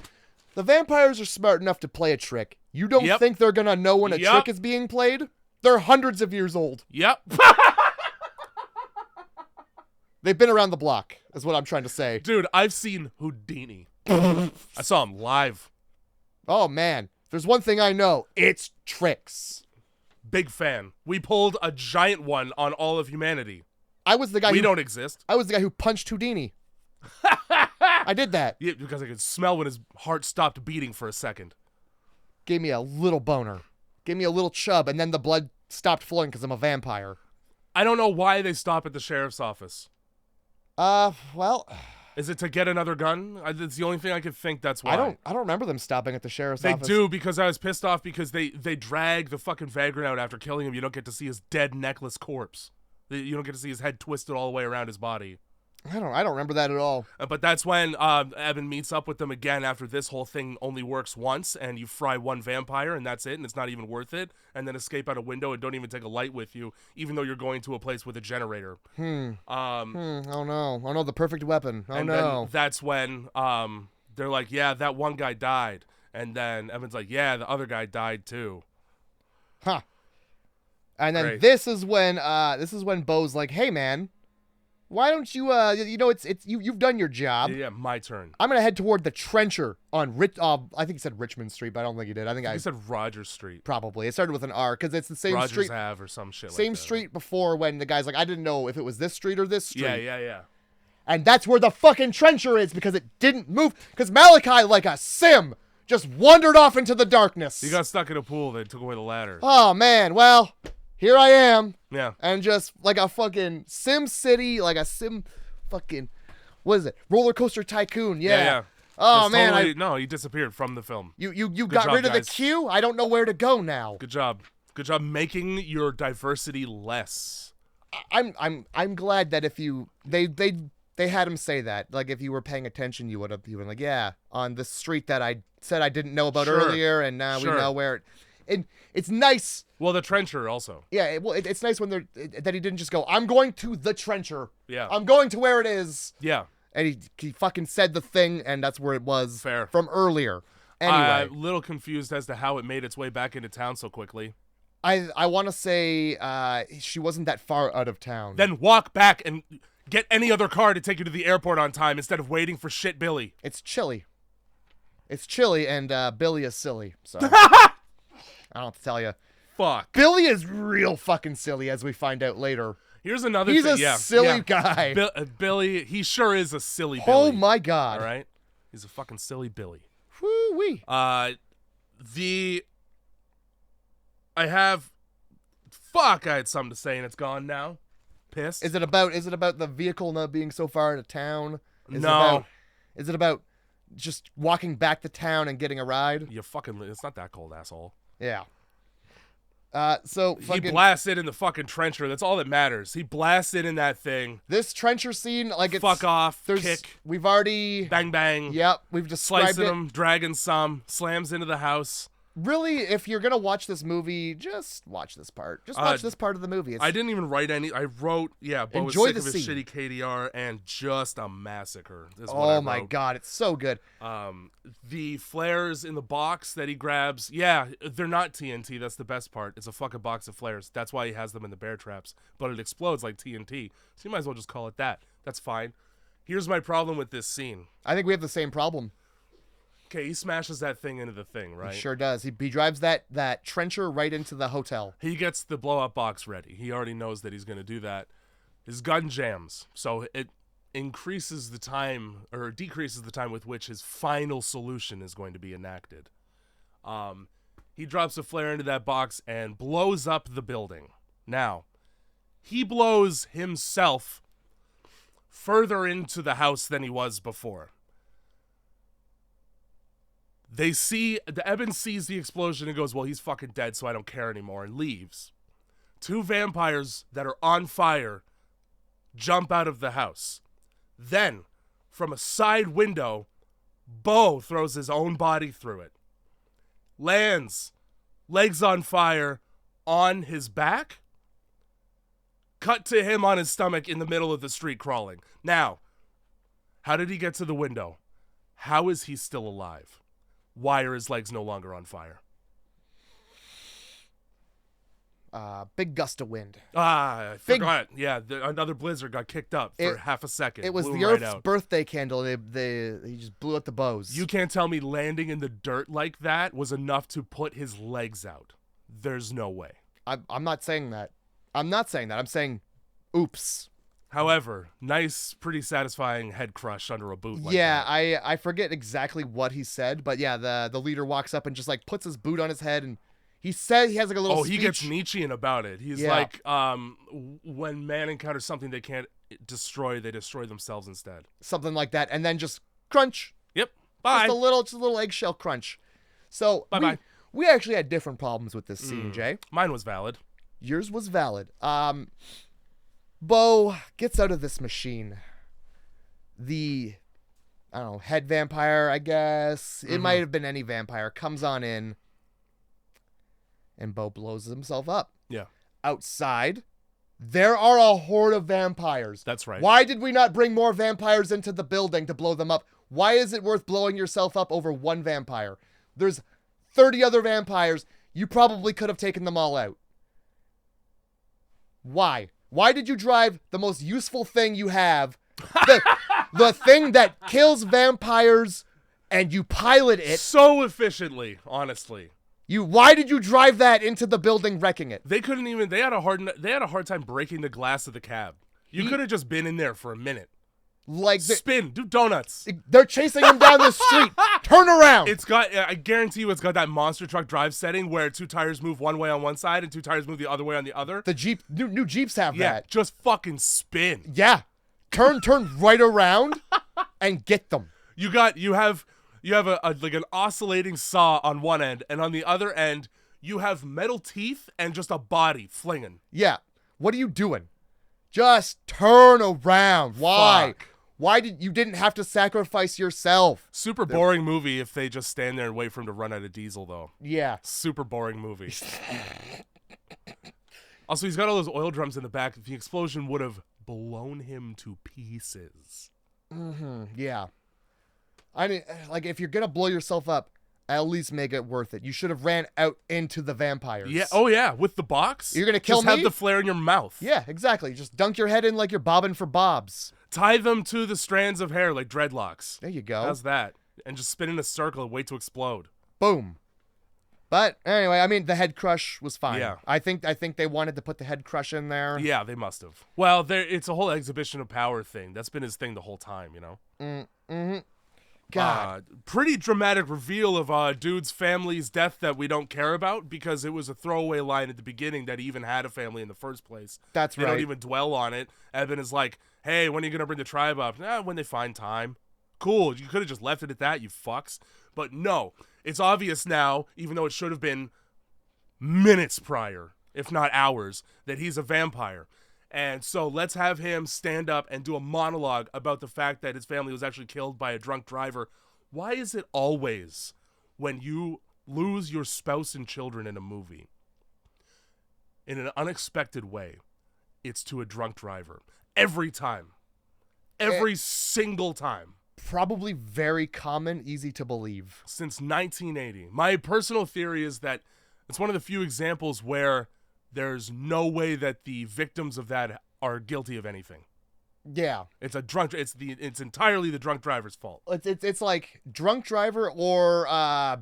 vampires are smart enough to play a trick. You don't think they're gonna know when a trick is being played? They're hundreds of years old. Yep. They've been around the block, is what I'm trying to say. Dude, I've seen Houdini. I saw him live. Oh man. There's one thing I know. It's tricks. Big fan. We pulled a giant one on all of humanity. I was the guy We don't exist. I was the guy who punched Houdini. I did that. Yeah, because I could smell when his heart stopped beating for a second. Gave me a little boner. Gave me a little chub, and then the blood stopped flowing because I'm a vampire. I don't know why they stop at the sheriff's office. Well... Is it to get another gun? It's the only thing I could think that's why. I don't remember them stopping at the sheriff's office. They do, because I was pissed off because they drag the fucking vagrant out after killing him. You don't get to see his dead necklace corpse. You don't get to see his head twisted all the way around his body. I don't remember that at all. But that's when Eben meets up with them again after this whole thing only works once, and you fry one vampire, and that's it, and it's not even worth it, and then escape out a window and don't even take a light with you, even though you're going to a place with a generator. Oh no, the perfect weapon. Oh no. Then that's when they're like, yeah, that one guy died, and then Evan's like, yeah, the other guy died too. Huh. And then Great. this is when Bo's like, hey man, why don't you you've done your job. Yeah, my turn. I'm gonna head toward the trencher on I think he said Richmond Street, but I don't think he did. I think he said Rogers Street. Probably. It started with an R because it's the same Rogers street. Ave or some shit like that. Same street before when the guy's like, I didn't know if it was this street or this street. Yeah. And that's where the fucking trencher is because it didn't move. Because Malachi, like a sim, just wandered off into the darkness. He got stuck in a pool. They took away the ladder. Oh man, well, here I am. Yeah. And just like a fucking Sim City, like a sim fucking, what is it? Roller Coaster Tycoon. Yeah. Oh That's man, totally, no, he disappeared from the film. You got rid of guys. the queue? I don't know where to go now. Good job making your diversity less. I'm glad that if you they had him say that. Like if you were paying attention, you would have been like, yeah, on the street that I said I didn't know about earlier, and now we know where and it's nice. Well, the trencher also. Yeah, it's nice when that he didn't just go, I'm going to the trencher. Yeah. I'm going to where it is. Yeah. And he fucking said the thing, and that's where it was. Fair. From earlier. Anyway. A little confused as to how it made its way back into town so quickly. I want to say she wasn't that far out of town. Then walk back and get any other car to take you to the airport on time instead of waiting for shit Billy. It's chilly. It's chilly, and Billy is silly. So I don't have to tell you. Fuck. Billy is real fucking silly, as we find out later. Here's another He's thing. a silly guy. Billy, he sure is a silly Billy. Oh my god. All right? He's a fucking silly Billy. Woo-wee. I had something to say and it's gone now. Pissed. Is it about the vehicle not being so far out of town? No. Is it about just walking back to town and getting a ride? It's not that cold, asshole. Yeah. So fucking, he blasted in the fucking trencher. That's all that matters. He blasted in that thing. This trencher scene, like, it's fuck off, kick. We've already bang bang. Yep, we've described slicing it. him, dragging some, slams into the house. Really, if you're gonna watch this movie, just watch this part. Just watch this part of the movie. I didn't even write any. I wrote, Bo was Enjoy sick the of his scene. shitty KDR and just a massacre. Is what I Oh my wrote. god, it's so good. The flares in the box that he grabs, yeah, they're not TNT. That's the best part. It's a fucking box of flares. That's why he has them in the bear traps. But it explodes like TNT. So you might as well just call it that. That's fine. Here's my problem with this scene. I think we have the same problem. Okay, he smashes that thing into the thing, right? He sure does. He drives that trencher right into the hotel. He gets the blow-up box ready. He already knows that he's going to do that. His gun jams, so it increases the time, or decreases the time with which his final solution is going to be enacted. He drops a flare into that box and blows up the building. Now, he blows himself further into the house than he was before. Eben sees the explosion and goes, well, he's fucking dead, so I don't care anymore, and leaves. Two vampires that are on fire jump out of the house. Then, from a side window, Bo throws his own body through it. Lands, legs on fire, on his back. Cut to him on his stomach in the middle of the street crawling. Now, how did he get to the window? How is he still alive? Why are his legs no longer on fire? Big gust of wind. I forgot. Yeah, another blizzard got kicked up for half a second. It was blew the right Earth's out. birthday candle. He just blew out the bows. You can't tell me landing in the dirt like that was enough to put his legs out. There's no way. I'm not saying that. I'm saying, oops. However, nice, pretty satisfying head crush under a boot like yeah, that. I forget exactly what he said, but yeah, the leader walks up and just like puts his boot on his head, and he says he has like a little speech. He gets Nietzschean about it. He's like, when man encounters something they can't destroy, they destroy themselves instead. Something like that, and then just crunch. Yep. Bye. Just a little eggshell crunch. So bye. We actually had different problems with this scene, Jay. Mine was valid. Yours was valid. Bo gets out of this machine. The, I don't know, head vampire, I guess. It might have been any vampire. Comes on in. And Bo blows himself up. Yeah. Outside, there are a horde of vampires. That's right. Why did we not bring more vampires into the building to blow them up? Why is it worth blowing yourself up over one vampire? There's 30 other vampires. You probably could have taken them all out. Why? Why did you drive the most useful thing you have, the thing that kills vampires, and you pilot it so efficiently, honestly? Why did you drive that into the building, wrecking it? They couldn't even. They had a hard time breaking the glass of the cab. You could have just been in there for a minute. Like spin, do donuts. They're chasing him down the street. Turn around. It's got. I guarantee you, it's got that monster truck drive setting where two tires move one way on one side and two tires move the other way on the other. The Jeep, new Jeeps have yeah, that. Just fucking spin. Yeah, turn right around and get them. You have a like an oscillating saw on one end, and on the other end you have metal teeth and just a body flinging. Yeah, what are you doing? Just turn around. Why? Fuck. Why didn't have to sacrifice yourself? Super boring movie if they just stand there and wait for him to run out of diesel, though. Yeah. Super boring movie. Also, he's got all those oil drums in the back. The explosion would have blown him to pieces. Yeah. I mean, like, if you're going to blow yourself up, at least make it worth it. You should have ran out into the vampires. Yeah. Oh, yeah. With the box? You're going to kill just me? have the flare in your mouth. Yeah, exactly. Just dunk your head in like you're bobbing for bobs. Tie them to the strands of hair like dreadlocks. There you go. How's that? And just spin in a circle and wait to explode. Boom. But anyway, I mean, the head crush was fine. Yeah. I think they wanted to put the head crush in there. Yeah, they must have. Well, it's a whole exhibition of power thing. That's been his thing the whole time, you know? Mm-hmm. God. Pretty dramatic reveal of dude's family's death that we don't care about because it was a throwaway line at the beginning that he even had a family in the first place. That's right. They don't even dwell on it. Eben is like, hey, when are you going to bring the tribe up? When they find time. Cool. You could have just left it at that, you fucks. But no, it's obvious now, even though it should have been minutes prior, if not hours, that he's a vampire. And so let's have him stand up and do a monologue about the fact that his family was actually killed by a drunk driver. Why is it always when you lose your spouse and children in a movie, in an unexpected way, it's to a drunk driver? Every time. Every single time. Probably very common, easy to believe. Since 1980. My personal theory is that it's one of the few examples where there's no way that the victims of that are guilty of anything. Yeah. It's entirely the drunk driver's fault. It's like drunk driver or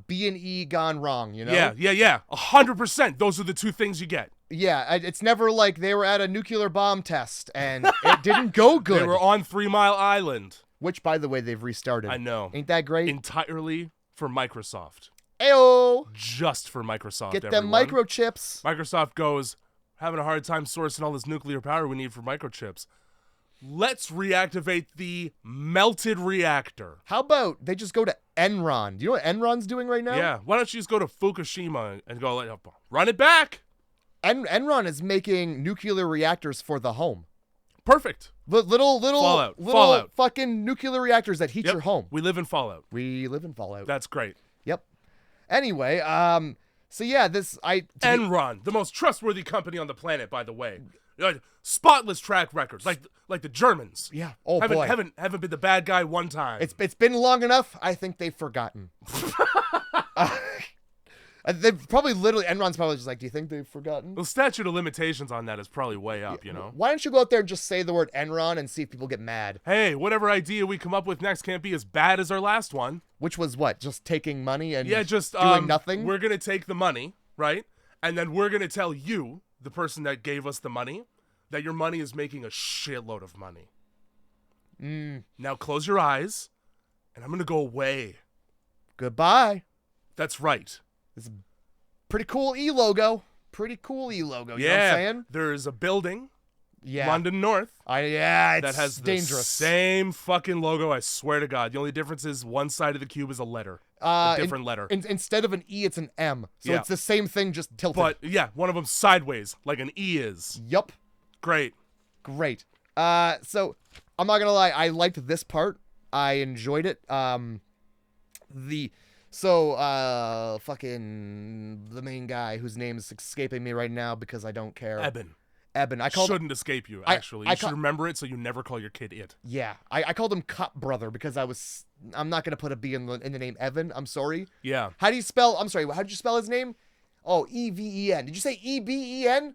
B&E gone wrong, you know? Yeah. 100%. Those are the two things you get. Yeah, it's never like they were at a nuclear bomb test and it didn't go good. They were on 3 Mile Island. Which, by the way, they've restarted. I know. Ain't that great? Entirely for Microsoft. Ayo! Just for Microsoft, Get everyone. them microchips. Microsoft goes, having a hard time sourcing all this nuclear power we need for microchips. Let's reactivate the melted reactor. How about they just go to Enron? Do you know what Enron's doing right now? Yeah. Why don't you just go to Fukushima and go, run it back? Enron is making nuclear reactors for the home. Perfect. Little Fallout. Fucking nuclear reactors that heat your home. We live in Fallout. That's great. Yep. Anyway, so yeah, Enron, the most trustworthy company on the planet, by the way. Spotless track records, like the Germans. Yeah. Oh boy. boy. Haven't been the bad guy one time. It's been long enough. I think they've forgotten. They've probably Enron's probably just like, do you think they've forgotten? The statute of limitations on that is probably way up, you know? Why don't you go out there and just say the word Enron and see if people get mad? Hey, whatever idea we come up with next can't be as bad as our last one. Which was what? Just taking money and just doing nothing? We're going to take the money, right? And then we're going to tell you, the person that gave us the money, that your money is making a shitload of money. Now close your eyes, and I'm going to go away. Goodbye. That's right. It's a pretty cool E-logo. You know what I'm saying? There's a building, Yeah. London North, it's that has dangerous. the same fucking logo, I swear to God. The only difference is one side of the cube is a letter. A different letter. Instead of an E, it's an M. So Yeah. it's the same thing, just tilted. But, yeah, one of them sideways, like an E is. Yup. Great. So, I'm not gonna lie, I liked this part. I enjoyed it. Fucking the main guy whose name is escaping me right now because I don't care. Eben. Shouldn't escape you, actually. You should remember it so you never call your kid it. Yeah. I called him Cop Brother because I'm not going to put a B in the name Evan. I'm sorry. Yeah. How did you spell his name? Oh, E-V-E-N. Did you say E-B-E-N?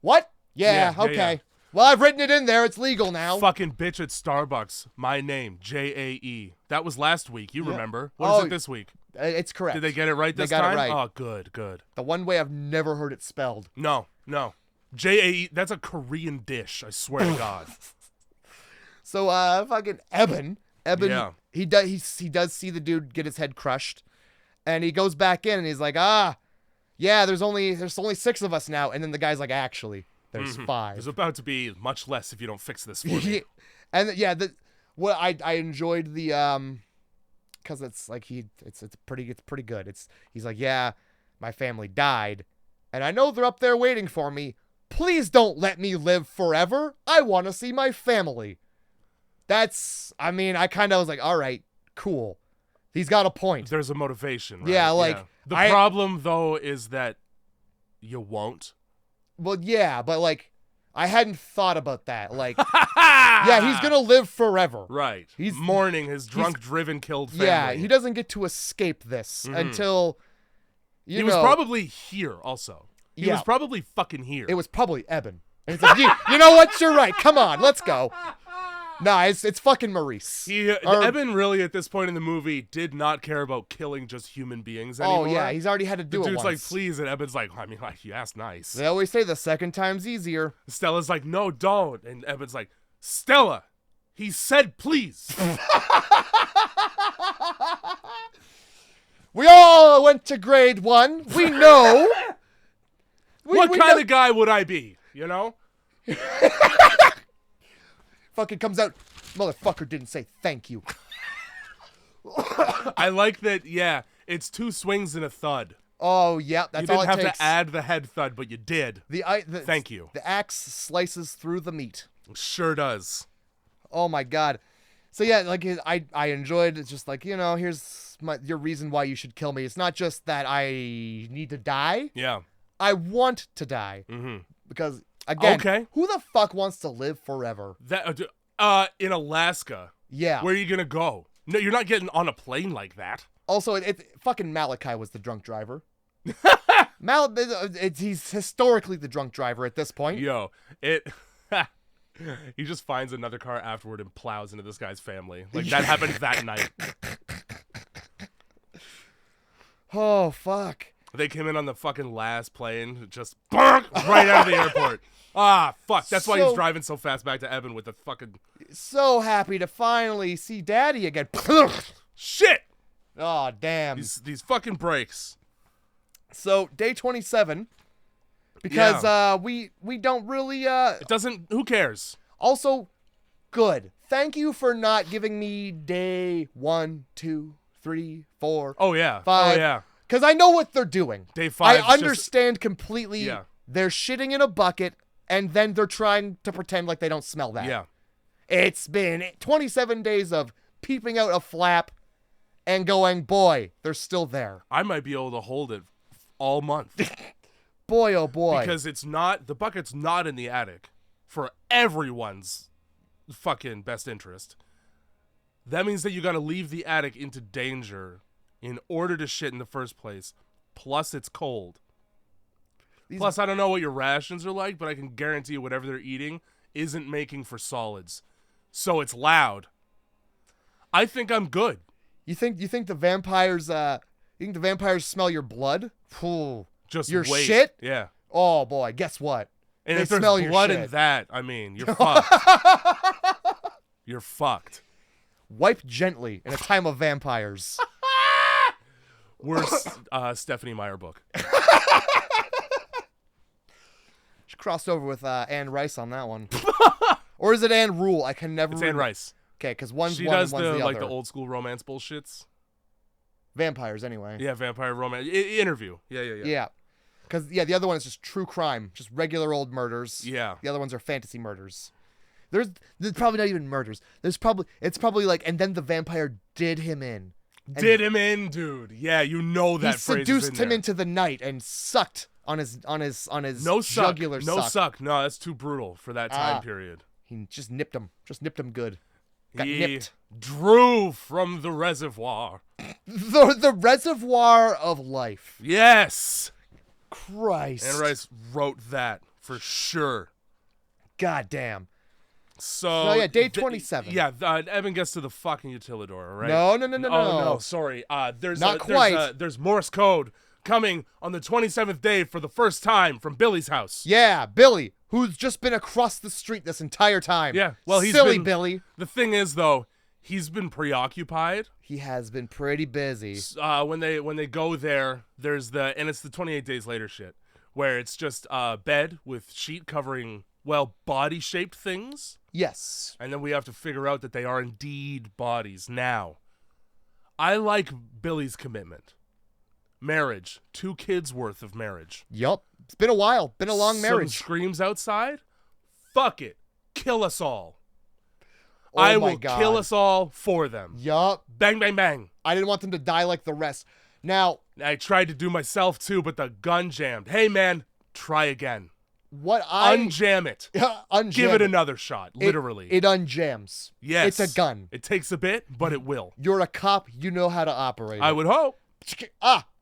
What? Yeah, okay. Yeah. Well, I've written it in there. It's legal now. Fucking bitch at Starbucks. My name, J-A-E. That was last week. You remember. What is it this week? It's correct. Did they get it right this time? They got it right. Oh, good. The one way I've never heard it spelled. No. J-A-E, that's a Korean dish, I swear to God. So, fucking Eben, yeah. he does see the dude get his head crushed, and he goes back in and he's like, yeah, there's only 6 of us now, and then the guy's like, actually, there's 5. There's about to be much less if you don't fix this for me. And yeah, what I enjoyed because it's like it's pretty good. He's like, yeah, my family died, and I know they're up there waiting for me. Please don't let me live forever. I want to see my family. I mean, I kind of was like, all right, cool. He's got a point. There's a motivation, right? Yeah, like... The problem, though, is that you won't. Well, yeah, but, like, I hadn't thought about that. Like, yeah, he's gonna live forever. Right. He's mourning his drunk-driven killed family. Yeah, he doesn't get to escape this until, He was probably here, also. He was probably fucking here. It was probably Eben. And it's like, you know what? You're right. Come on, let's go. Nah, it's fucking Maurice. Eben really, at this point in the movie, did not care about killing just human beings anymore. Oh, yeah, he's already had to do it dude's once. like, please, and Eben's like, I mean, like, you asked nice. They always say the second time's easier. Stella's like, no, don't. And Eben's like, Stella, he said please. We all went to grade 1. We know. What kind of guy would I be, you know? Fucking comes out, motherfucker didn't say thank you. I like that, yeah, it's 2 swings and a thud. Oh, yeah, that's all it takes. You didn't have to add the head thud, but you did. Thank you. The axe slices through the meat. Sure does. Oh, my God. So, yeah, like, I enjoyed it. Just like, you know, here's your reason why you should kill me. It's not just that I need to die. Yeah. I want to die. Mm-hmm. Because... Again, who the fuck wants to live forever? In Alaska. Yeah. Where are you gonna go? No, you're not getting on a plane like that. Also, fucking Malachi was the drunk driver. He's historically the drunk driver at this point. Yo, he just finds another car afterward and plows into this guy's family. Like, that happened that night. Oh, fuck. They came in on the fucking last plane, just right out of the airport. Ah, fuck. That's why he's driving so fast back to Eben with the fucking... So happy to finally see Daddy again. Shit! Oh, damn. These fucking brakes. So, day 27, because we don't really... It doesn't... Who cares? Also, good. Thank you for not giving me day 1, 2, 3, 4, Oh, yeah. 5. Oh, yeah. Because I know what they're doing. Day 5. I understand completely. Yeah. They're shitting in a bucket, and then they're trying to pretend like they don't smell that. Yeah. It's been 27 days of peeping out a flap and going, boy, they're still there. I might be able to hold it all month. Boy, oh boy. Because the bucket's not in the attic for everyone's fucking best interest. That means that you got to leave the attic into danger in order to shit in the first place. Plus, it's cold. Plus, I don't know what your rations are like, but I can guarantee you whatever they're eating isn't making for solids. So it's loud. I think I'm good. You think the vampires smell your blood? Just your wait. Shit? Yeah. Oh boy, guess what? And they if there's smell blood your shit. in that, I mean, you're fucked. You're fucked. Wipe gently in a time of vampires. Worst Stephanie Meyer book. She crossed over with Anne Rice on that one. Or is it Anne Rule? I can never remember. Anne Rice. Okay, because one's she one does and one's the like other. the old school romance bullshits. Vampires, anyway. Yeah, vampire romance. Interview. Yeah. Yeah. Because, the other one is just true crime. Just regular old murders. Yeah. The other ones are fantasy murders. There's probably not even murders. It's probably like, and then the vampire did him in. Did him in, dude. Yeah, you know that phrase is in seduced him into the night and sucked on his no jugular suck. No suck. suck. No, that's too brutal for that time period. He just nipped him. Just nipped him good. Got he nipped. Drew from the reservoir. The reservoir of life. Yes. Christ. Anne Rice wrote that for sure. God damn. So yeah, day 27. Eben gets to the fucking utilidor, right? No. Oh no, sorry. Quite. There's Morse code coming on the 27th day for the first time from Billy's house. Yeah, Billy, who's just been across the street this entire time. Yeah, well, silly Billy. The thing is, though, he's been preoccupied. He has been pretty busy. When they go there, it's the 28 days later shit, where it's just a bed with sheet covering, body-shaped things. Yes. And then we have to figure out that they are indeed bodies. Now, I like Billy's commitment. Marriage. 2 kids worth of marriage. Yup. It's been a while. Been a long marriage. Some screams outside? Fuck it. Kill us all. Oh I my will God. kill us all for them. Yup. Bang, bang, bang. I didn't want them to die like the rest. Now, I tried to do myself too, but the gun jammed. Hey, man, try again. what I Unjam it. unjam Give it another shot, literally. It unjams. Yes. It's a gun. It takes a bit, but it will. You're a cop. You know how to operate. I would hope.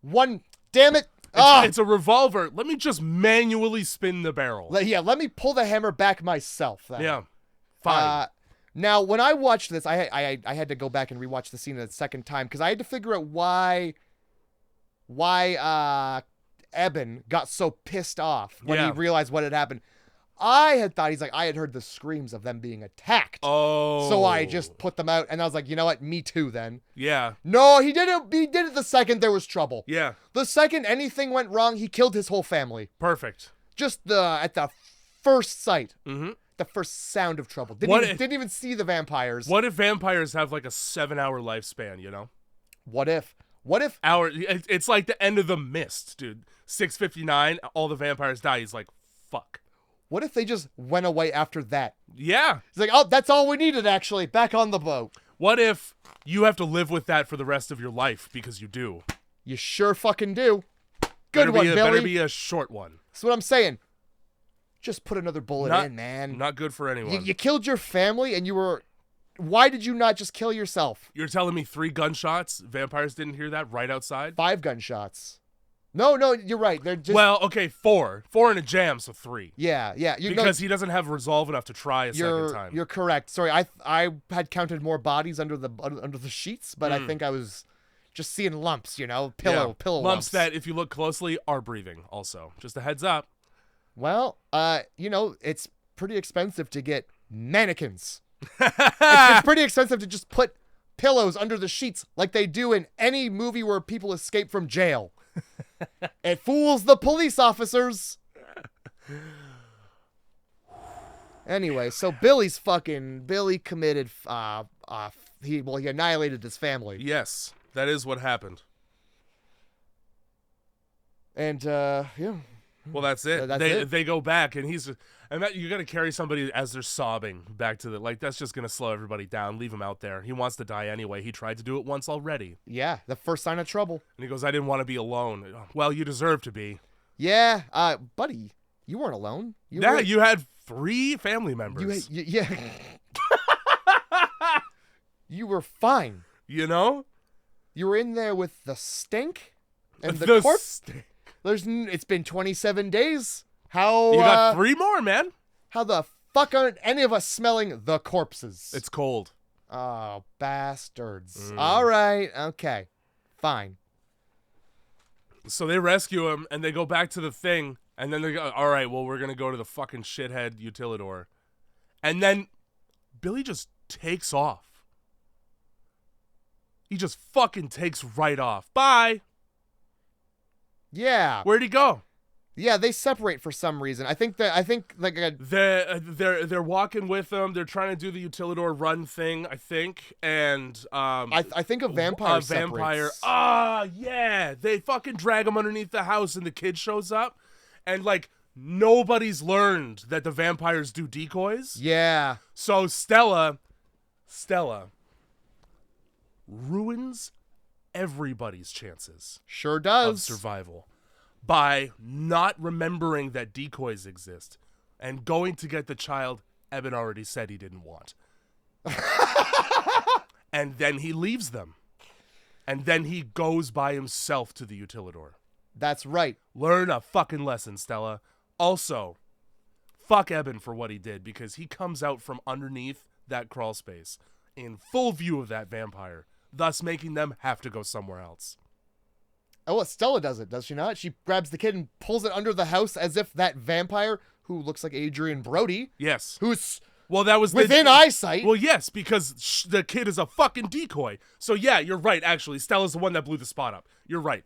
One. Damn it. It's a revolver. Let me just manually spin the barrel. Let me pull the hammer back myself. Then. Yeah. Fine. Now, when I watched this, I had to go back and rewatch the scene a second time because I had to figure out why Eben got so pissed off when he realized what had happened. I had thought I had heard the screams of them being attacked. Oh. So I just put them out and I was like, you know what? Me too then. Yeah. No, he did it. He did it the second there was trouble. Yeah. The second anything went wrong, he killed his whole family. Perfect. Just at the first sight. Mm-hmm. The first sound of trouble. Didn't even see the vampires. What if vampires have like a 7-hour lifespan, you know? What if It's like the end of The Mist, dude. 6:59, all the vampires die. He's like, fuck. What if they just went away after that? Yeah. It's like, oh, that's all we needed, actually. Back on the boat. What if you have to live with that for the rest of your life because you do? You sure fucking do. Good one, Billy. Better be a short one. That's what I'm saying. Just put another bullet in, man. Not good for anyone. You killed your family and you were... Why did you not just kill yourself? You're telling me 3 gunshots? Vampires didn't hear that right outside? 5 gunshots. No, you're right. They're just... Well, okay, 4. 4 in a jam, so 3. Yeah. Because he doesn't have resolve enough to try a second time. You're correct. Sorry, I had counted more bodies under the sheets, but I think I was just seeing lumps, pillow lumps that, if you look closely, are breathing also. Just a heads up. Well, it's pretty expensive to get mannequins. It's pretty expensive to just put pillows under the sheets like they do in any movie where people escape from jail. It fools the police officers. Anyway, so Billy committed he annihilated his family. Yes, that is what happened. And yeah. Well, that's it. They go back, and you got to carry somebody as they're sobbing back to that's just going to slow everybody down. Leave him out there. He wants to die anyway. He tried to do it once already. Yeah, the first sign of trouble. And he goes, I didn't want to be alone. Well, you deserve to be. Yeah, buddy, you weren't alone. You had 3 family members. Yeah. You were fine. You know? You were in there with the stink and the corpse. It's been 27 days. How you got 3 more, man. How the fuck aren't any of us smelling the corpses? It's cold. Oh, bastards. All right. Okay. Fine. So they rescue him, and they go back to the thing, and then they go, all right, well, we're going to go to the fucking shithead utilidor. And then Billy just takes off. He just fucking takes right off. Bye. Yeah. Where'd he go? Yeah, they separate for some reason. I think like they're walking with them. They're trying to do the utilidor run thing, I think, and I think a vampire. Separates. Yeah. They fucking drag him underneath the house, and the kid shows up, and nobody's learned that the vampires do decoys. Yeah. So Stella ruins everybody's chances. Sure does. Of survival by not remembering that decoys exist and going to get the child Eben already said he didn't want. And then he leaves them. And then he goes by himself to the utilidor. That's right. Learn a fucking lesson, Stella. Also, fuck Eben for what he did, because he comes out from underneath that crawl space in full view of that vampire, thus making them have to go somewhere else. Oh, well, Stella does it, does she not? She grabs the kid and pulls it under the house as if that vampire, who looks like Adrian Brody. Yes. Who's that was within eyesight. Well, yes, because the kid is a fucking decoy. So yeah, you're right, actually. Stella's the one that blew the spot up. You're right.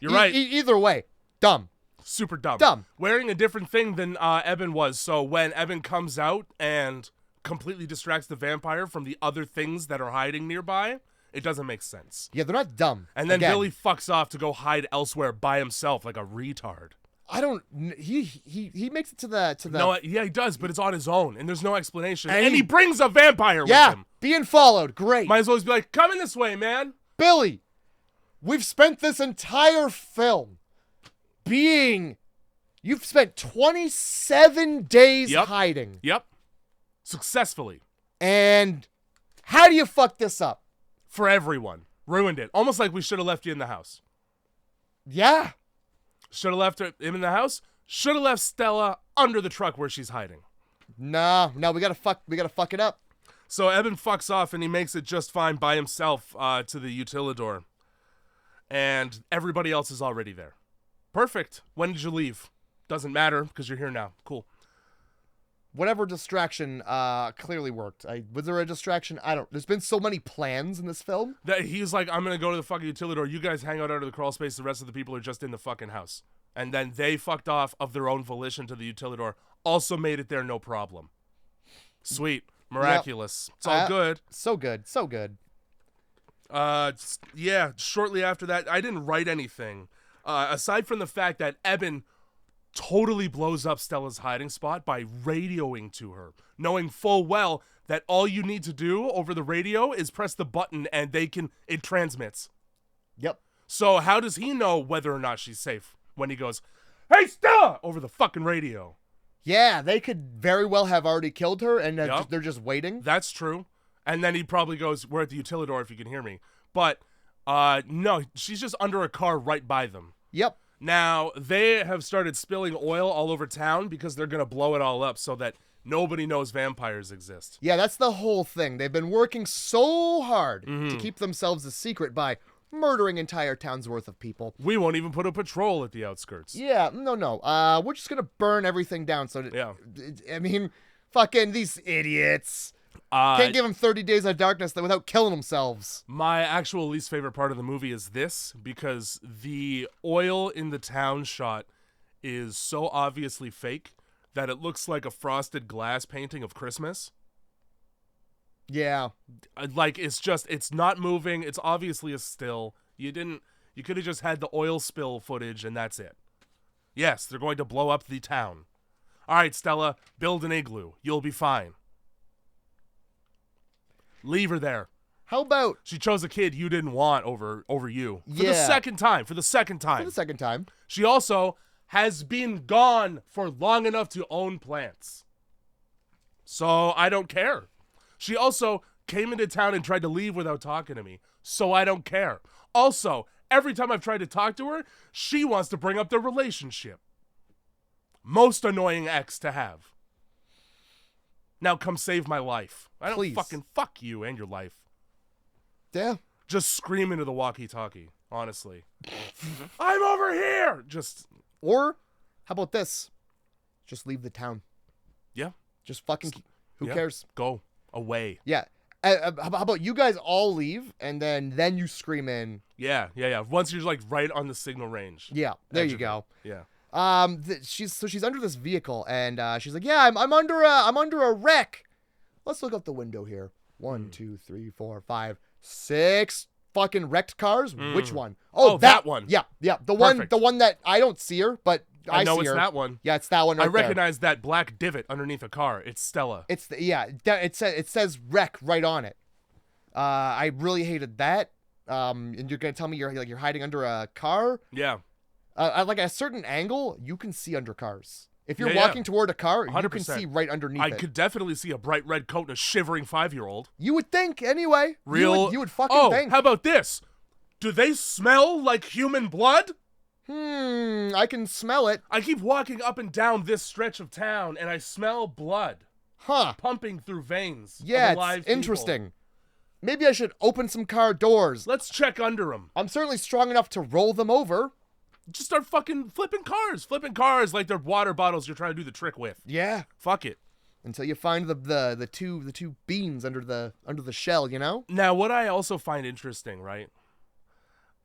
You're right. Either way, dumb. Super dumb. Dumb. Wearing a different thing than Eben was. So when Eben comes out and completely distracts the vampire from the other things that are hiding nearby, it doesn't make sense. Yeah, they're not dumb. And then Billy fucks off to go hide elsewhere by himself like a retard. I don't. He makes it to the. No, yeah, he does, but it's on his own, and there's no explanation. And And he brings a vampire with Yeah, him. being followed. Great. Might as well just be like, "Coming this way, man." Billy, we've spent this entire film You've spent 27 days hiding. Yep. Successfully. And how do you fuck this up? For everyone. Ruined it. Almost like we should have left you in the house. Yeah. Should have left him in the house. Should have left Stella under the truck where she's hiding. No, we gotta fuck it up. So Eben fucks off and he makes it just fine by himself to the utilidor. And everybody else is already there. Perfect. When did you leave? Doesn't matter because you're here now. Cool. Whatever distraction clearly worked. Was there a distraction? There's been so many plans in this film. That he's like, I'm going to go to the fucking utilidor. You guys hang out under the crawl space. The rest of the people are just in the fucking house. And then they fucked off of their own volition to the utilidor. Also made it there no problem. Sweet. Miraculous. Yep. It's all good. So good. So good. Yeah, shortly after that, I didn't write anything. Aside from the fact that Eben totally blows up Stella's hiding spot by radioing to her, knowing full well that all you need to do over the radio is press the button and it transmits. Yep. So how does he know whether or not she's safe when he goes, "Hey, Stella!" over the fucking radio? Yeah, they could very well have already killed her and they're just waiting. That's true. And then he probably goes, "We're at the utilidor if you can hear me." But no, she's just under a car right by them. Yep. Now, they have started spilling oil all over town because they're going to blow it all up so that nobody knows vampires exist. Yeah, that's the whole thing. They've been working so hard to keep themselves a secret by murdering entire towns worth of people. We won't even put a patrol at the outskirts. Yeah, no. We're just going to burn everything down. I mean, fucking these idiots. Can't give them 30 days of darkness without killing themselves. My actual least favorite part of the movie is this, because the oil in the town shot is so obviously fake that it looks like a frosted glass painting of Christmas. Yeah. Like, it's not moving. It's obviously a still. You could have just had the oil spill footage and that's it. Yes, they're going to blow up the town. All right, Stella, build an igloo. You'll be fine. Leave her there. How about... She chose a kid you didn't want over you. For the second time. She also has been gone for long enough to own plants. So I don't care. She also came into town and tried to leave without talking to me. So I don't care. Also, every time I've tried to talk to her, she wants to bring up the relationship. Most annoying ex to have. Now come save my life. I don't fucking fuck you and your life. Yeah. Just scream into the walkie-talkie, honestly. I'm over here! Or, how about this? Just leave the town. Yeah. Just fucking, who cares? Go away. Yeah. How about you guys all leave, and then you scream in. Yeah. Once you're like right on the signal range. Yeah, there you go. Yeah. She's under this vehicle, and she's like, "Yeah, I'm under a wreck." Let's look out the window here. 1, 2, 3, 4, 5, 6 fucking wrecked cars. Which one? Oh, that one. Yeah. The Perfect. one that I don't see her, but I know it's her. that one. Yeah, it's that one. Right I recognize that black divot underneath a car. It's Stella. It says wreck right on it. I really hated that. And you're gonna tell me you're hiding under a car? Yeah. Like at a certain angle, you can see under cars. If you're walking toward a car, 100%. You can see right underneath it. I could definitely see a bright red coat and a shivering 5-year-old. You would think, anyway. Real? You would fucking think. How about this? Do they smell like human blood? I can smell it. I keep walking up and down this stretch of town, and I smell blood. Huh. Pumping through veins. Yeah, of alive it's interesting. Maybe I should open some car doors. Let's check under them. I'm certainly strong enough to roll them over. Just start fucking flipping cars like they're water bottles you're trying to do the trick with. Yeah. Fuck it. Until you find the two beans under the shell, you know? Now, what I also find interesting, right?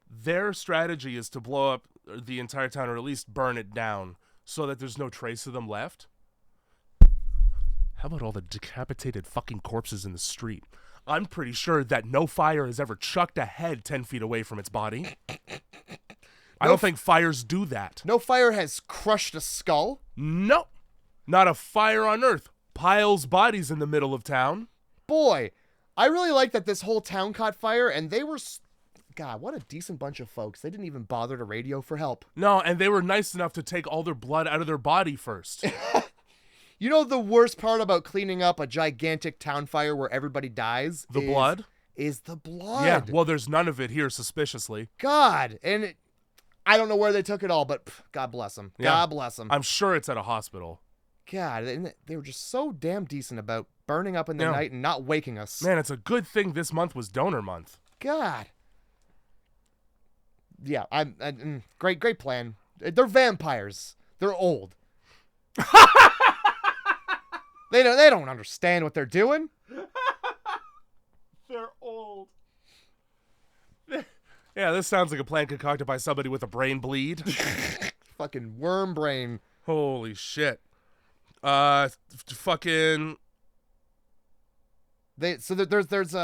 Their strategy is to blow up the entire town, or at least burn it down, so that there's no trace of them left. How about all the decapitated fucking corpses in the street? I'm pretty sure that no fire has ever chucked a head 10 feet away from its body. I don't think fires do that. No fire has crushed a skull. No. Not a fire on earth. Piles bodies in the middle of town. Boy, I really like that this whole town caught fire, and they were... God, what a decent bunch of folks. They didn't even bother to radio for help. No, and they were nice enough to take all their blood out of their body first. You know the worst part about cleaning up a gigantic town fire where everybody dies? Blood? Is the blood. Yeah, well, there's none of it here, suspiciously. God, and I don't know where they took it all, but God bless them. Yeah. God bless them. I'm sure it's at a hospital. God, and they were just so damn decent about burning up in the night and not waking us. Man, it's a good thing this month was donor month. God. Yeah, great plan. They're vampires. They're old. They don't understand what they're doing. They're old. Yeah, this sounds like a plan concocted by somebody with a brain bleed. Fucking worm brain. Holy shit. Fucking. There's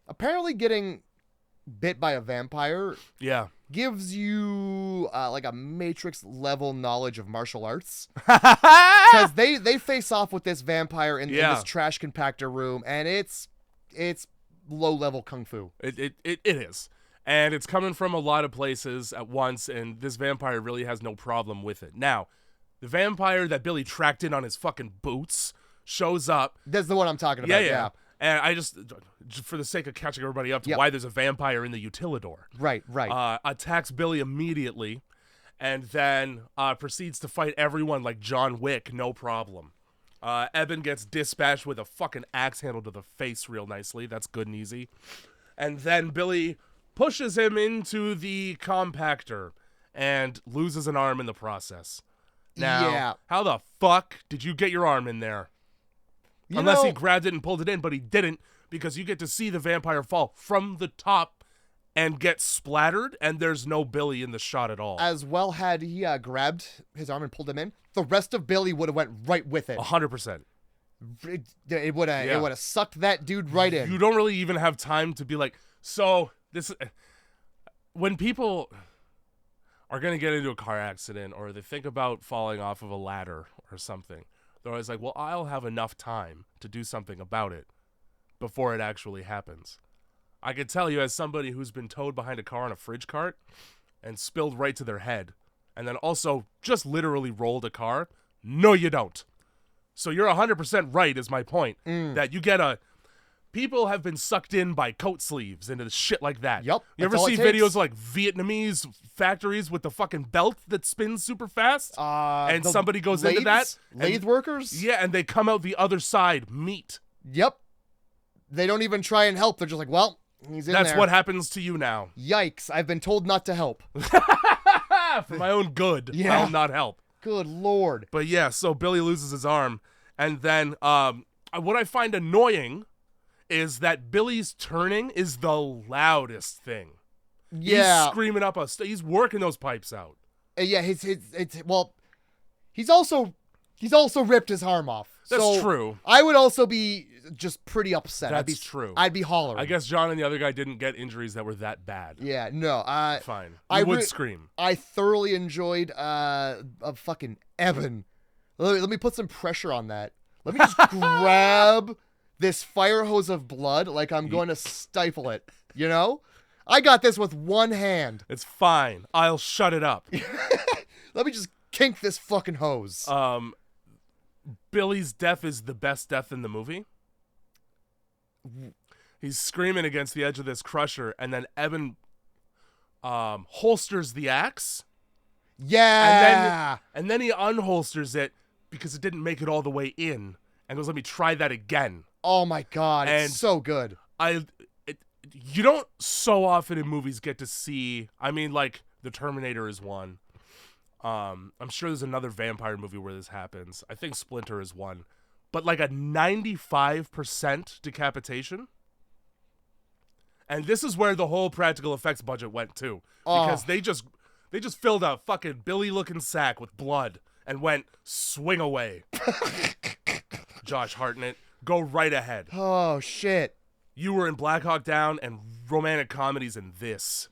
apparently getting bit by a vampire. Yeah. Gives you like a Matrix level knowledge of martial arts. Because they face off with this vampire in this trash compactor room, and it's low level kung fu. It is. And it's coming from a lot of places at once, and this vampire really has no problem with it. Now, the vampire that Billy tracked in on his fucking boots shows up. That's the one I'm talking about, yeah. And I just for the sake of catching everybody up to why there's a vampire in the Utilidor. Right. Attacks Billy immediately, and then proceeds to fight everyone like John Wick, no problem. Eben gets dispatched with a fucking axe handle to the face real nicely. That's good and easy. And then Billy pushes him into the compactor and loses an arm in the process. Now, how the fuck did you get your arm in there? Unless he grabbed it and pulled it in, but he didn't, because you get to see the vampire fall from the top and get splattered, and there's no Billy in the shot at all. As well, had he grabbed his arm and pulled him in, the rest of Billy would have went right with it. 100%. It would have sucked that dude right in. You don't really even have time to be like, so this... When people are going to get into a car accident or they think about falling off of a ladder or something, they're always like, well, I'll have enough time to do something about it before it actually happens. I can tell you, as somebody who's been towed behind a car on a fridge cart and spilled right to their head, and then also just literally rolled a car, no, you don't. So you're 100% right is my point, that you get a... People have been sucked in by coat sleeves into shit like that. Yep. You ever see videos of like Vietnamese factories with the fucking belt that spins super fast? And somebody goes into that. Lathe workers? Yeah, and they come out the other side, meat. Yep. They don't even try and help. They're just like, well, he's in there. That's what happens to you now. Yikes. I've been told not to help. For my own good, I'll not help. Good Lord. But yeah, so Billy loses his arm. And then what I find annoying is that Billy's turning is the loudest thing. Yeah. He's screaming up he's working those pipes out. Yeah, he's also ripped his arm off. That's true. I would also be just pretty upset. That's true. I'd be hollering. I guess John and the other guy didn't get injuries that were that bad. Yeah, no. Fine. I would scream. I thoroughly enjoyed a fucking Eben. Let me put some pressure on that. Let me just grab this fire hose of blood like I'm going to stifle it, you know? I got this with one hand. It's fine. I'll shut it up. Let me just kink this fucking hose. Billy's death is the best death in the movie. He's screaming against the edge of this crusher, and then Eben holsters the axe. Yeah. And then he unholsters it because it didn't make it all the way in, and goes, let me try that again. Oh my God, it's so good. You don't so often in movies get to see, I mean, like, The Terminator is one. I'm sure there's another vampire movie where this happens. I think Splinter is one. But like a 95% decapitation. And this is where the whole practical effects budget went too. Because they just filled a fucking Billy-looking sack with blood and went, swing away. Josh Hartnett, go right ahead. Oh, shit. You were in Black Hawk Down and romantic comedies in this.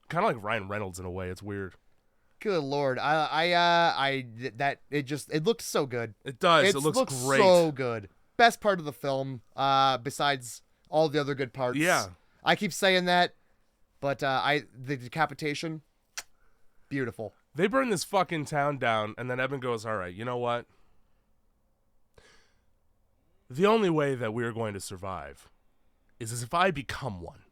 Kind of like Ryan Reynolds in a way. It's weird. Good Lord. It looks so good. It does. It looks great. So good. Best part of the film, besides all the other good parts. Yeah. I keep saying that, but the decapitation, beautiful. They burn this fucking town down, and then Eben goes, all right, you know what? The only way that we're going to survive is if I become one.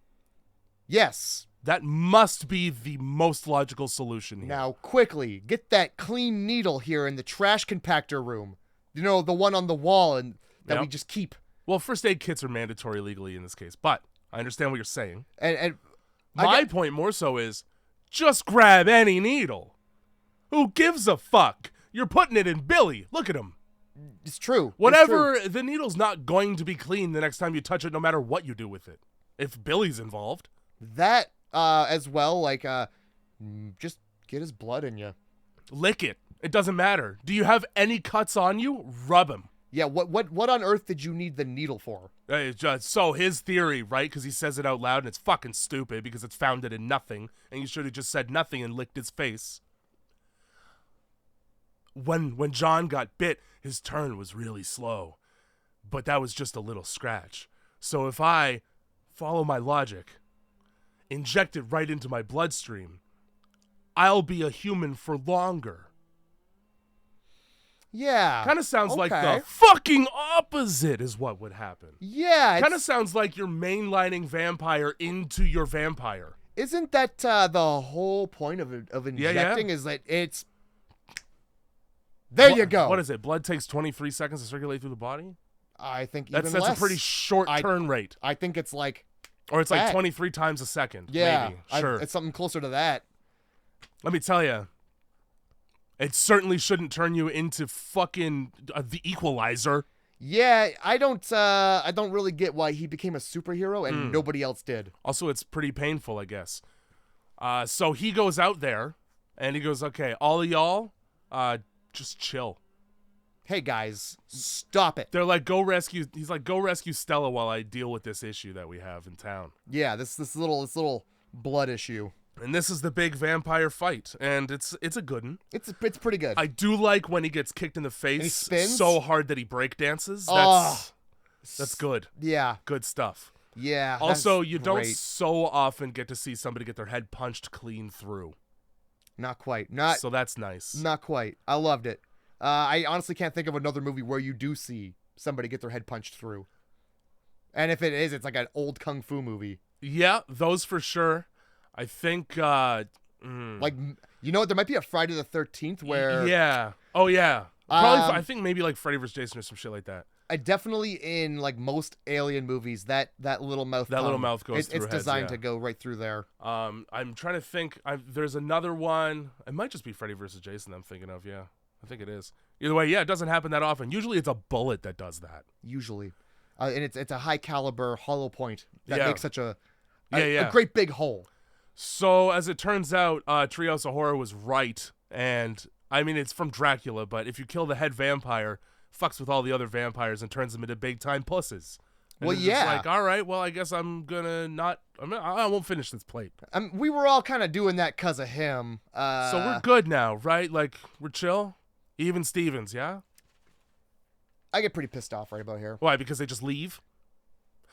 Yes. That must be the most logical solution here. Now, quickly, get that clean needle here in the trash compactor room. You know, the one on the wall and that we just keep. Well, first aid kits are mandatory legally in this case, but I understand what you're saying. And my point more so is, just grab any needle. Who gives a fuck? You're putting it in Billy. Look at him. It's true. Whatever, the needle's not going to be clean the next time you touch it, no matter what you do with it. If Billy's involved. That, as well, like, just get his blood in you. Lick it. It doesn't matter. Do you have any cuts on you? Rub him. Yeah, what on earth did you need the needle for? So his theory, right? Because he says it out loud, and it's fucking stupid because it's founded in nothing, and you should have just said nothing and licked his face. When John got bit, his turn was really slow, but that was just a little scratch. So if I follow my logic, inject it right into my bloodstream, I'll be a human for longer. Yeah. Kind of sounds like okay. the fucking opposite is what would happen. Yeah. Kind of sounds like you're mainlining vampire into your vampire. Isn't that the whole point of injecting is that it's... There you go. What is it? Blood takes 23 seconds to circulate through the body? I think even that's less. a pretty short turn rate. I think it's like... Or it's like 23 times a second. Yeah. Maybe. Sure. It's something closer to that. Let me tell you. It certainly shouldn't turn you into fucking the Equalizer. Yeah, I don't really get why he became a superhero and nobody else did. Also, it's pretty painful, I guess. So he goes out there and he goes, okay, all of y'all, just chill. Hey guys, stop it. They're like, he's like, go rescue Stella while I deal with this issue that we have in town. Yeah, this little blood issue. And this is the big vampire fight, and it's a good one. It's pretty good. I do like when he gets kicked in the face so hard that he break dances. That's good. Yeah. Good stuff. Yeah. Also, you don't so often get to see somebody get their head punched clean through. Not quite. So that's nice. Not quite. I loved it. I honestly can't think of another movie where you do see somebody get their head punched through. And if it is, it's like an old kung fu movie. Yeah, those for sure. I think, like, you know what? There might be a Friday the 13th where... Yeah. Oh, yeah. Probably, I think maybe like Freddy vs. Jason or some shit like that. I definitely, in like most alien movies, that little mouth... little mouth goes through It's designed to go right through there. I'm trying to think. There's another one. It might just be Freddy vs. Jason I'm thinking of, yeah. I think it is. Either way, yeah, it doesn't happen that often. Usually it's a bullet that does that. Usually. And it's a high-caliber hollow point that makes such a great big hole. So, as it turns out, Treehouse of Horror was right, and, I mean, it's from Dracula, but if you kill the head vampire, fucks with all the other vampires and turns them into big-time pusses. And well, yeah. Just like, all right, well, I guess I'm gonna I won't finish this plate. We were all kind of doing that because of him. So we're good now, right? Like, we're chill? Even Stevens, yeah? I get pretty pissed off right about here. Why, because they just leave?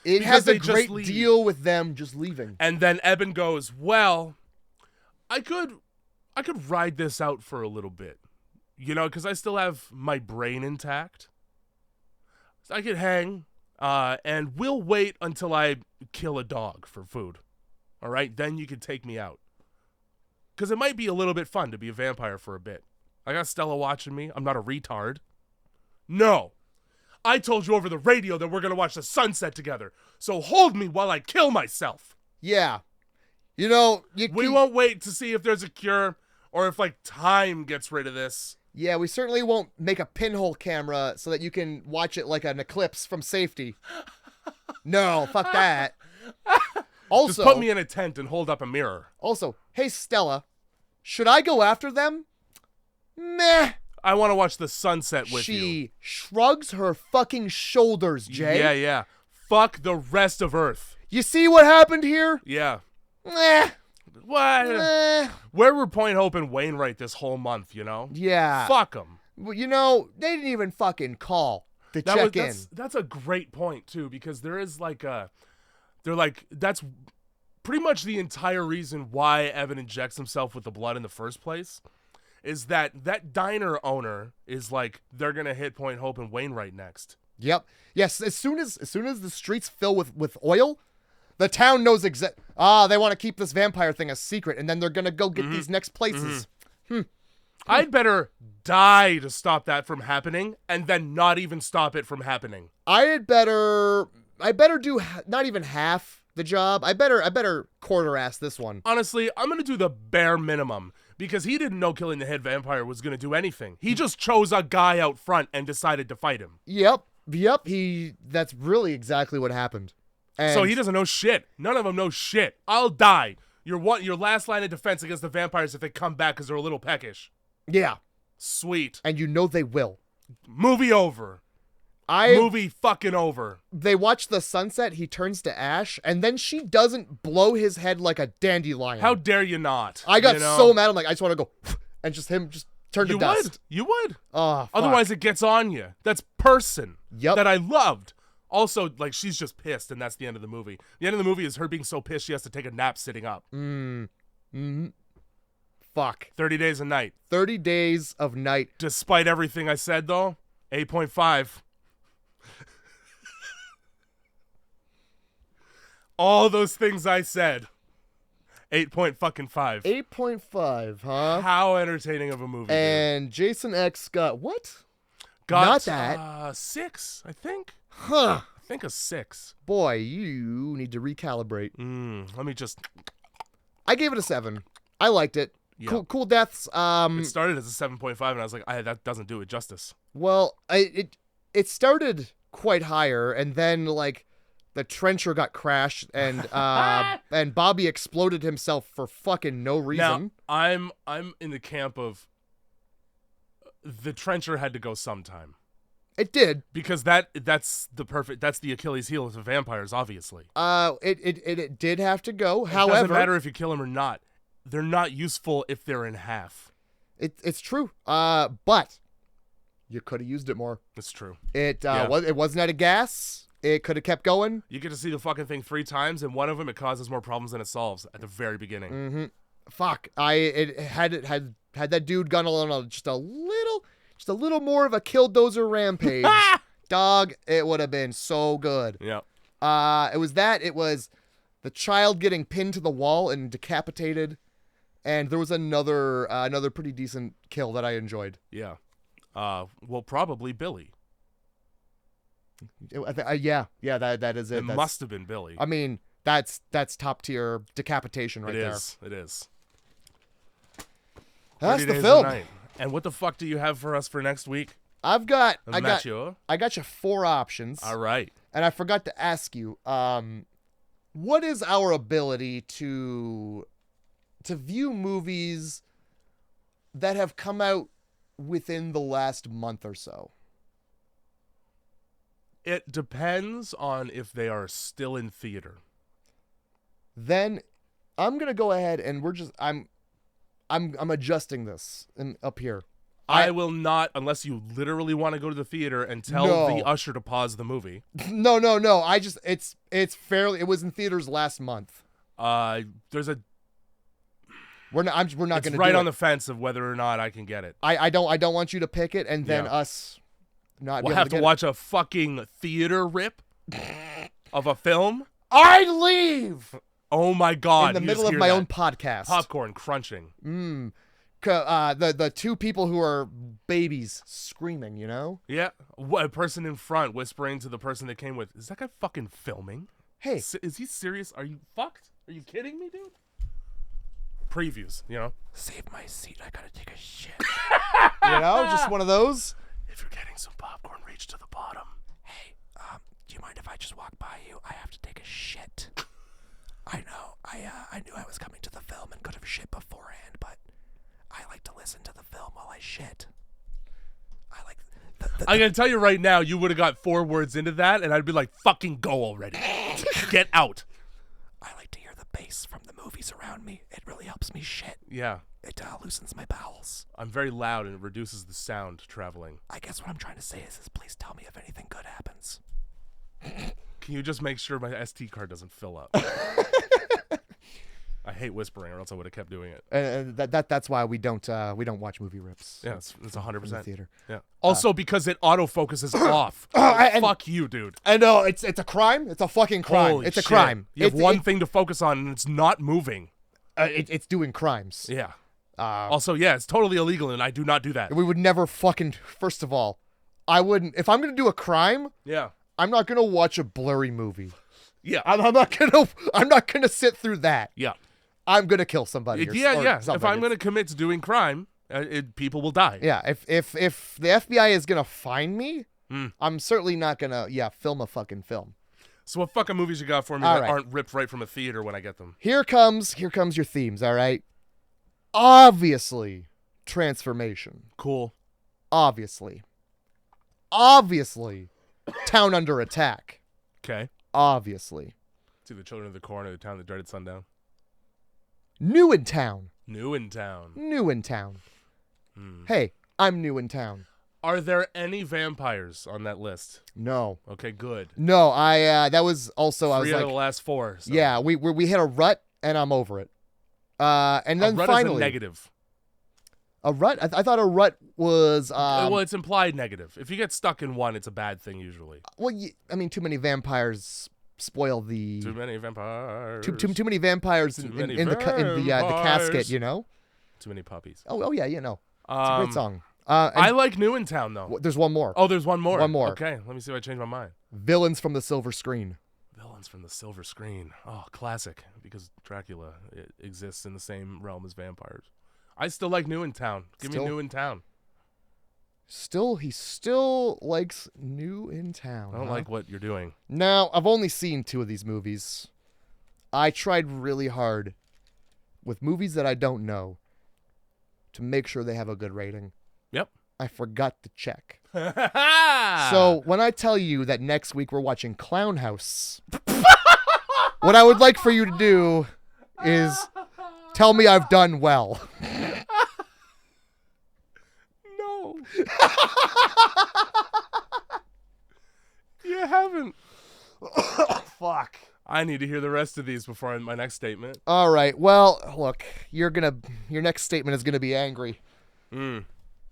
It has a great deal with them just leaving. And then Eben goes, well, I could ride this out for a little bit. You know, because I still have my brain intact. So I could hang, and we'll wait until I kill a dog for food. All right? Then you can take me out. Because it might be a little bit fun to be a vampire for a bit. I got Stella watching me. I'm not a retard. No. I told you over the radio that we're going to watch the sunset together. So hold me while I kill myself. Yeah. You know, we won't wait to see if there's a cure or if, like, time gets rid of this. Yeah, we certainly won't make a pinhole camera so that you can watch it like an eclipse from safety. No, fuck that. Also, just put me in a tent and hold up a mirror. Also, hey, Stella, should I go after them? Meh. I want to watch the sunset with you. She shrugs her fucking shoulders, Jay. Yeah. Fuck the rest of Earth. You see what happened here? Yeah. Meh. What? Eh, Where were Point Hope and Wainwright this whole month, you know? yeah. Fuck them. Well, you know, they didn't even fucking call to check in. That's a great point, too, because there is like that's pretty much the entire reason why Evan injects himself with the blood in the first place, is that diner owner is like, they're going to hit Point Hope and Wainwright next. Yep. Yes, as soon as the streets fill with oil, the town knows they want to keep this vampire thing a secret, and then they're going to go get these next places. I'd better die to stop that from happening, and then not even stop it from happening. I better do not even half the job. I better quarter ass this one. Honestly, I'm going to do the bare minimum, because he didn't know killing the head vampire was going to do anything. He just chose a guy out front and decided to fight him. Yep. That's really exactly what happened. And so he doesn't know shit. None of them know shit. I'll die. Your last line of defense against the vampires if they come back because they're a little peckish. Yeah. Sweet. And you know they will. Movie over. Movie fucking over. They watch the sunset, he turns to ash, and then she doesn't blow his head like a dandelion. How dare you not? I got so mad, I'm like, I just want to go, and just turn to dust. You would. Oh, fuck. Otherwise it gets on you. That's person. Yep. That I loved. Also, like, she's just pissed, and that's the end of the movie. The end of the movie is her being so pissed she has to take a nap sitting up. Fuck. 30 Days a Night. 30 Days of Night. Despite everything I said, though, 8.5. All those things I said. 8.5. 8.5, huh? How entertaining of a movie. And dude. Jason X got what? Got not that. 6, I think. Huh. I think a 6. Boy, you need to recalibrate. Let me just. I gave it a 7. I liked it. Yeah. Cool deaths. It started as a 7.5, and I was like, that doesn't do it justice. Well, it started quite higher, and then like the trencher got crashed, and and Bobby exploded himself for fucking no reason. Now, I'm in the camp of the trencher had to go sometime. It did, because that's the Achilles heel of the vampires, obviously. It did have to go. However, it doesn't matter if you kill them or not. They're not useful if they're in half. It's true. But you could have used it more. It's true. It wasn't out of gas. It could have kept going. You get to see the fucking thing 3 times, and one of them it causes more problems than it solves at the very beginning. Mm-hmm. Fuck. It had that dude gone on just a little more of a killdozer rampage. Dog, it would have been so good. Yeah. It was the child getting pinned to the wall and decapitated, and there was another pretty decent kill that I enjoyed. Yeah. Well, probably Billy. Yeah, that is it. It must have been Billy. I mean, that's top tier decapitation right there. It is. That's the film. And what the fuck do you have for us for next week? I got you 4 options. All right. And I forgot to ask you, what is our ability to view movies that have come out within the last month or so? It depends on if they are still in theater. Then I'm gonna go ahead and I'm adjusting this up here. I will not, unless you literally want to go to the theater and tell the usher to pause the movie. No. It was in theaters last month. We're not going to. It's right on the fence of whether or not I can get it. I don't want you to pick it and then us not. We'll have to watch a fucking theater rip of a film. I leave. Oh my god! In the middle of my own podcast, popcorn crunching. The 2 people who are babies screaming, you know? Yeah, a person in front whispering to the person they came with, is that guy fucking filming? Hey. Is he serious? Are you fucked? Are you kidding me, dude? Previews, you know? Save my seat, I gotta take a shit. You know, just one of those. If you're getting some popcorn, reach to the bottom. Hey, do you mind if I just walk by you? I have to take a shit. I know, I knew I was coming to the film and could have shit beforehand, but I like to listen to the film while I shit. I like I'm gonna tell you right now, you would have got 4 words into that, and I'd be like, fucking go already. Get out. I like to hear the bass from the movies around me. It really helps me shit. Yeah. It loosens my bowels. I'm very loud and it reduces the sound traveling. I guess what I'm trying to say is please tell me if anything good happens. Can you just make sure my SD card doesn't fill up? I hate whispering, or else I would have kept doing it. And that's why we don't watch movie rips. Yeah, it's 100%. In the theater. Yeah. Also, because it autofocuses off. Fuck you, dude. I know it's a crime. It's a fucking crime. Holy it's a shit. crime. You have one thing to focus on, and it's not moving. It's doing crimes. Yeah. Also, yeah, it's totally illegal, and I do not do that. We would never fucking. First of all, I wouldn't. If I'm gonna do a crime, yeah, I'm not gonna watch a blurry movie. Yeah, I'm not gonna sit through that. Yeah, I'm gonna kill somebody. Yeah. If I'm gonna commit to doing crime, people will die. Yeah. If the FBI is gonna find me, I'm certainly not gonna film a fucking film. So what fucking movies you got for me that aren't ripped right from a theater when I get them? Here comes your themes. All right. Obviously, transformation. Cool. Obviously, town under attack. Okay. Obviously. See the Children of the Corn or the Town that dreaded sundown. New in town. Hey, I'm new in town. Are there any vampires on that list? No. Okay, good. No, that was also I was Three out like of the last 4. So. Yeah, we hit a rut and I'm over it. And then a rut finally is a negative. A rut? I thought a rut was well, it's implied negative. If you get stuck in one, it's a bad thing usually. Well, I mean, too many vampires spoil the. Too many vampires. Too many vampires in the casket, you know. Too many puppies. Oh yeah, you know. It's a great song. I like New in Town though. There's one more. Oh, there's one more. One more. Okay, let me see if I change my mind. Villains from the Silver Screen. Villains from the Silver Screen. Oh, classic. Because Dracula exists in the same realm as vampires. I still like New in Town. Give me New in Town. He still likes New in Town. I don't like what you're doing. Now, I've only seen 2 of these movies. I tried really hard with movies that I don't know to make sure they have a good rating. Yep. I forgot to check. So when I tell you that next week we're watching Clown House, what I would like for you to do is tell me I've done well. No. You haven't. Fuck. I need to hear the rest of these before my next statement. All right. Well, look, your next statement is gonna be angry.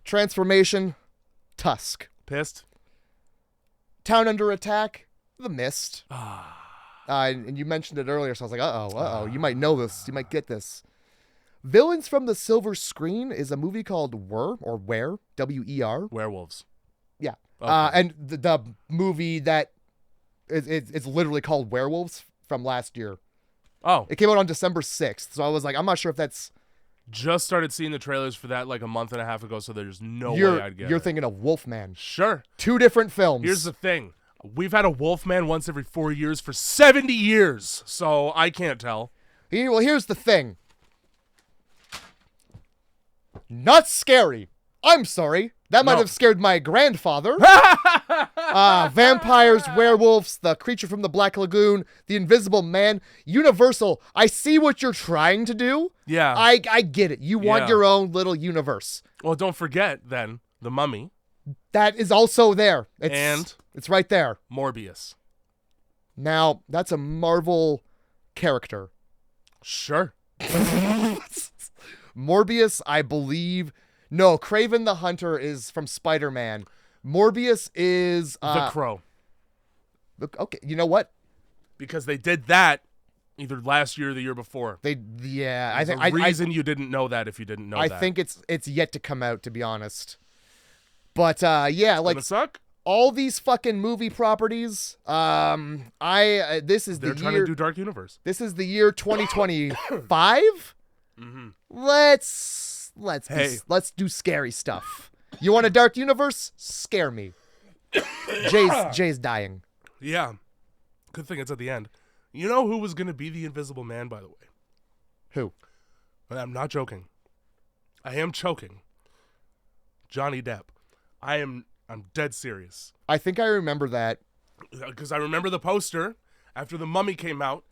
Transformation, Tusk. Pissed. Town Under Attack, The Mist. And you mentioned it earlier, so I was like, uh-oh. You might know this. You might get this. Villains from the Silver Screen is a movie called Were, W-E-R. Werewolves. Yeah. Okay. And the movie that it's literally called Werewolves from last year. Oh. It came out on December 6th, so I was like, I'm not sure if that's... Just started seeing the trailers for that like a month and a half ago, so there's no way I'd get it. You're thinking of Wolfman. Sure. 2 different films. Here's the thing. We've had a Wolfman once every 4 years for 70 years, so I can't tell. Here's the thing. Not scary. I'm sorry. That might have scared my grandfather. Vampires, werewolves, the creature from the Black Lagoon, the Invisible Man, Universal. I see what you're trying to do. Yeah. I get it. You want your own little universe. Well, don't forget, then, The Mummy. That is also there. It's right there. Morbius. Now, that's a Marvel character. Sure. Morbius, I believe... No, Kraven the Hunter is from Spider-Man. Morbius is... The Crow. Okay, you know what? Because they did that either last year or the year before. I think the reason you didn't know that if you didn't know that. I think it's yet to come out, to be honest. But yeah, like gonna suck? All these fucking movie properties. This is They're trying to do Dark Universe. This is the year 2025. Let's do scary stuff. You want a Dark Universe? Scare me. Jay's dying. Yeah. Good thing it's at the end. You know who was gonna be the Invisible Man, by the way? Who? I'm not joking. I am choking. Johnny Depp. I'm dead serious. I think I remember that. Because I remember the poster after The Mummy came out,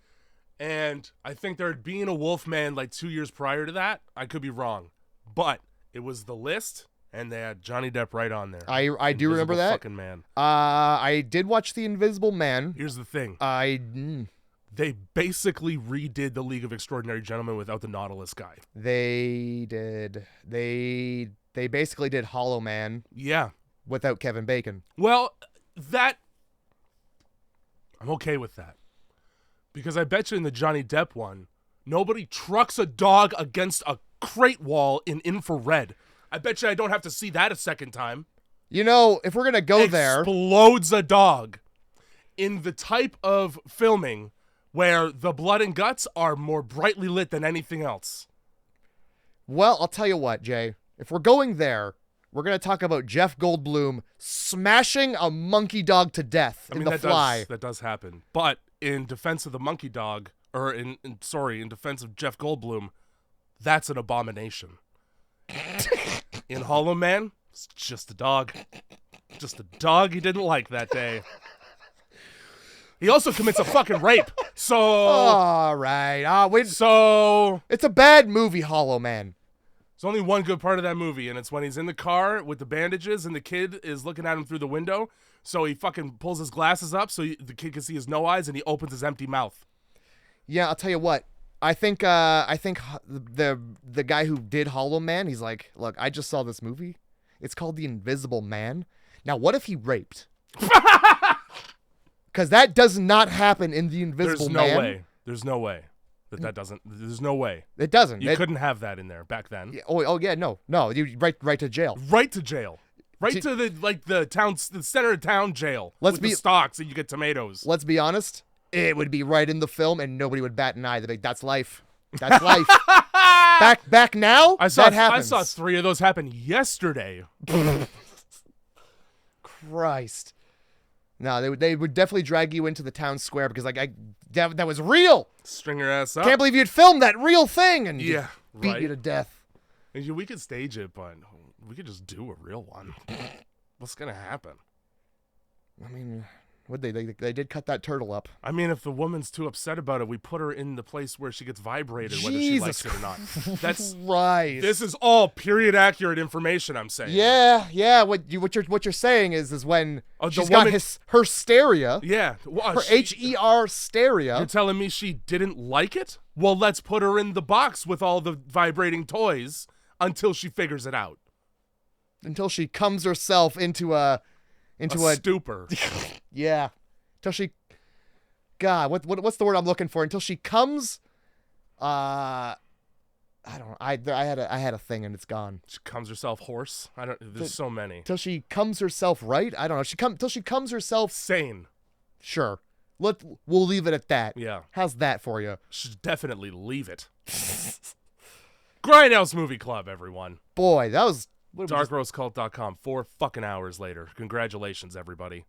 And I think there had been a Wolfman like 2 years prior to that. I could be wrong. But it was The List, and they had Johnny Depp right on there. I do remember that. Fucking man. I did watch The Invisible Man. Here's the thing. They basically redid The League of Extraordinary Gentlemen without the Nautilus guy. did. They basically did Hollow Man. Yeah. Without Kevin Bacon. Well, I'm okay with that. Because I bet you in the Johnny Depp one, nobody trucks a dog against a crate wall in infrared. I bet you I don't have to see that a second time. You know, if we're going to go there... Explodes a dog. In the type of filming where the blood and guts are more brightly lit than anything else. Well, I'll tell you what, Jay. If we're going there, we're going to talk about Jeff Goldblum smashing a monkey dog to death in The Fly. That does happen. But in defense of the monkey dog, or in defense of Jeff Goldblum, that's an abomination. In Hollow Man, it's just a dog. Just a dog he didn't like that day. He also commits a fucking rape. So... All right. So... It's a bad movie, Hollow Man. There's only one good part of that movie, and it's when he's in the car with the bandages and the kid is looking at him through the window. So he fucking pulls his glasses up so the kid can see his no eyes, and he opens his empty mouth. Yeah, I'll tell you what. I think the guy who did Hollow Man, he's like, look, I just saw this movie. It's called The Invisible Man. Now, what if he raped? Because that does not happen in The Invisible Man. There's no way that doesn't. There's no way. It doesn't. You couldn't have that in there back then. Yeah, oh yeah, no. You right to jail. Right to jail. Right to the center of town jail. With the stocks and you get tomatoes. Let's be honest. It would be right in the film, and nobody would bat an eye. They'd be like, "That's life. That's life." back now, that happens. I saw 3 of those happen yesterday. Christ. No, they would definitely drag you into the town square because that was real. String your ass up. Can't believe you'd filmed that real thing and beat you to death. And we could stage it, but we could just do a real one. What's gonna happen? I mean, they did cut that turtle up. I mean, if the woman's too upset about it, we put her in the place where she gets vibrated, whether she likes it or not. That's right. This is all period accurate information. I'm saying. Yeah. What you're saying is when she's got her hysteria. Yeah. Her hysteria. You're telling me she didn't like it? Well, let's put her in the box with all the vibrating toys until she figures it out. Until she comes herself into a stupor. Yeah. Until she... God, what's the word I'm looking for? Until she comes... I don't know. I had a thing and it's gone. She comes herself hoarse? There's so many. Till she comes herself right? I don't know. Till she comes herself... Sane. Sure. We'll leave it at that. Yeah. How's that for you? Should definitely leave it. Grindhouse Movie Club, everyone. Boy, that was... DarkRoseCult.com. 4 fucking hours later. Congratulations, everybody.